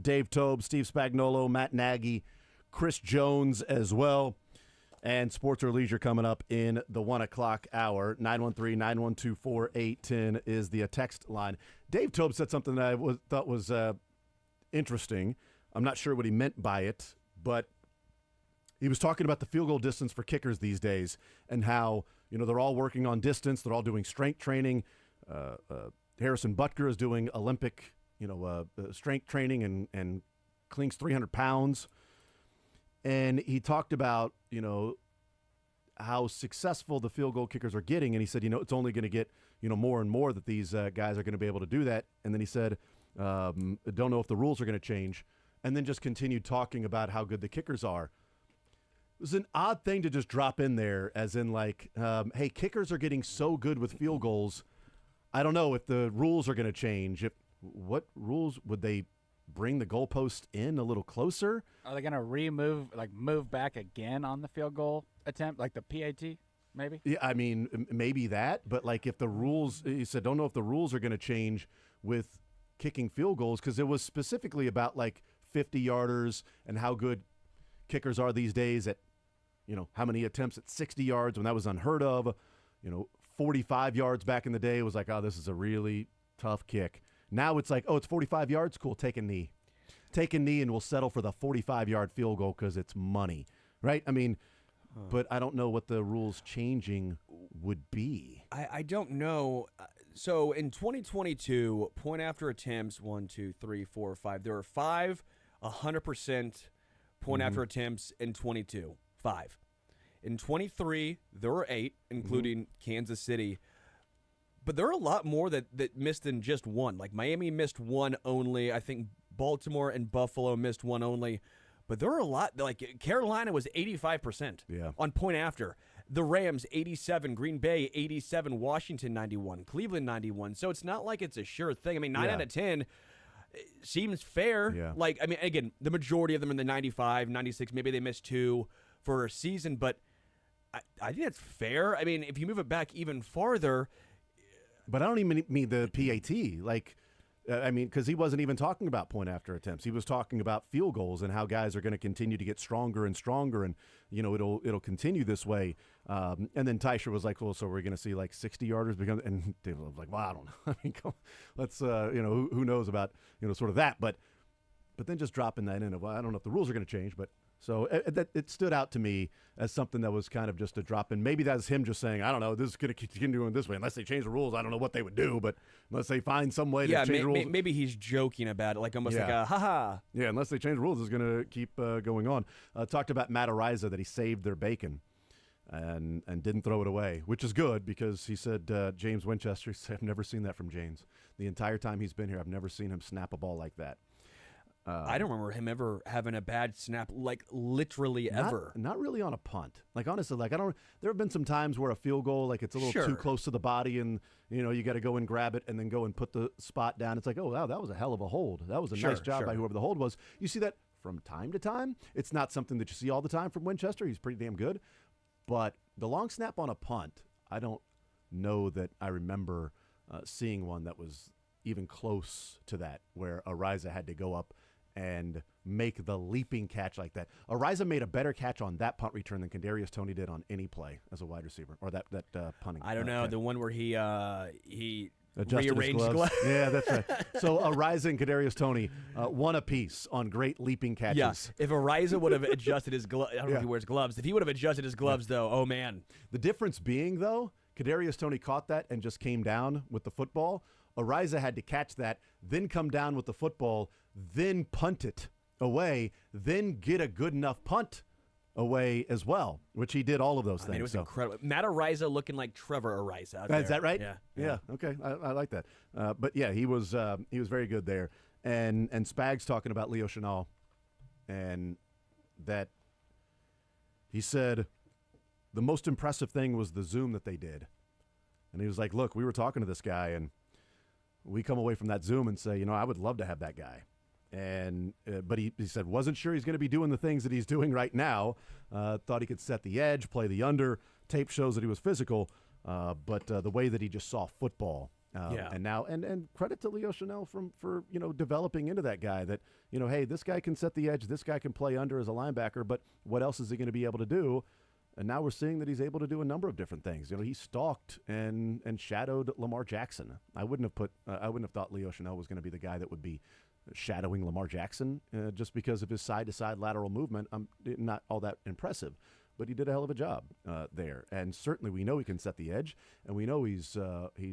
Dave Tobe, Steve Spagnuolo, Matt Nagy, Chris Jones as well. And Sports or Leisure coming up in the 1 o'clock hour. 913-912-4810 is the text line. Dave Tobe said something that I thought was interesting. I'm not sure what he meant by it, but he was talking about the field goal distance for kickers these days and how, they're all working on distance. They're all doing strength training. Harrison Butker is doing Olympic, strength training and clings 300 pounds. And he talked about, how successful the field goal kickers are getting. And he said, it's only going to get, more and more that these guys are going to be able to do that. And then he said, don't know if the rules are going to change. And then just continued talking about how good the kickers are. It was an odd thing to just drop in there, as in like, hey, kickers are getting so good with field goals. I don't know if the rules are going to change. What rules would they bring the goalpost in a little closer? Are they going to move back again on the field goal attempt, like the PAT, maybe? Yeah, I mean, maybe that. But like, if the rules, he said, don't know if the rules are going to change with kicking field goals, because it was specifically about like 50-yarders and how good kickers are these days at, how many attempts at 60 yards when that was unheard of. 45 yards back in the day was like, oh, this is a really tough kick. Now it's like, oh, it's 45 yards? Cool, take a knee. Take a knee and we'll settle for the 45-yard field goal because it's money, right? I mean, but I don't know what the rules changing would be. I don't know. So in 2022, point after attempts, 1, 2, 3, 4, 5. There were 5 100% point after attempts in 22. 5. In 23, there were 8, including Kansas City. But there are a lot more that missed than just one. Like Miami missed 1 only. I think Baltimore and Buffalo missed 1 only. But there are a lot. Like Carolina was 85% on point after. The Rams 87, Green Bay 87, Washington 91, Cleveland 91. So it's not like it's a sure thing. I mean, 9 out of 10 seems fair. Yeah. Like, I mean, again, the majority of them in the 95, 96. Maybe they missed 2 for a season, but I think that's fair. I mean, if you move it back even farther. But I don't even mean the PAT. Like, I mean, because he wasn't even talking about point after attempts. He was talking about field goals and how guys are going to continue to get stronger and stronger, and it'll continue this way. And then Teicher was like, "Well, so we're going to see like 60-yarders become?" And David was like, "Well, I don't know. I mean, let's who knows about sort of that." But then just dropping that in, I don't know if the rules are going to change, but. So it stood out to me as something that was kind of just a drop in. Maybe that's him just saying, I don't know, this is going to continue doing this way. Unless they change the rules, I don't know what they would do. But unless they find some way to change the rules. Maybe he's joking about it, like almost like a ha-ha. Yeah, unless they change the rules, it's going to keep going on. Talked about Matt Ariza, that he saved their bacon and didn't throw it away, which is good because he said, James Winchester, he said, I've never seen that from James. The entire time he's been here, I've never seen him snap a ball like that. I don't remember him ever having a bad snap, like literally ever. Not really on a punt. Like honestly, like there have been some times where a field goal, like it's a little too close to the body, and you got to go and grab it and then go and put the spot down. It's like, oh wow, that was a hell of a hold. That was a nice job by whoever the hold was. You see that from time to time. It's not something that you see all the time from Winchester. He's pretty damn good, but the long snap on a punt, I don't know that I remember seeing one that was even close to that, where Ariza had to go up and make the leaping catch like that. Ariza made a better catch on that punt return than Kadarius Toney did on any play as a wide receiver, or that punting. I don't know, the one where he adjusted rearranged his gloves. gloves. Yeah, that's right. So Ariza and Kadarius Toney, one apiece on great leaping catches. Yes. If Ariza would have adjusted his gloves, I don't know if he wears gloves. If he would have adjusted his gloves, though, oh man. The difference being, though, Kadarius Toney caught that and just came down with the football. Ariza had to catch that, then come down with the football, then punt it away, then get a good enough punt away as well, which he did all of those things. It was incredible. Matt Ariza looking like Trevor Ariza out there. Is that right? Yeah. Okay, I like that. But yeah, he was very good there. And Spags talking about Leo Chenal, and that he said the most impressive thing was the Zoom that they did. And he was like, look, we were talking to this guy, and we come away from that Zoom and say, I would love to have that guy. And but he said wasn't sure he's going to be doing the things that he's doing right now. Thought he could set the edge, play the under. Tape shows that he was physical, but the way that he just saw football And now, and credit to Leo Chanel for developing into that guy that, hey, this guy can set the edge, this guy can play under as a linebacker, but what else is he going to be able to do? And now we're seeing that he's able to do a number of different things. He stalked and shadowed Lamar Jackson. I wouldn't have thought Leo Chanel was going to be the guy that would be shadowing Lamar Jackson just because of his side-to-side lateral movement. Not all that impressive, but he did a hell of a job there. And certainly we know he can set the edge, and we know he's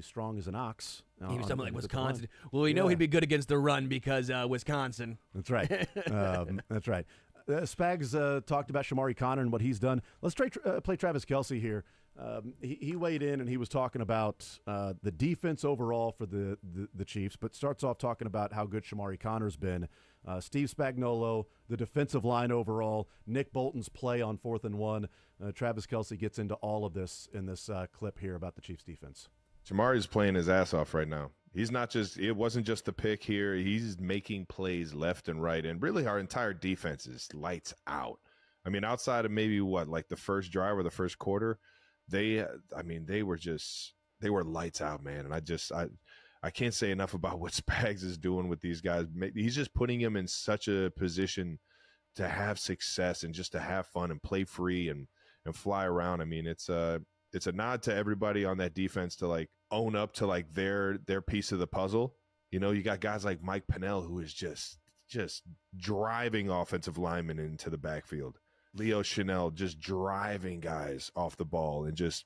strong as an ox. He was something like Wisconsin. Well, we know he'd be good against the run because Wisconsin. That's right. That's right. Spags talked about Shamari Connor and what he's done. Let's play Travis Kelce here. He weighed in and he was talking about the defense overall for the Chiefs, but starts off talking about how good Shamari Connor's been. Steve Spagnuolo, the defensive line overall, Nick Bolton's play on 4th and 1. Travis Kelce gets into all of this in this clip here about the Chiefs defense. Shamari's playing his ass off right now. It wasn't just the pick here. He's making plays left and right. And really our entire defense is lights out. I mean, outside of maybe like the first drive or the first quarter, they were lights out, man. And I can't say enough about what Spags is doing with these guys. He's just putting them in such a position to have success and just to have fun and play free and fly around. I mean, it's a nod to everybody on that defense to like own up to like their piece of the puzzle. You got guys like Mike Pennell, who is just driving offensive linemen into the backfield. Leo Chanel just driving guys off the ball and just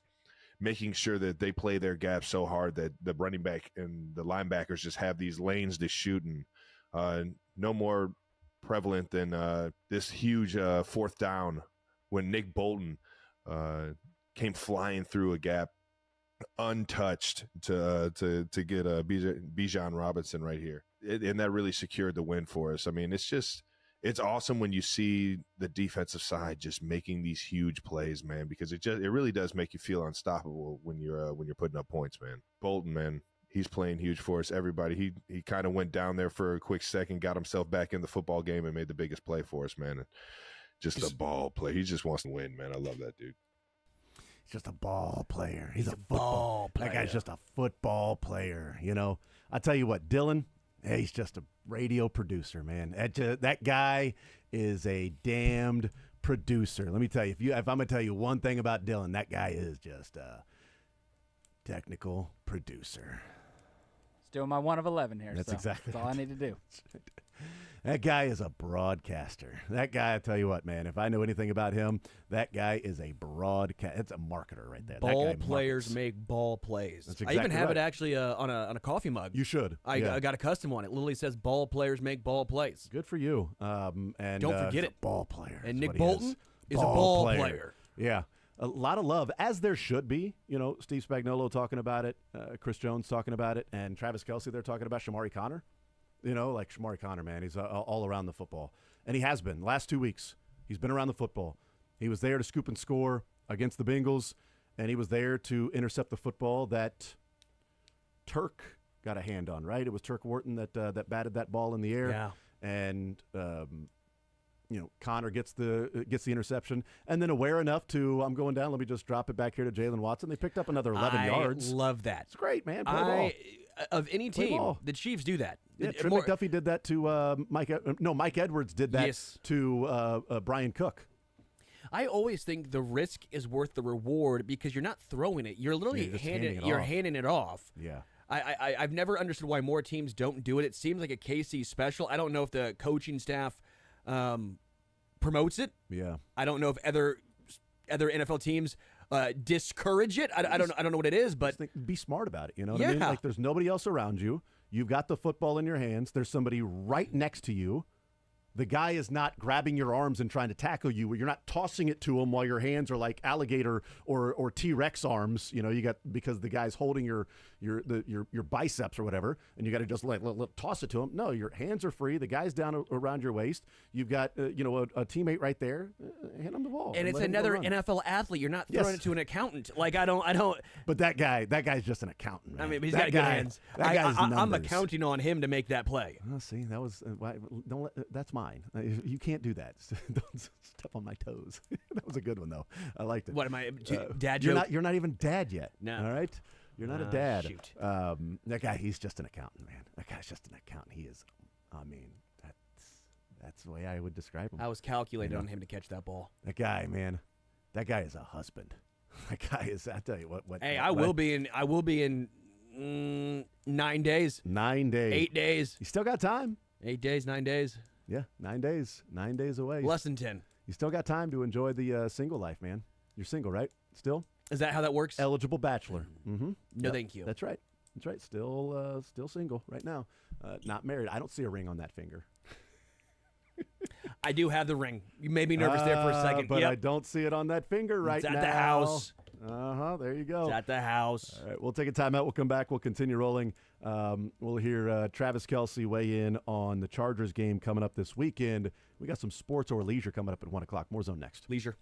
making sure that they play their gaps so hard that the running back and the linebackers just have these lanes to shoot. And no more prevalent than this huge 4th down when Nick Bolton came flying through a gap untouched to get Bijan Robinson right here. And that really secured the win for us. I mean, it's awesome when you see the defensive side just making these huge plays, man, because it really does make you feel unstoppable when you're putting up points, man. Bolton, man, he's playing huge for us. Everybody, he kind of went down there for a quick second, got himself back in the football game and made the biggest play for us, man. And just a ball play. He just wants to win, man. I love that dude. He's just a ball player. He's a football player. That guy's just a football player. I tell you what, Dylan, he's just a radio producer, man. That guy is a damned producer. Let me tell you, if I'm going to tell you one thing about Dylan, that guy is just a technical producer. Still my 1 of 11 here. That's exactly all I need to do. That guy is a broadcaster. That guy, I tell you what, man, if I know anything about him, that guy is a broadcaster. It's a marketer right there. Ball players make ball plays. That's exactly I even have right. it actually on a coffee mug. You should. I got a custom one. It literally says ball players make ball plays. Good for you. And don't forget it. Ball player. And Nick Bolton is a ball player. Yeah. A lot of love, as there should be. Steve Spagnuolo talking about it, Chris Jones talking about it, and Travis Kelce, they're talking about Shamari Connor. Like Shamari Connor, man, he's all around the football. And he has been. Last 2 weeks, he's been around the football. He was there to scoop and score against the Bengals, and he was there to intercept the football that Turk got a hand on, right? It was Turk Wharton that batted that ball in the air. Yeah. And, Connor gets the interception, and then aware enough to, I'm going down, let me just drop it back here to Jalen Watson. They picked up another 11 yards. I love that. It's great, man. Play ball. Of any team, the Chiefs do that. Yeah, Trent McDuffie did that to Mike Edwards did that to Brian Cook. I always think the risk is worth the reward because you're not throwing it. You're literally handing it off. Yeah. I've never understood why more teams don't do it. It seems like a KC special. I don't know if the coaching staff promotes it. Yeah. I don't know if other NFL teams discourage it. I don't know what it is, but be smart about it. You know what I mean? Like there's nobody else around you. You've got the football in your hands. There's somebody right next to you. The guy is not grabbing your arms and trying to tackle you. You're not tossing it to him while your hands are like alligator or T-Rex arms. You got because the guy's holding your biceps or whatever, and you got to just toss it to him. No, your hands are free. The guy's down around your waist. You've got a teammate right there. Hand him the ball. And it's another NFL athlete. You're not throwing it to an accountant. Like I don't. But that guy's just an accountant. Man. I mean, he's got good hands. That guy's I'm counting on him to make that play. Oh, see, that was that's mine. You can't do that. Don't step on my toes. That was a good one, though. I liked it. What am I, dad joke? You're not even dad yet. No. All right? You're not a dad. Shoot. That guy, he's just an accountant, man. That guy's just an accountant. He is, I mean, that's the way I would describe him. I was calculated on him to catch that ball. That guy, man, that guy is a husband. That guy is, I tell you what. Hey, I will be in 9 days. 9 days. 8 days. You still got time. 8 days, 9 days. Yeah, 9 days. 9 days away. Less than 10. You still got time to enjoy the single life, man. You're single, right? Still? Is that how that works? Eligible bachelor. Mm-hmm. No, thank you. That's right. That's right. Still single right now. Not married. I don't see a ring on that finger. I do have the ring. You made me nervous there for a second. But Yep. I don't see it on that finger right now. It's at the house. There you go. It's at the house. All right, we'll take a timeout. We'll come back. We'll continue rolling. We'll hear Travis Kelce weigh in on the Chargers game coming up this weekend. We got some sports or leisure coming up at 1 o'clock. More Zone next. Leisure.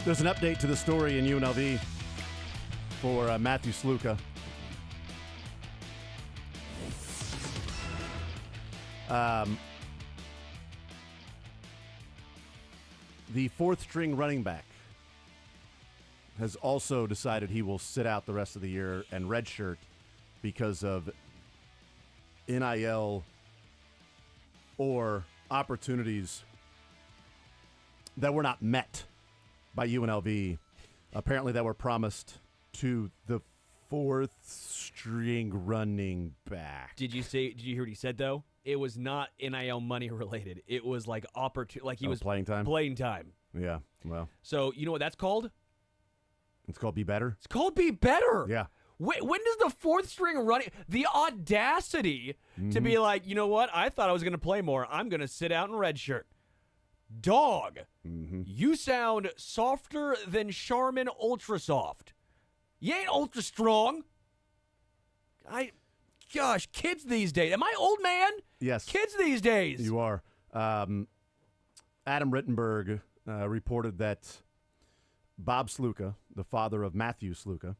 There's an update to the story in UNLV for Matthew Sluka. The fourth-string running back has also decided he will sit out the rest of the year and redshirt because of NIL or opportunities that were not met by UNLV, apparently that were promised to the fourth-string running back. Did you hear what he said, though? It was not NIL money related. It was like he was playing time? Playing time. Yeah, well. So, you know what that's called? It's called Be Better? It's called Be Better. Yeah. When does the fourth string running, the audacity to be like, you know what? I thought I was going to play more. I'm going to sit out in redshirt. Dog, you sound softer than Charmin Ultra Soft. You ain't ultra strong. Gosh, kids these days. Am I old, man? Yes. Kids these days. You are. Adam Rittenberg reported that Bob Sluka, the father of Matthew Sluka,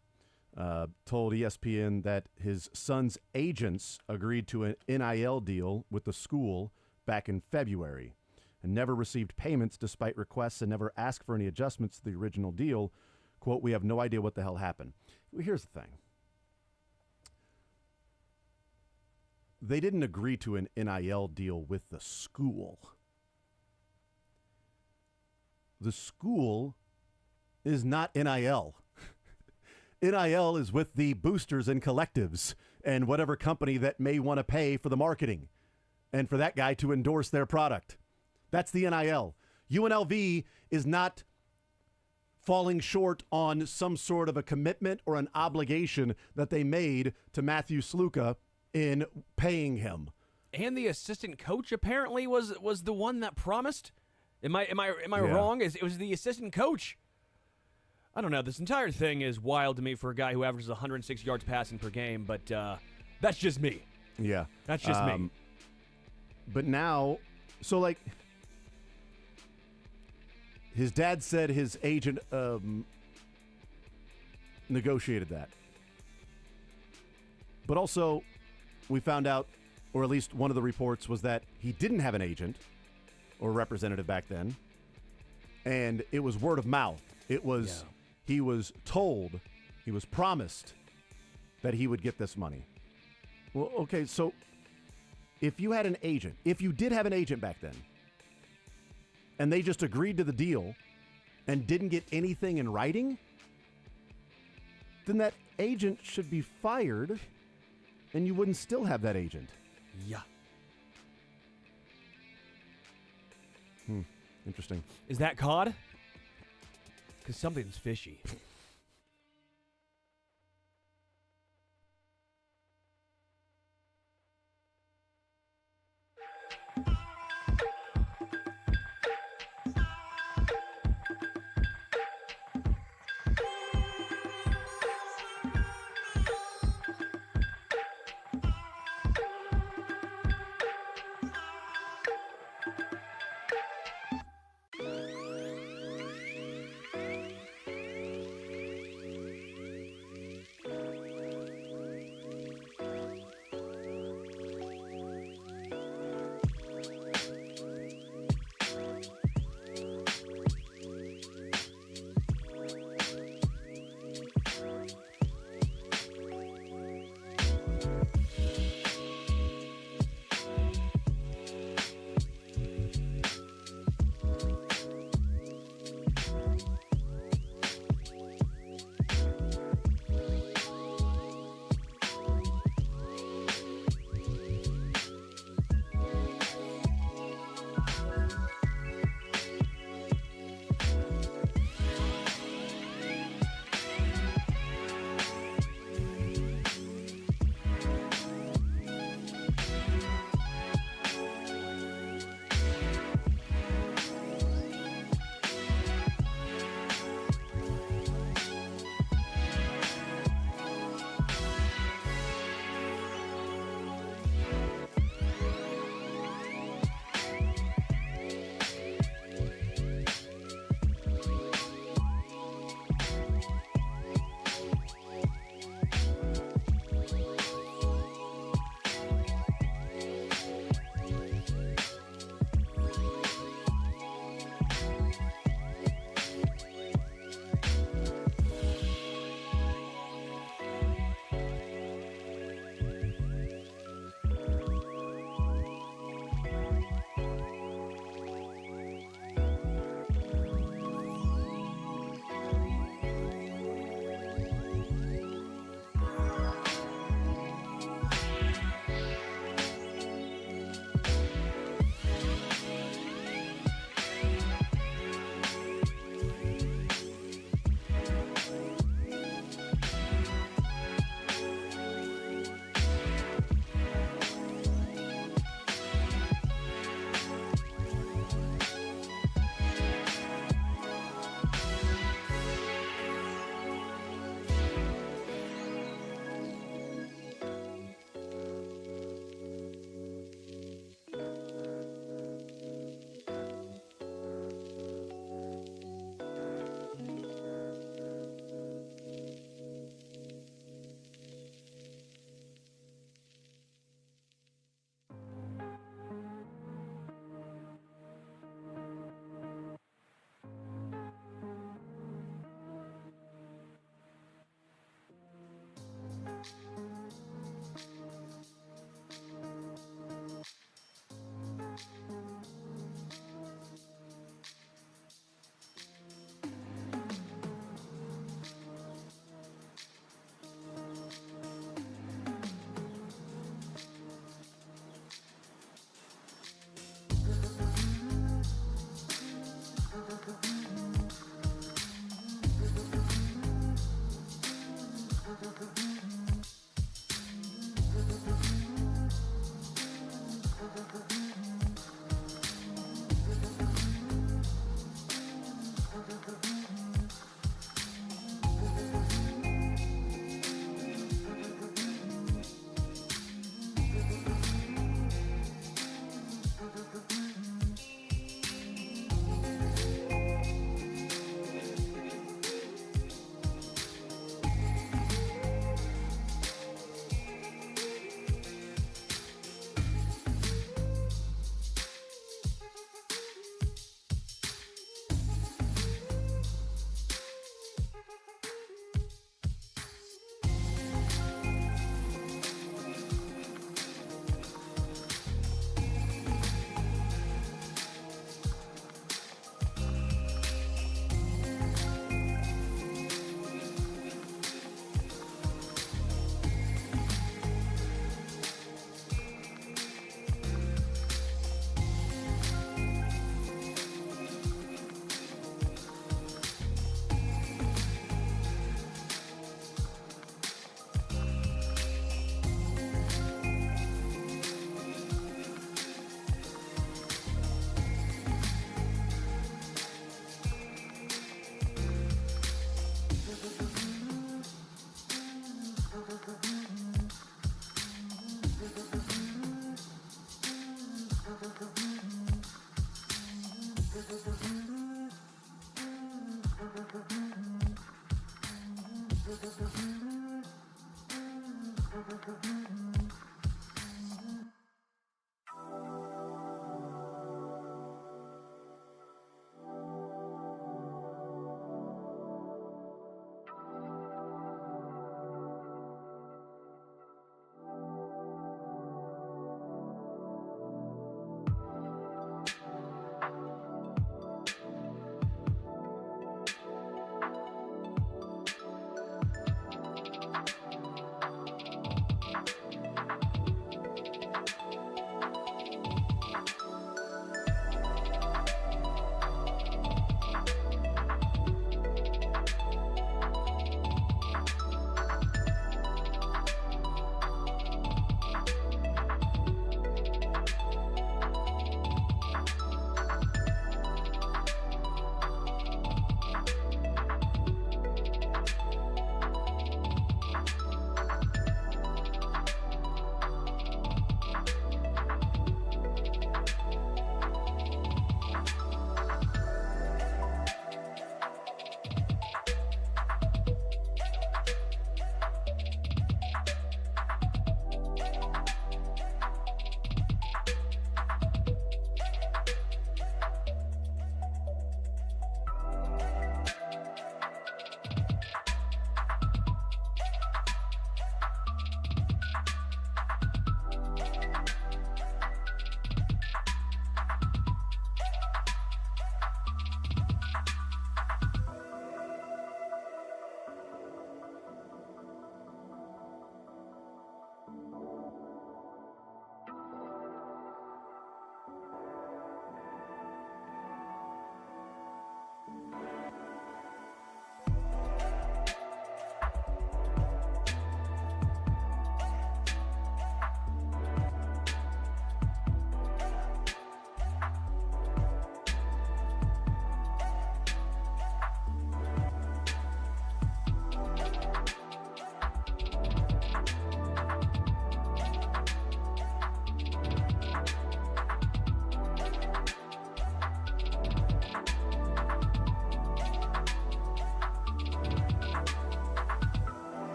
told ESPN that his son's agents agreed to an NIL deal with the school back in February and never received payments despite requests and never asked for any adjustments to the original deal. Quote, "We have no idea what the hell happened." Well, here's the thing. They didn't agree to an NIL deal with the school. The school is not NIL. NIL is with the boosters and collectives and whatever company that may want to pay for the marketing and for that guy to endorse their product. That's the NIL. UNLV is not falling short on some sort of a commitment or an obligation that they made to Matthew Sluka in paying him. And the assistant coach apparently was the one that promised. Am I Yeah. wrong? It was the assistant coach. I don't know. This entire thing is wild to me for a guy who averages 106 yards passing per game, but that's just me. Yeah. That's just me. But now, so like, his dad said his agent negotiated that. But also, we found out, or at least one of the reports was that he didn't have an agent or representative back then. And it was word of mouth. It was, he was told, he was promised that he would get this money. Well, okay, so if you had an agent, if you did have an agent back then, and they just agreed to the deal and didn't get anything in writing, then that agent should be fired and you wouldn't still have that agent. Yeah. Interesting. Is that cod? Because something's fishy.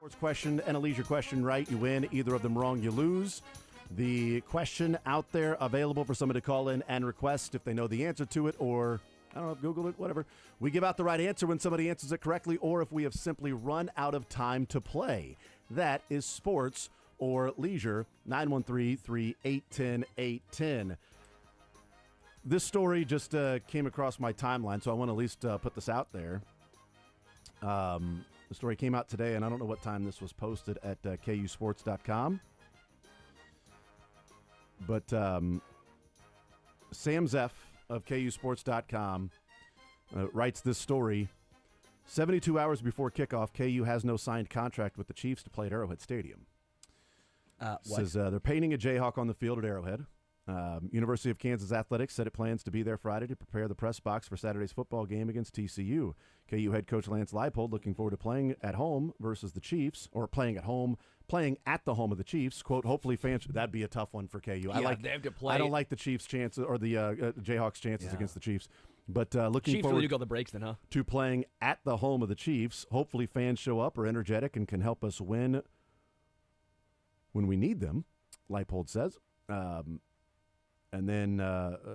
Sports question and a leisure question right, you win. Either of them wrong, you lose. The question out there available for somebody to call in and request if they know the answer to it, or I don't know, Google it, whatever. We give out the right answer when somebody answers it correctly, or if we have simply run out of time to play. That is sports or leisure. 913-381-0810. This story just came across my timeline, so I want to at least put this out there. The story came out today, and I don't know what time this was posted at kusports.com. But Sam Zeff of kusports.com writes this story. 72 hours before kickoff, KU has no signed contract with the Chiefs to play at Arrowhead Stadium. Says they're painting a Jayhawk on the field at Arrowhead. University of Kansas Athletics said it plans to be there Friday to prepare the press box for Saturday's football game against TCU. KU head coach Lance Leipold looking forward to playing at home versus the Chiefs, or playing at the home of the Chiefs. Quote, hopefully fans, that'd be a tough one for KU. Yeah, they have to play. I don't like the Chiefs' chances, or the Jayhawks' chances against the Chiefs. But looking Chiefs forward really go the breaks then, huh? to playing at the home of the Chiefs. Hopefully fans show up, are energetic, and can help us win when we need them, Leipold says. And then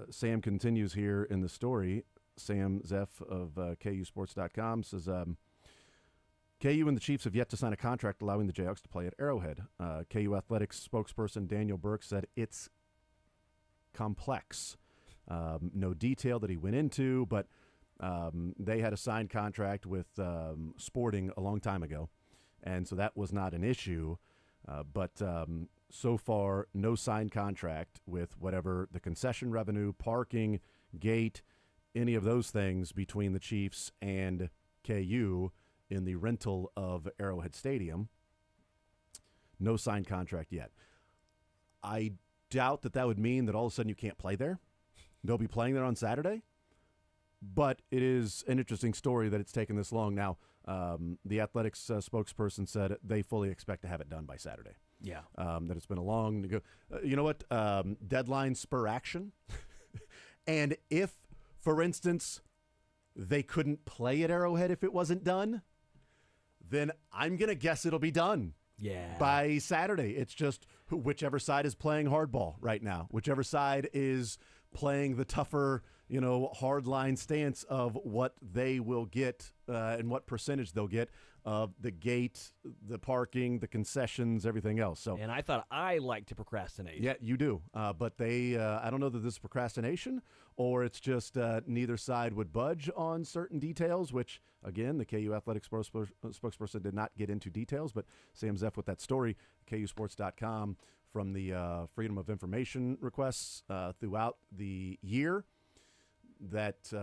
Sam continues here in the story. Sam Zeff of KUSports.com says, KU and the Chiefs have yet to sign a contract allowing the Jayhawks to play at Arrowhead. KU Athletics spokesperson Daniel Burke said it's complex. No detail that he went into, but they had a signed contract with Sporting a long time ago, and so that was not an issue. But so far, no signed contract with whatever the concession revenue, parking, gate, any of those things between the Chiefs and KU in the rental of Arrowhead Stadium. No signed contract yet. I doubt that would mean that all of a sudden you can't play there. They'll be playing there on Saturday. But it is an interesting story that it's taken this long. Now, the Athletics spokesperson said they fully expect to have it done by Saturday. Yeah. That it's been a long you know what? Deadline spur action. And if, for instance, they couldn't play at Arrowhead if it wasn't done, then I'm going to guess it'll be done. Yeah. By Saturday. It's just whichever side is playing hardball right now. Whichever side is playing the tougher, hardline stance of what they will get and what percentage they'll get of the gate, the parking, the concessions, everything else. So, and I thought I like to procrastinate. Yeah, you do. But they, I don't know that this is procrastination or it's just neither side would budge on certain details, which, again, the KU Athletic spokesperson did not get into details. But Sam Zeff with that story, KUSports.com, from the Freedom of Information requests throughout the year. That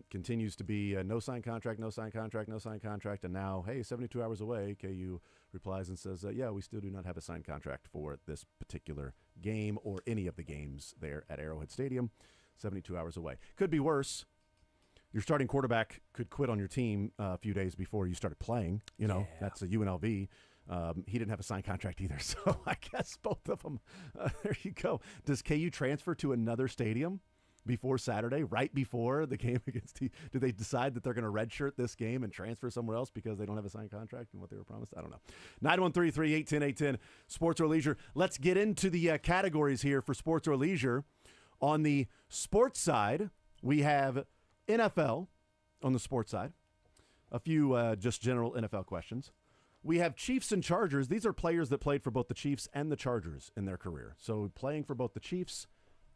continues to be no signed contract, no signed contract, no signed contract. And now, hey, 72 hours away, KU replies and says, yeah, we still do not have a signed contract for this particular game or any of the games there at Arrowhead Stadium. 72 hours away. Could be worse. Your starting quarterback could quit on your team a few days before you started playing. That's a UNLV. He didn't have a signed contract either. So I guess both of them. There you go. Does KU transfer to another stadium before Saturday, right before the game against do they decide that they're going to redshirt this game and transfer somewhere else because they don't have a signed contract and what they were promised? I don't know. 913-381-0810, sports or leisure. Let's get into the categories here for sports or leisure. On the sports side, we have NFL on the sports side. A few just general NFL questions. We have Chiefs and Chargers. These are players that played for both the Chiefs and the Chargers in their career. So playing for both the Chiefs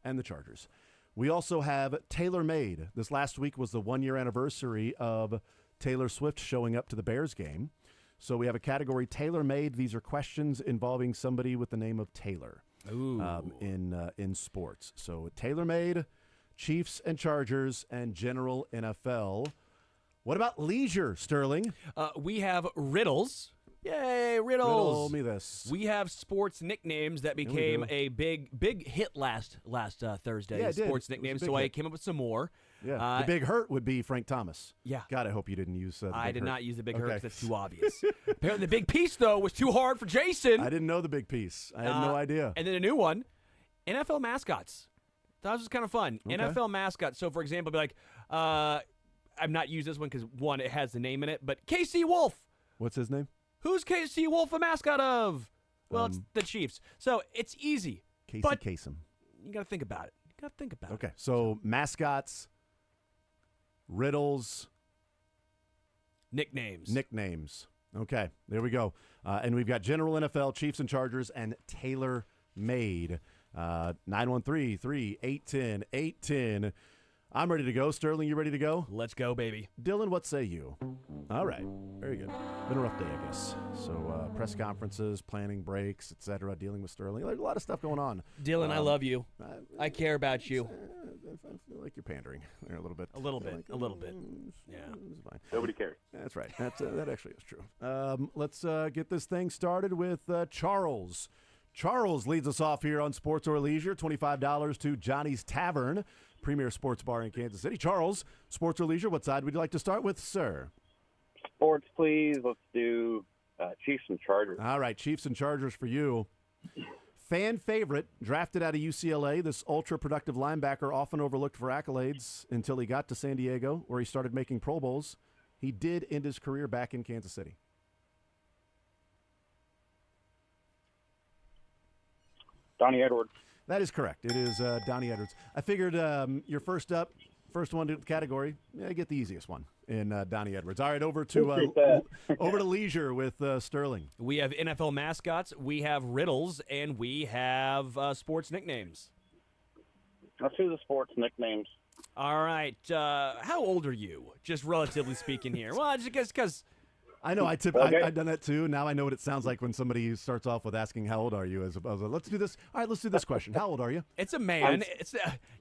and the Chargers. We also have TaylorMade. This last week was the 1-year anniversary of Taylor Swift showing up to the Bears game. So we have a category TaylorMade. These are questions involving somebody with the name of Taylor in sports. So TaylorMade, Chiefs and Chargers, and general NFL. What about leisure, Sterling? We have riddles. Yay, riddles. Riddle me this. We have sports nicknames that became a big hit last Thursday. Yeah, it did. Sports nicknames, so I came up with some more. Yeah, the Big Hurt would be Frank Thomas. Yeah. God, I hope you didn't use the Big Hurt. I did not use the Big Hurt because that's too obvious. Apparently the Big Piece, though, was too hard for Jason. I didn't know the Big Piece. I had no idea. And then a new one, NFL mascots. That was kind of fun. Okay. NFL mascots. So, for example, be like, I've not used this one because, one, it has the name in it, but KC Wolf. What's his name? Who's KC Wolf a mascot of? Well, it's the Chiefs. So it's easy. Casey but Kasem. You got to think about it. Okay, so mascots, riddles, nicknames. Okay, there we go. And we've got General NFL, Chiefs and Chargers, and Tailor Made. 913-3-810-810. I'm ready to go. Sterling, you ready to go? Let's go, baby. Dylan, what say you? All right. Very good. Been a rough day, I guess. So press conferences, planning breaks, etc., dealing with Sterling. There's a lot of stuff going on. Dylan, I love you. I care about you. I feel like you're pandering there a little bit. A little bit. Yeah. It's fine. Nobody cares. That's right. That actually is true. Let's get this thing started with Charles. Charles leads us off here on Sports or Leisure. $25 to Johnny's Tavern, premier sports bar in Kansas City. Charles, Sports or Leisure, what side would you like to start with, sir? Sports, please. Let's do Chiefs and Chargers. All right, Chiefs and Chargers for you. Fan favorite, drafted out of UCLA, this ultra-productive linebacker, often overlooked for accolades until he got to San Diego, where he started making Pro Bowls. He did end his career back in Kansas City. Donnie Edwards. That is correct. It is Donnie Edwards. I figured your first one to the category, get the easiest one in Donnie Edwards. All right, over to Leisure with Sterling. We have NFL mascots, we have riddles, and we have sports nicknames. Let's do the sports nicknames. All right. How old are you, just relatively speaking here? Well, just because... I know. I've done that too. Now I know what it sounds like when somebody starts off with asking, "How old are you?" As opposed to, let's do this. All right, let's do this question. How old are you? It's a man.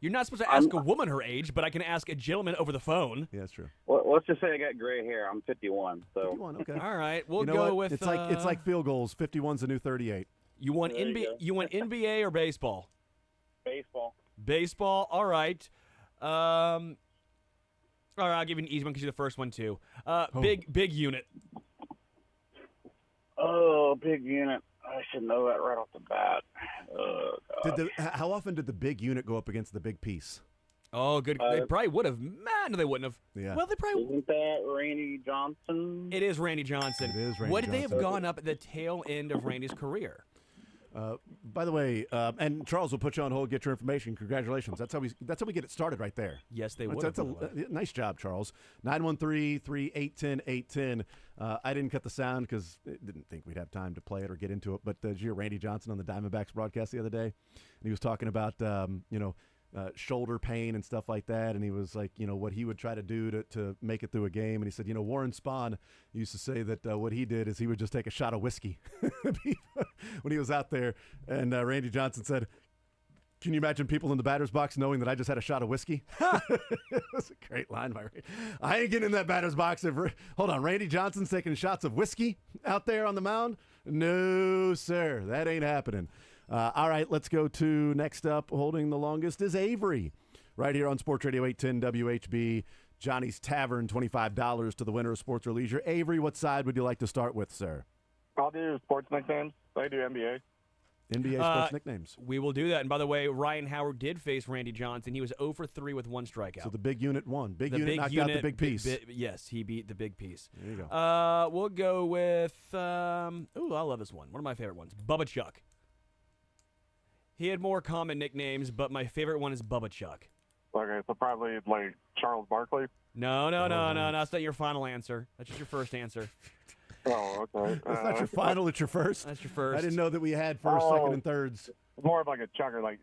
You're not supposed to ask a woman her age, but I can ask a gentleman over the phone. Yeah, that's true. Well, let's just say I got gray hair. I'm 51. So 51. Okay. All right, we'll go go with. It's like field goals. 51's the new 38. You want You want NBA or baseball? Baseball. Baseball. All right. All right, I'll give you an easy one because you're the first one too. Big unit. Oh, big unit. I should know that right off the bat. Oh, how often did the big unit go up against the big piece? Oh, good. They probably would have. Man, no, they wouldn't have. Yeah. Well, they probably. Isn't that Randy Johnson? It is Randy Johnson. It is Randy Would they Johnson. have gone up at the tail end of Randy's career? By the way, and Charles will put you on hold, get your information. Congratulations. That's how we get it started right there. Yes, they would. That's a nice job, Charles. 913-3-810-810. I didn't cut the sound because I didn't think we'd have time to play it or get into it. But did you hear Randy Johnson on the Diamondbacks broadcast the other day? And he was talking about shoulder pain and stuff like that. And he was like, what he would try to do to make it through a game. And he said, Warren Spahn used to say that what he did is he would just take a shot of whiskey when he was out there. And Randy Johnson said, can you imagine people in the batter's box knowing that I just had a shot of whiskey? It was a great line by Randy. I ain't getting in that batter's box. Hold on, Randy Johnson's taking shots of whiskey out there on the mound? No, sir. That ain't happening. All right, let's go to next up. Holding the longest is Avery, right here on Sports Radio 810 WHB. Johnny's Tavern, $25 to the winner of Sports or Leisure. Avery, what side would you like to start with, sir? I'll do sports nicknames. I do NBA. NBA sports nicknames. We will do that. And by the way, Ryan Howard did face Randy Johnson. He was 0 for 3 with 1 strikeout. So the big unit won. Big unit knocked out the big piece. Yes, he beat the big piece. There you go. We'll go with, I love this one. One of my favorite ones, Bubba Chuck. He had more common nicknames, but my favorite one is Bubba Chuck. Okay, so probably like Charles Barkley. No. That's not your final answer. That's just your first answer. Oh, okay. That's not your final. It's your first. That's your first. I didn't know that we had first, second, and thirds. More of like a chucker, like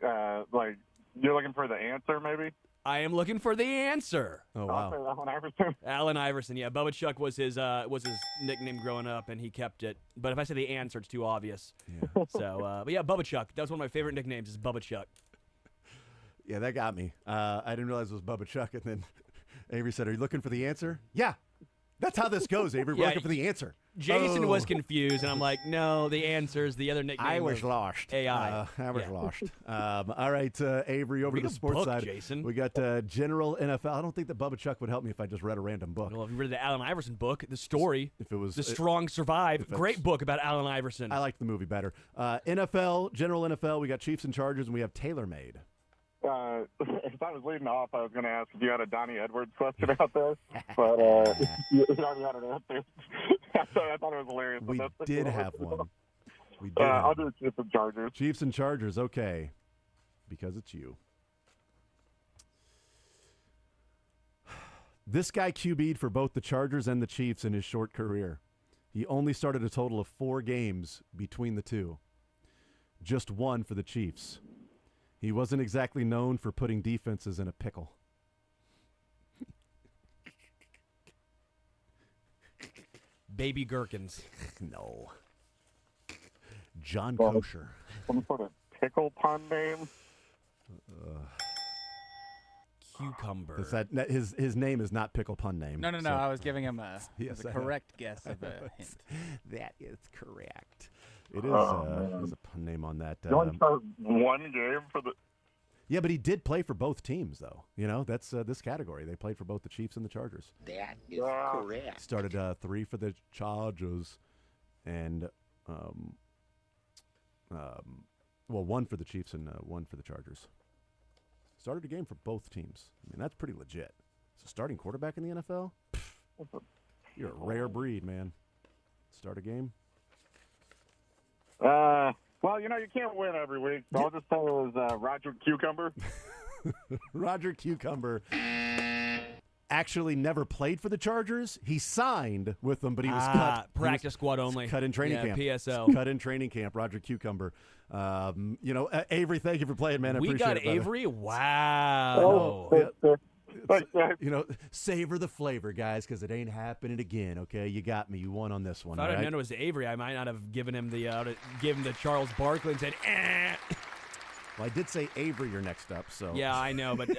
you're looking for the answer, maybe. I am looking for the answer. Oh wow. Allen Iverson. Allen Iverson. Yeah, Bubba Chuck was his nickname growing up, and he kept it. But if I say the answer, it's too obvious. Yeah. So, but yeah, Bubba Chuck. That was one of my favorite nicknames. Is Bubba Chuck. Yeah, that got me. I didn't realize it was Bubba Chuck, and then Avery said, "Are you looking for the answer?" Yeah. That's how this goes, Avery. We're looking for the answer. Jason was confused, and I'm like, no, the answer is the other nickname. I was lost. AI. I was lost. All right, Avery, over Read to the a sports book, side. Jason. We got General NFL. I don't think that Bubba Chuck would help me if I just read a random book. Well, if you read the Allen Iverson book, the story, if it was The Strong Survive, great book about Allen Iverson. I like the movie better. NFL, General NFL, we got Chiefs and Chargers, and we have Tailor Made. if I was leading off, I was going to ask if you had a Donnie Edwards question out there, but you already had an answer. I thought it was hilarious. We did have one. We did. I'll do Chiefs and Chargers. Chiefs and Chargers, okay, because it's you. This guy QB'd for both the Chargers and the Chiefs in his short career. He only started a total of 4 games between the two. Just one for the Chiefs. He wasn't exactly known for putting defenses in a pickle. Baby Gherkins. No. John Kosher. Some sort of pickle pun name? Cucumber. His name is not pickle pun name. No. so- I was giving him a Yes, the I correct guess of a hint. That is correct. It is there's a pun name on that. You only start one game for the... Yeah, but he did play for both teams, though. You know, that's this category. They played for both the Chiefs and the Chargers. That is correct. Started 3 for the Chargers, and 1 for the Chiefs and 1 for the Chargers. Started a game for both teams. I mean, that's pretty legit. So starting quarterback in the NFL? Pff, you're a rare breed, man. Start a game? Well, you can't win every week, so I'll just say it was Roger Cucumber. Roger Cucumber actually never played for the Chargers. He signed with them, but he was cut. Practice squad only. Cut in training camp. PSL. Cut in training camp, Roger Cucumber. Avery, thank you for playing, man. I We appreciate got it, brother. Avery? Wow. Savor the flavor, guys, because it ain't happening again, okay? You got me. You won on this one, If I'd all have right? known it was Avery, I might not have given him the Charles Barkley and said, eh. Well, I did say Avery, you're next up, so. Yeah, I know, but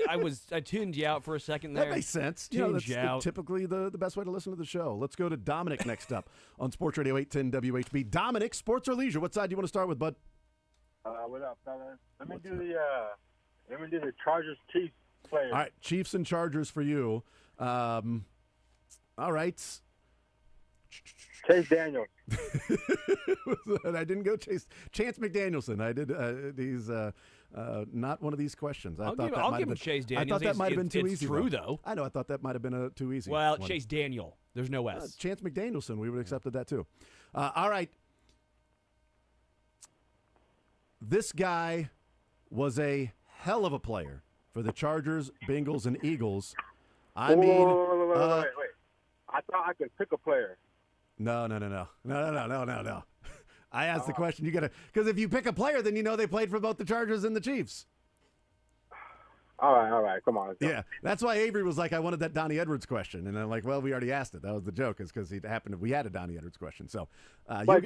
I tuned you out for a second there. That makes sense. Tuned That's you out. typically the best way to listen to the show. Let's go to Dominic next up on Sports Radio 810 WHB. Dominic, sports or leisure? What side do you want to start with, bud? What up, fellas? Let me do the Chargers Chiefs players. All right, Chiefs and Chargers for you. All right. Chase Daniels. I didn't go Chance McDanielson. I did. He's not one of these questions. I'll give him Chase Daniels. I thought that might have been too it's easy. true, though. I know. I thought that might have been too easy. Well, one. Chase Daniel. There's no S. Chance McDanielson. We would have accepted that too. All right. This guy was a hell of a player for the Chargers, Bengals, and Eagles. I mean, wait. I thought I could pick a player. No. I asked the question. You gotta, because if you pick a player, then you know they played for both the Chargers and the Chiefs. All right. Come on. Yeah, that's why Avery was like, I wanted that Donnie Edwards question, and I'm like, well, we already asked it. That was the joke, is because we had a Donnie Edwards question. So, But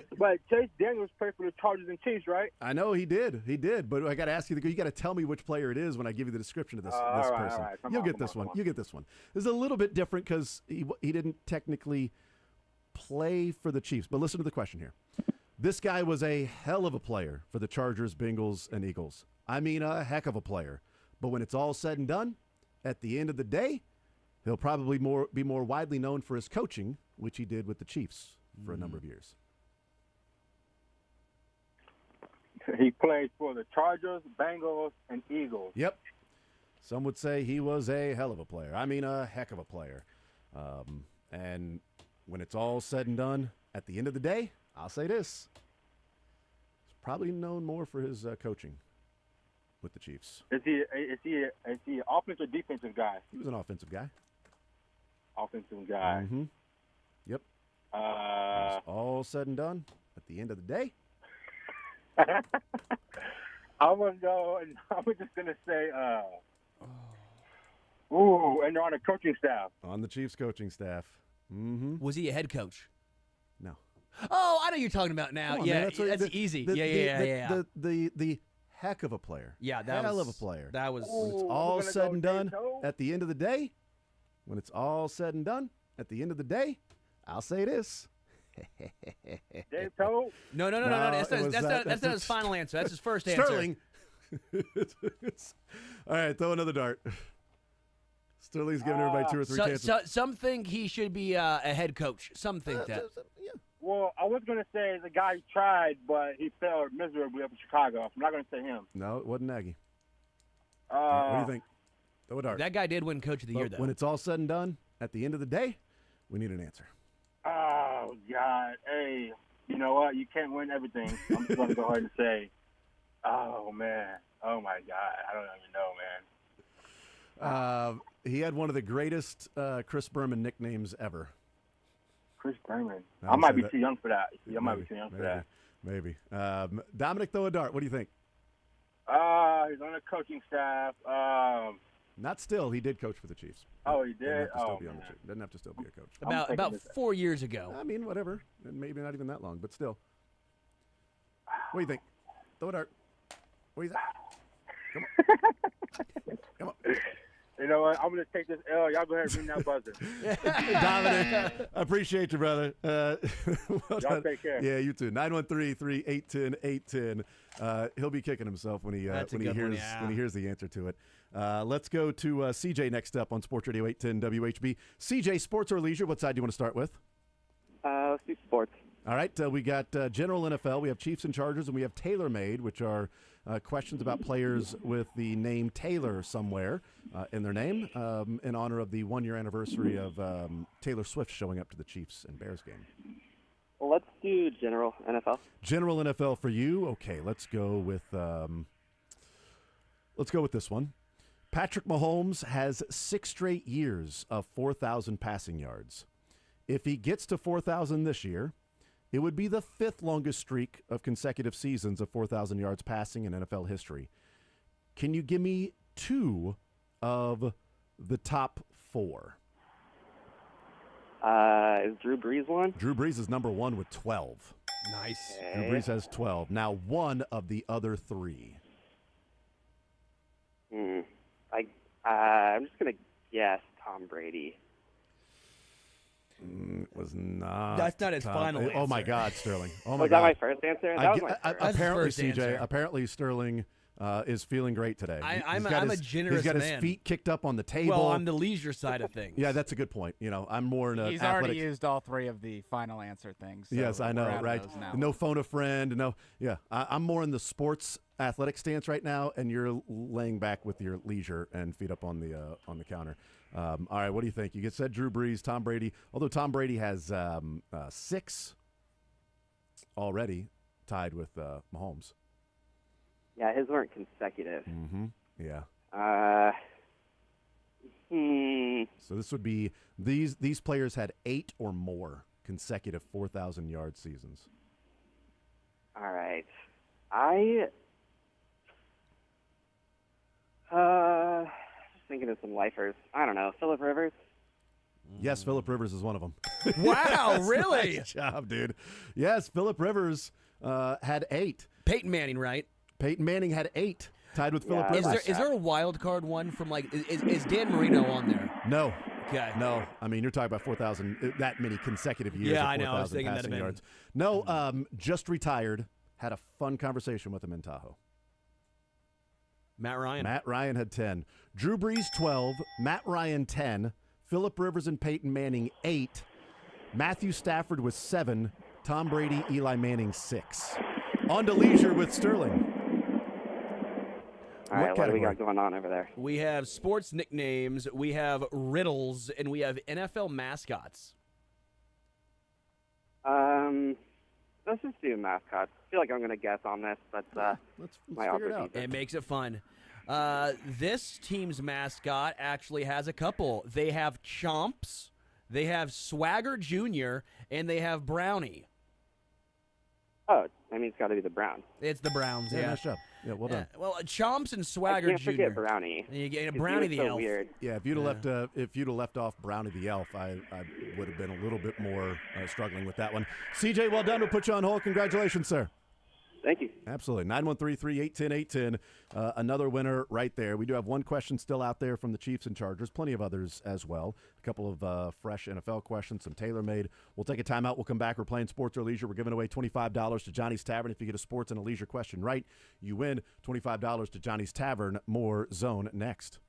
Chase Daniels played for the Chargers and Chiefs, right? I know he did, but I got to ask you. You got to tell me which player it is when I give you the description of this person. All right. You'll get this one. You get this one. This is a little bit different because he didn't technically play for the Chiefs. But listen to the question here. This guy was a hell of a player for the Chargers, Bengals, and Eagles. I mean, a heck of a player. But when it's all said and done, at the end of the day, he'll probably be more widely known for his coaching, which he did with the Chiefs for a number of years. He played for the Chargers, Bengals, and Eagles. Yep. Some would say he was a hell of a player. I mean, a heck of a player. And when it's all said and done, at the end of the day, I'll say this. He's probably known more for his coaching with the Chiefs. Is he an offensive or defensive guy? He was an offensive guy. Offensive guy. Mm-hmm. Yep. When it's all said and done, at the end of the day. I'm gonna go, and I'm just gonna say, and they're on the coaching staff. On the Chiefs coaching staff. Mm-hmm. Was he a head coach? No. Oh, I know you're talking about now. On, yeah, man, that's easy. The heck of a player. Yeah, that hell was of a player. That was when it's all said and done, at the end of the day, when it's all said and done, at the end of the day, I'll say this. Dave Toe? No. That's not his final answer. That's his first answer. Sterling. All right, throw another dart. Sterling's giving everybody 2 or 3 chances. Some think he should be a head coach. Some think that. Well, I was going to say the guy who tried, but he failed miserably up in Chicago. I'm not going to say him. No, it wasn't Nagy. What do you think? Throw a dart. That guy did win Coach of the Year, though. When it's all said and done, at the end of the day, we need an answer. Oh, God. Hey, you know what? You can't win everything. I'm just going to go ahead and say, oh, man. Oh, my God. I don't even know, man. He had one of the greatest Chris Berman nicknames ever. Chris Berman. I might be too young for that. I might be too young for that. Maybe. Dominic, throw a dart. What do you think? He's on the coaching staff. Not still. He did coach for the Chiefs. Oh, he did? Doesn't have to still be a coach. About 4 years ago. I mean, whatever. And maybe not even that long, but still. What do you think? Throw a dart. What do you think? Come on. You know what? I'm going to take this L. Y'all go ahead and ring that buzzer. Dominic, I appreciate you, brother. Y'all take care. Yeah, you too. 913-3810810. He'll be kicking himself when he hears the answer to it. Let's go to CJ next up on Sports Radio 810 WHB. CJ, sports or leisure? What side do you want to start with? Let's do sports. All right, we got general NFL. We have Chiefs and Chargers, and we have tailor-made, which are questions about players with the name Taylor somewhere in their name in honor of the one-year anniversary of Taylor Swift showing up to the Chiefs and Bears game. Well, let's do general NFL. General NFL for you. Okay, let's go with this one. Patrick Mahomes has 6 straight years of 4,000 passing yards. If he gets to 4,000 this year, it would be the 5th longest streak of consecutive seasons of 4,000 yards passing in NFL history. Can you give me 2 of the top 4? Is Drew Brees one? Drew Brees is number 1 with 12. Nice. Okay. Drew Brees has 12. Now, 1 of the other 3. I'm just going to guess Tom Brady. It was not. That's not his final answer. Oh, my God, Sterling. Oh, my Was God. that my first answer? That was my first. Apparently, That's CJ, his first answer. apparently Sterling is feeling great today. I'm a generous He's got man. his feet kicked up on the table. Well, on the leisure side of things. Yeah, that's a good point. You know, I'm more in a He's athletic. already used all 3 of the final answer things. So Yes, I we're know, out of right? those now. No phone a friend. No, yeah. I'm more in the sports athletic stance right now, and you're laying back with your leisure and feet up on the counter. All right, what do you think? You said Drew Brees, Tom Brady. Although Tom Brady has 6 already, tied with Mahomes. Yeah, his weren't consecutive. Mm-hmm. Yeah. So this would be these players had 8 or more consecutive 4,000-yard seasons. All right. Just thinking of some lifers. I don't know. Phillip Rivers? Yes, Phillip Rivers is one of them. Wow, really? Nice job, dude. Yes, Phillip Rivers had 8. Peyton Manning, right? Peyton Manning had 8, tied with Phillip Rivers. Is there a wild card one from is Dan Marino on there? No. Okay. No. I mean, you're talking about 4,000, that many consecutive years Yeah, of I know. I was 4,000 thinking that'd passing have been- yards. No, just retired. Had a fun conversation with him in Tahoe. Matt Ryan. Matt Ryan had 10. Drew Brees, 12. Matt Ryan, 10. Phillip Rivers and Peyton Manning, 8. Matthew Stafford was 7. Tom Brady, Eli Manning, 6. On to leisure with Sterling. All right, what do we got going on over there? We have sports nicknames, we have riddles, and we have NFL mascots. Let's just do mascots. I feel like I'm going to guess on this, but let's my figure it offer out. defense. It makes it fun. This team's mascot actually has a couple. They have Chomps, they have Swagger Jr., and they have Brownie. Oh, I mean, it's got to be the Browns. It's the Browns, yeah. Nice job. Yeah, well done. Well, Chomps and Swagger I can't Jr. forget Brownie. You get 'Cause he Brownie was the so elf. weird. Yeah, if you'd have left off Brownie the Elf, I would have been a little bit more struggling with that one. CJ, well done. We'll put you on hold. Congratulations, sir. Thank you. Absolutely. 913-381-0810. Another winner right there. We do have one question still out there from the Chiefs and Chargers. Plenty of others as well. A couple of fresh NFL questions, some tailor-made. We'll take a timeout. We'll come back. We're playing sports or leisure. We're giving away $25 to Johnny's Tavern. If you get a sports and a leisure question right, you win $25 to Johnny's Tavern. More Zone next.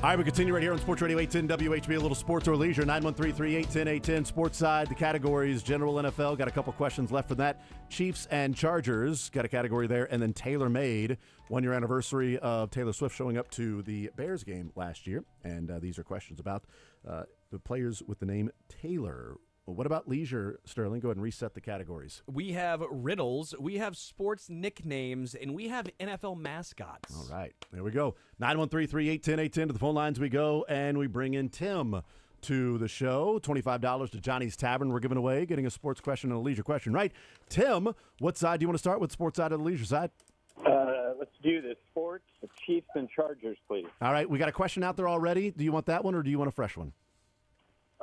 All right, we continue right here on Sports Radio 810 WHB, a little sports or leisure, 913-381-810, Sports Side. The categories, general NFL, got a couple questions left for that. Chiefs and Chargers, got a category there. And then tailor-made, 1-year anniversary of Taylor Swift showing up to the Bears game last year. And these are questions about the players with the name Taylor. Well, what about leisure, Sterling? Go ahead and reset the categories. We have riddles, we have sports nicknames, and we have NFL mascots. All right, there we go. 913-381-810 to the phone lines we go, and we bring in Tim to the show. $25 to Johnny's Tavern we're giving away, getting a sports question and a leisure question, right? Tim, what side do you want to start with, sports side or the leisure side? Let's do the sports, the Chiefs and Chargers, please. All right, we got a question out there already. Do you want that one or do you want a fresh one?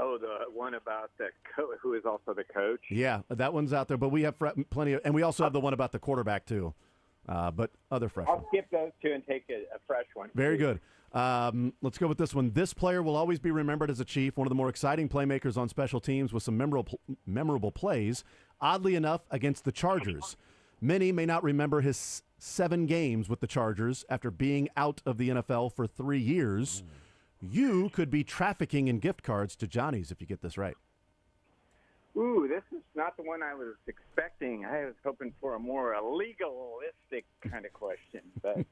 Oh, the one about the who is also the coach. Yeah, that one's out there, but we have plenty of, and we also have the one about the quarterback too, but other fresh I'll one. skip those two and take a fresh one. Very good. Let's go with this one. This player will always be remembered as a Chief, one of the more exciting playmakers on special teams with some memorable plays, oddly enough, against the Chargers. Many may not remember his 7 games with the Chargers after being out of the NFL for 3 years. You could be trafficking in gift cards to Johnny's if you get this right. Ooh, this is not the one I was expecting. I was hoping for a more legalistic kind of question, but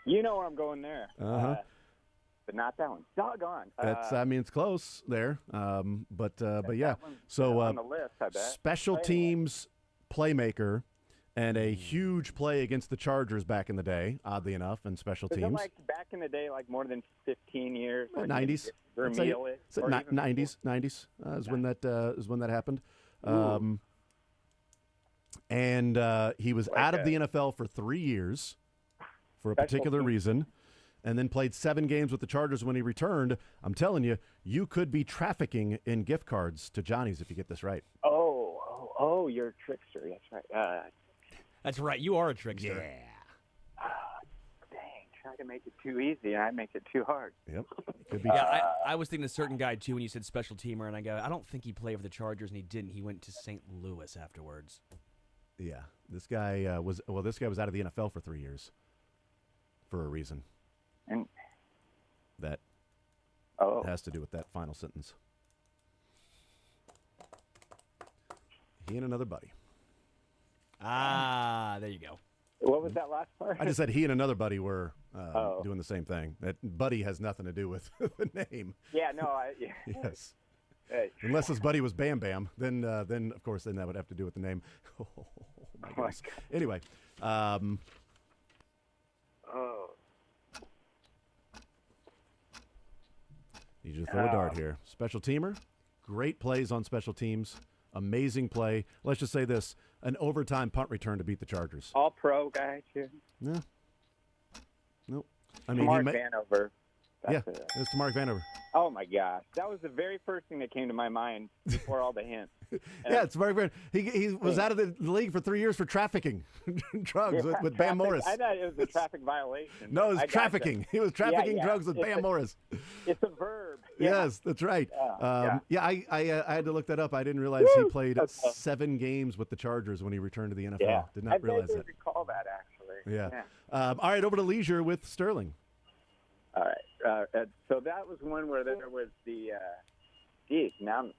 you know where I'm going there. But not that one. Doggone. That's, I mean, it's close there, but yeah. one's So on the list, I bet. special teams playmaker. And a huge play against the Chargers back in the day, oddly enough, in special Was teams. it like back in the day, like more than 15 years? Like 90s. Vermeil-ish, or even 90s. 90s is when that happened. And he was out of the NFL for 3 years for a particular reason, and then played 7 games with the Chargers when he returned. I'm telling you, you could be trafficking in gift cards to Johnny's if you get this right. Oh, you're a trickster. That's right. That's right. You are a trickster. Yeah. Dang, try to make it too easy, and I make it too hard. Yep. Could be. Yeah, I was thinking a certain guy, too, when you said special teamer, and I go, I don't think he played for the Chargers, and he didn't. He went to St. Louis afterwards. Yeah. This guy was out of the NFL for 3 years for a reason. And that has to do with that final sentence. He and another buddy. There you go. What was that last part? I just said he and another buddy were doing the same thing. That buddy has nothing to do with the name. Yeah, no, Yes. Unless his buddy was Bam Bam, then of course that would have to do with the name. Oh my goodness. Anyway, need you to throw a dart here. Special teamer, great plays on special teams. Amazing play. Let's just say this: an overtime punt return to beat the Chargers. All pro guy too. No. Nope. I mean, Mark Vanover. It's to Mark Vanover. Oh my gosh, that was the very first thing that came to my mind before all the hints. Yeah, it's Mark Vanover. He was out of the league for 3 years for trafficking drugs with Bam Morris. I thought it was a traffic violation. No, it was trafficking. He was trafficking drugs with Bam Morris. It's a verb. Yes, that's right. I had to look that up. I didn't realize he played 7 games with the Chargers when he returned to the NFL. Yeah. Did not realize that. I recall that actually. Yeah. All right, over to leisure with Sterling. All right. So that was one where there was the. Now I'm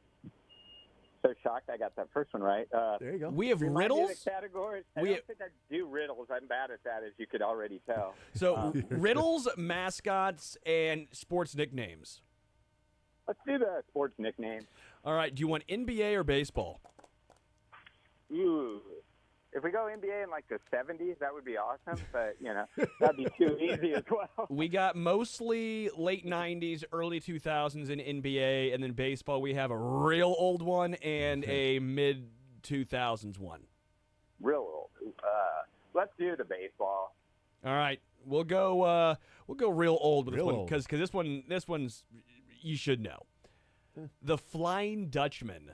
so shocked I got that first one right. There you go. We have remind me of riddles. the categories. I don't think I do riddles. I'm bad at that, as you could already tell. So riddles, mascots, and sports nicknames. Let's do the sports nickname. All right. Do you want NBA or baseball? Ooh. If we go NBA in like the 70s, that would be awesome, but, that'd be too easy as well. We got mostly late 90s, early 2000s in NBA, and then baseball, we have a real old one and a mid-2000s one. Real old. Let's do the baseball. All right. We'll go real old with this one because this one's you should know. The Flying Dutchman.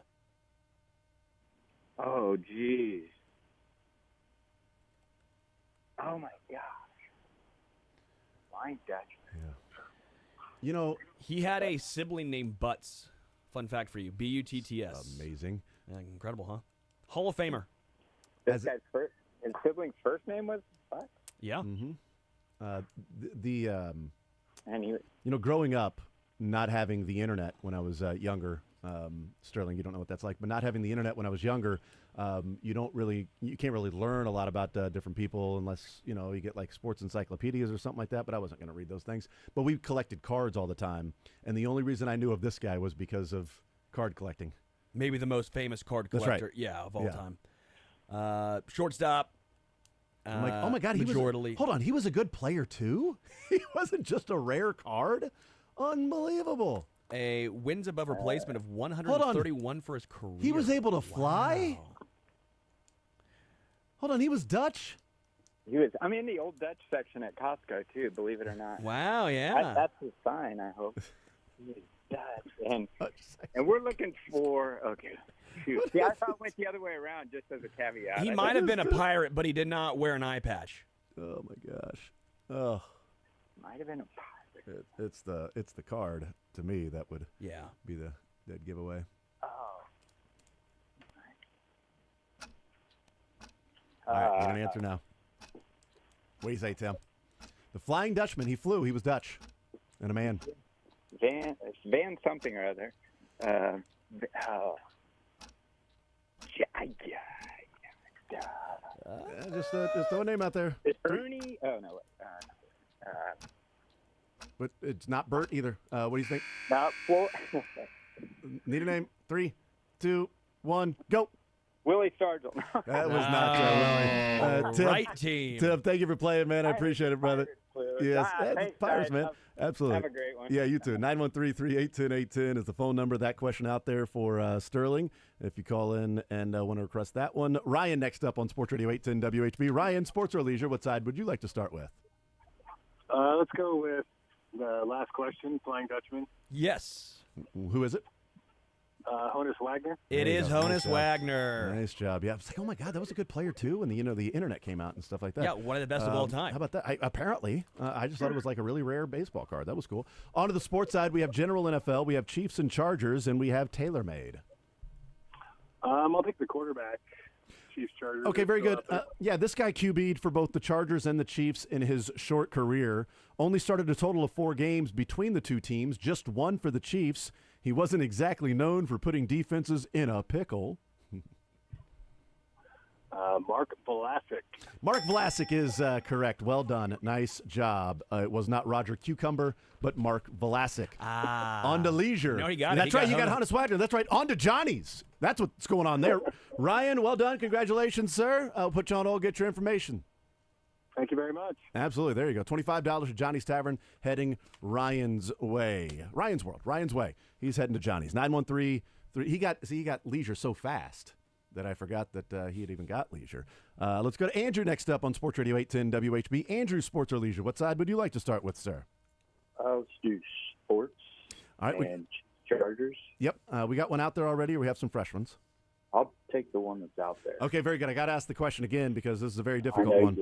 Oh, geez. Oh, my gosh. Flying Dutchman. Yeah. He had a sibling named Butts. Fun fact for you. Butts. Amazing. Incredible, huh? Hall of Famer. This guy's his sibling's first name was Butts? Yeah. Mm-hmm. And he, growing up, not having the internet when I was younger, Sterling, you don't know what that's like, but not having the internet when I was younger, you can't really learn a lot about different people unless, you get like sports encyclopedias or something like that, but I wasn't going to read those things. But we collected cards all the time, and the only reason I knew of this guy was because of card collecting. Maybe the most famous card That's collector, right. yeah, of all time. Shortstop. I'm like, oh my God, hold on, he was a good player too? He wasn't just a rare card? Unbelievable. A wins above replacement of 131 for his career. He was able to fly? Wow. Hold on, he was Dutch? He was. I'm in the old Dutch section at Costco too. Believe it or not. Wow, yeah. That's his sign. I hope. He is Dutch, and we're looking for. Okay. Shoot. See, I thought it went the other way around, just as a caveat. He might have been a pirate, but he did not wear an eye patch. Oh my gosh. Oh. Might have been a pirate. It's the card to me that would be the dead giveaway. Oh. All right, you're gonna answer now. What do you say, Tim? The Flying Dutchman. He flew. He was Dutch, and a man. Van something or other. Just throw a name out there. It's Ernie. Oh no. But it's not Bert either. What do you think? Not Need a name. 3, 2, 1, go. Willie Sargent. That was not Willie. Tim, right team. Tim, thank you for playing, man. I appreciate it, brother. Yes, thanks, Pirates, guys. man. Absolutely. Have a great one. Yeah, you too. 913-381-810 is the phone number. That question out there for Sterling. If you call in and want to request that one. Ryan next up on Sports Radio 810 WHB. Ryan, sports or leisure, what side would you like to start with? Let's go with the last question, Flying Dutchman. Yes. Who is it? Honus Wagner. It is Honus Nice job. Wagner. Nice job. Yeah, I was like, oh my God, that was a good player too. When the internet came out and stuff like that. Yeah, one of the best of all time. How about that? Apparently, I just thought it was like a really rare baseball card. That was cool. On to the sports side, we have general NFL, we have Chiefs and Chargers, and we have TaylorMade. I'll take the quarterback. Chiefs Chargers. Okay, very good. Yeah, this guy QB'd for both the Chargers and the Chiefs in his short career. Only started a total of 4 games between the two teams, just 1 for the Chiefs. He wasn't exactly known for putting defenses in a pickle. Mark Vlasic. Mark Vlasic is correct. Well done. Nice job. It was not Roger Cucumber, but Mark Vlasic. On to leisure. No, he got it. That's right. You got Honus Wagner. That's right. On to Johnny's. That's what's going on there. Ryan, well done. Congratulations, sir. I'll put you on hold, get your information. Thank you very much. Absolutely. There you go. $25 at Johnny's Tavern, heading Ryan's way. Ryan's World. Ryan's way. He's heading to Johnny's. 913. He got leisure so fast that I forgot that he had even got leisure. Let's go to Andrew next up on Sports Radio 810 WHB. Andrew, sports or leisure? What side would you like to start with, sir? Let's do sports. All right. And Chargers. Yep. We got one out there already, or we have some fresh ones? I'll take the one that's out there. Okay, very good. I got to ask the question again because this is a very difficult one.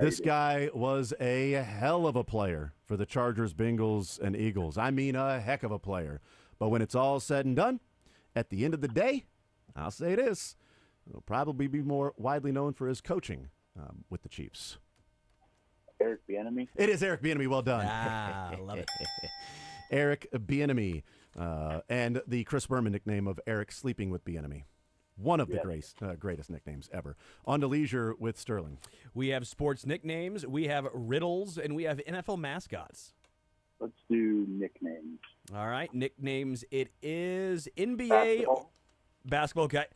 This guy was a hell of a player for the Chargers, Bengals, and Eagles. I mean, a heck of a player. But when it's all said and done, at the end of the day, I'll say this, he'll probably be more widely known for his coaching with the Chiefs. Eric Bieniemy. It is Eric Bieniemy. Well done. I love it. Eric Bieniemy, and the Chris Berman nickname of Eric Sleeping with Bieniemy. One of the greatest nicknames ever. On to leisure with Sterling. We have sports nicknames, we have riddles, and we have NFL mascots. Let's do nicknames. All right, nicknames. It is NBA basketball. Okay,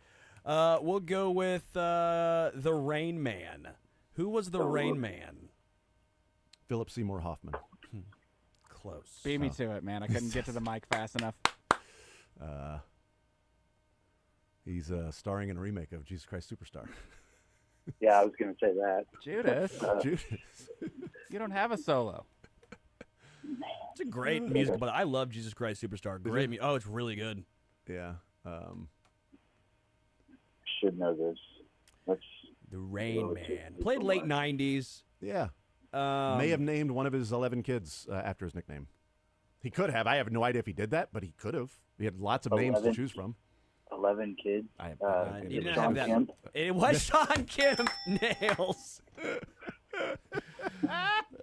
we'll go with the Rain Man. Who was the Rain Man? Philip Seymour Hoffman. Close. Beat me to it, man. I couldn't get to the mic fast enough. He's starring in a remake of Jesus Christ Superstar. Yeah, I was going to say that. Judas. Judas. You don't have a solo. It's a great musical, but I love Jesus Christ Superstar. Great music. Oh, it's really good. Yeah. Should know this. The Rain Man. Played late 90s. Yeah. May have named one of his 11 kids after his nickname. He could have. I have no idea if he did that, but he could have. He had lots of names to choose from. 11 kids. It was Sean Kemp. Nails.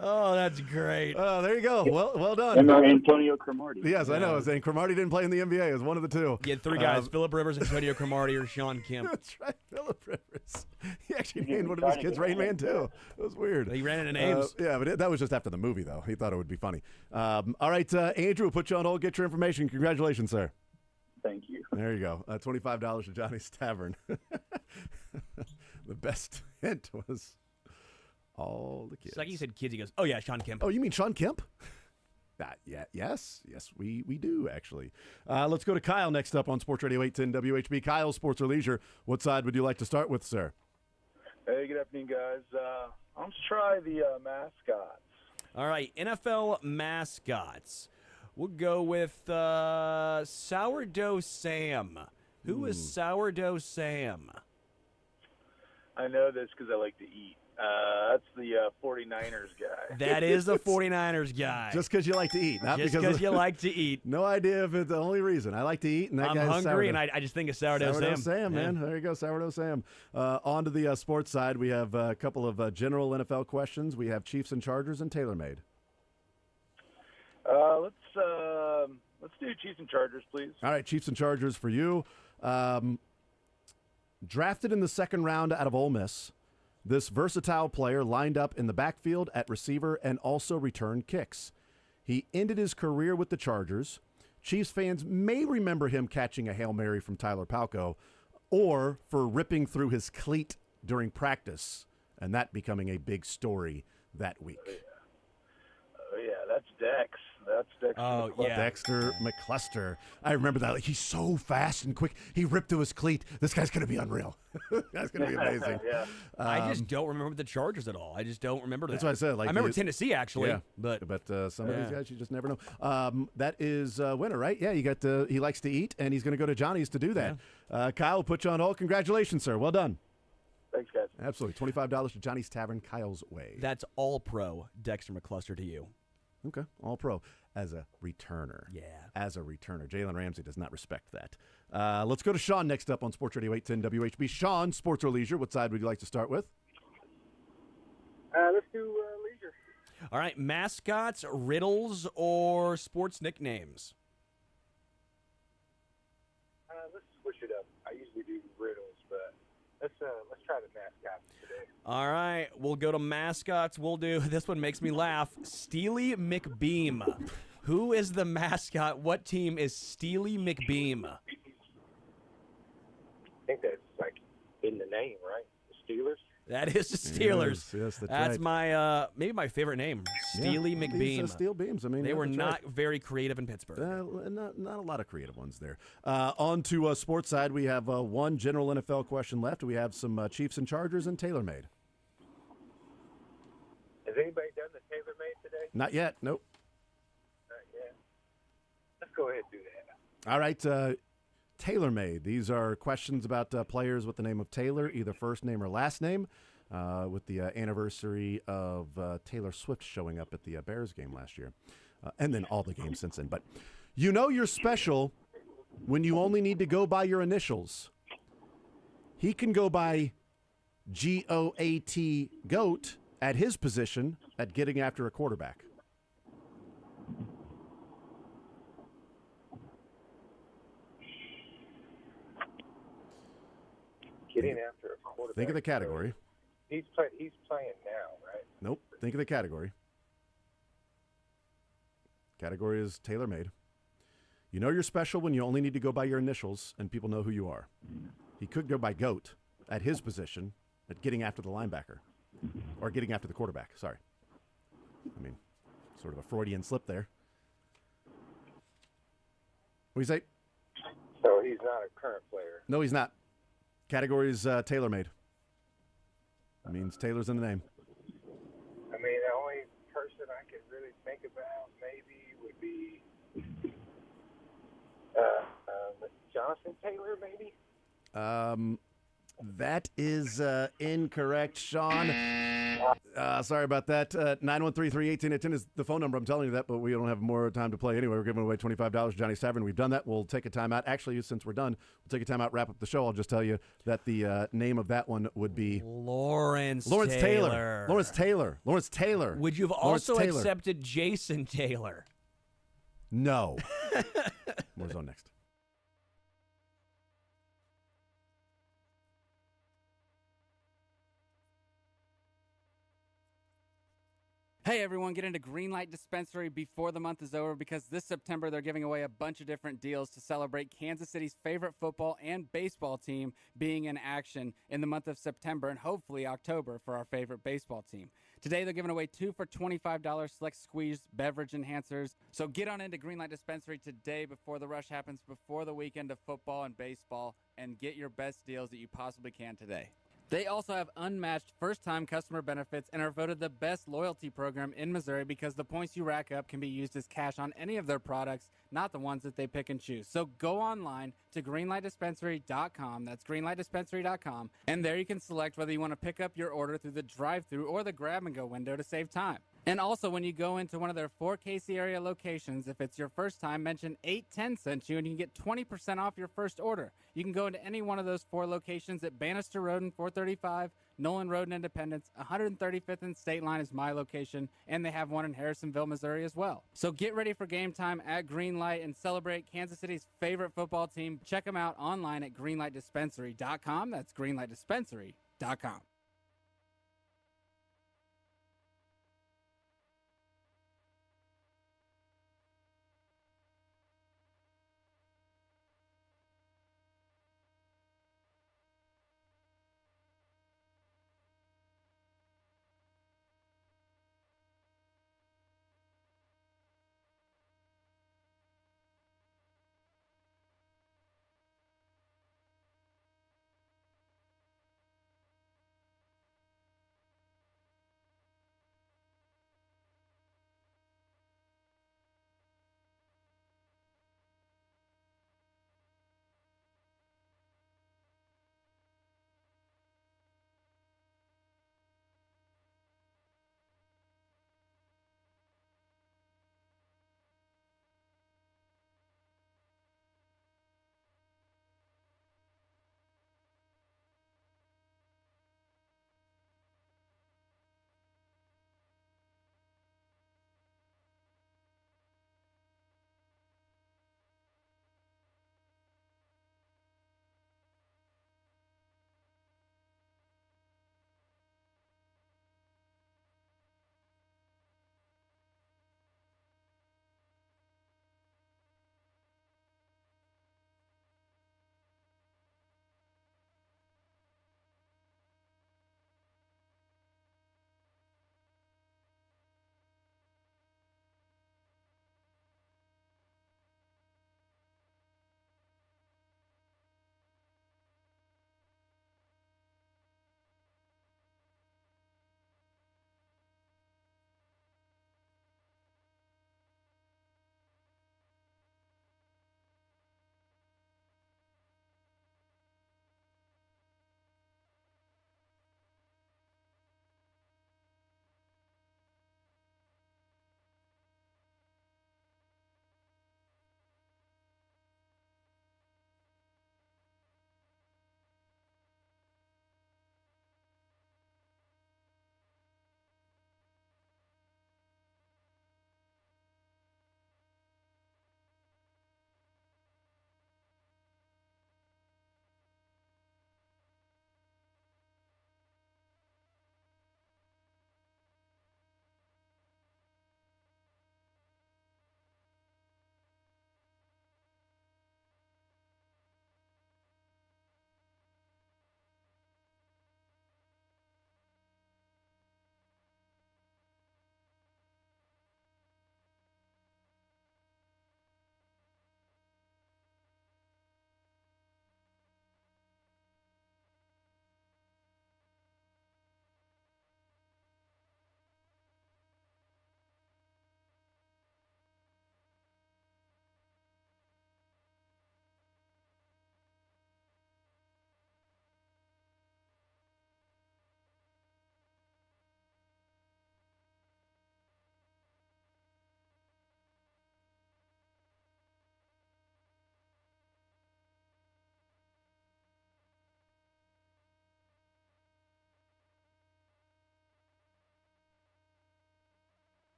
Oh, that's great. There you go. Well done. And Antonio Cromartie. Yes, I know. I was saying Cromartie didn't play in the NBA. It was one of the two. You had three guys: Philip Rivers, Antonio Cromartie, or Sean Kemp. That's right, Philip Rivers. He actually named one of his kids Rain Man too. It was weird. He ran into names. Yeah, but that was just after the movie, though. He thought it would be funny. All right, Andrew, we'll put you on hold. Get your information. Congratulations, sir. Thank you. There you go. $25 to Johnny's Tavern. The best hint was all the kids. It's like he said kids. He goes, "Oh yeah, Sean Kemp." Oh, you mean Sean Kemp? Yeah, yes, we do actually. Let's go to Kyle next up on Sports Radio 810 WHB. Kyle, Sports or Leisure. What side would you like to start with, sir? Hey, good afternoon, guys. Let's try the mascots. All right, NFL mascots. We'll go with Sourdough Sam. Who is Sourdough Sam? I know this because I like to eat. That's the 49ers guy. That is the 49ers guy. Just because you like to eat, not Just because you like to eat. No idea if it's the only reason. I like to eat, and that I'm guy's hungry, sourdough. and I just think of Sourdough Sam, man. Yeah. There you go, Sourdough Sam. On to the sports side, we have a couple of general NFL questions. We have Chiefs and Chargers and TaylorMade. Let's do Chiefs and Chargers, please. All right, Chiefs and Chargers for you. Drafted in the second round out of Ole Miss, this versatile player lined up in the backfield at receiver and also returned kicks. He ended his career with the Chargers. Chiefs fans may remember him catching a Hail Mary from Tyler Palko or for ripping through his cleat during practice, and that becoming a big story that week. Oh, yeah, that's Dex. That's Dexter. Oh, McCluster. yeah. Dexter McCluster. I remember that. Like, he's so fast and quick. He ripped through his cleat. This guy's going to be unreal. That's going to be amazing. Yeah. I just don't remember the Chargers at all. I just don't remember that. That's what I said. Like, I remember Tennessee, actually. Yeah, but some of these guys, you just never know. That is winner, right? Yeah, you got he likes to eat, and he's going to go to Johnny's to do that. Kyle, put you on hold. Congratulations, sir. Well done. Thanks, guys. Absolutely. $25 to Johnny's Tavern, Kyle's Way. That's all pro Dexter McCluster to you. Okay, all pro as a returner. Yeah. As a returner. Jalen Ramsey does not respect that. Let's go to Sean next up on Sports Radio 810 WHB. Sean, Sports or Leisure, what side would you like to start with? Let's do Leisure. All right, mascots, riddles, or sports nicknames? Let's switch it up. I usually do riddles, but let's try the mascots today. All right, we'll go to mascots. We'll do, this one makes me laugh, Steely McBeam. Who is the mascot? What team is Steely McBeam? I think that's like in the name, right? The Steelers. That is the Steelers. Yes, that's That's right. my maybe my favorite name, Steely Yeah, McBeam. these, Steel Beams. I mean, they were that's not right. very creative in Pittsburgh. Not a lot of creative ones there. On to sports side, we have one general NFL question left. We have some Chiefs and Chargers and TaylorMade. Has anybody done the TaylorMade today? Not yet. Nope. Not yet. Let's go ahead and do that. All right. TaylorMade. These are questions about players with the name of Taylor, either first name or last name, with the anniversary of Taylor Swift showing up at the Bears game last year, and then all the games since then. But you know you're special when you only need to go by your initials. He can go by GOAT, GOAT, at his position at getting after a quarterback. Getting after a quarterback. Think of the category. He's playing now, right? Nope. Think of the category. Category is TaylorMade. You know you're special when you only need to go by your initials and people know who you are. He could go by GOAT at his position at getting after the linebacker or getting after the quarterback. Sorry. I mean, sort of a Freudian slip there. What do you say? So he's not a current player. No, he's not. Category is TaylorMade. It means Taylor's in the name. I mean, the only person I could really think about maybe would be Jonathan Taylor, maybe? That is incorrect, Sean. Sorry about that. 913-318-10 is the phone number. I'm telling you that, but we don't have more time to play anyway. We're giving away $25 to Johnny's Tavern. We've done that. We'll take a timeout. Actually, since we're done, we'll take a timeout, wrap up the show. I'll just tell you that the name of that one would be Lawrence Taylor. Lawrence Taylor. Lawrence Taylor. Would you have Lawrence also Taylor. accepted Jason Taylor? No. More zone next. Hey everyone, get into Greenlight Dispensary before the month is over because this September they're giving away a bunch of different deals to celebrate Kansas City's favorite football and baseball team being in action in the month of September and hopefully October for our favorite baseball team. Today they're giving away 2 for $25 select squeeze beverage enhancers. So get on into Greenlight Dispensary today before the rush happens, before the weekend of football and baseball, and get your best deals that you possibly can today. They also have unmatched first-time customer benefits and are voted the best loyalty program in Missouri because the points you rack up can be used as cash on any of their products, not the ones that they pick and choose. So go online to greenlightdispensary.com, that's greenlightdispensary.com, and there you can select whether you want to pick up your order through the drive-thru or the grab-and-go window to save time. And also, when you go into one of their 4 Casey area locations, if it's your first time, mention 810 sent you, and you can get 20% off your first order. You can go into any one of those 4 locations at Bannister Road and 435, Nolan Road and Independence, 135th and State Line is my location, and they have one in Harrisonville, Missouri as well. So get ready for game time at Greenlight and celebrate Kansas City's favorite football team. Check them out online at greenlightdispensary.com. That's greenlightdispensary.com.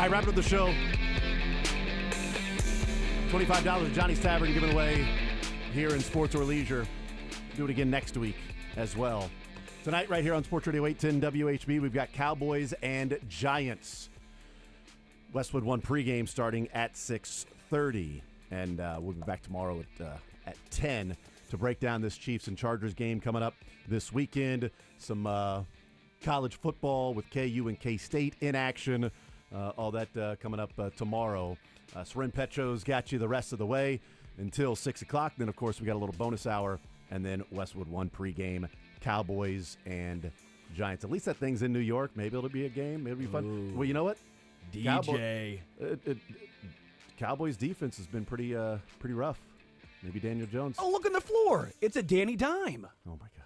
right, wrapping up the show. $25 at Johnny's Tavern given away here in Sports or Leisure. Do it again next week as well. Tonight, right here on Sports Radio 810 WHB, we've got Cowboys and Giants. Westwood One pregame starting at 6:30, and we'll be back tomorrow at 10 to break down this Chiefs and Chargers game coming up this weekend. Some college football with KU and K-State in action. All that coming up tomorrow. Soren Petro's got you the rest of the way until 6 o'clock. Then, of course, we got a little bonus hour, and then Westwood One pregame, Cowboys and Giants. At least that thing's in New York. Maybe it'll be a game. Maybe it'll be fun. Ooh. Well, you know what? DJ. Cowboys defense has been pretty rough. Maybe Daniel Jones. Oh, look on the floor. It's a Danny Dime. Oh, my God.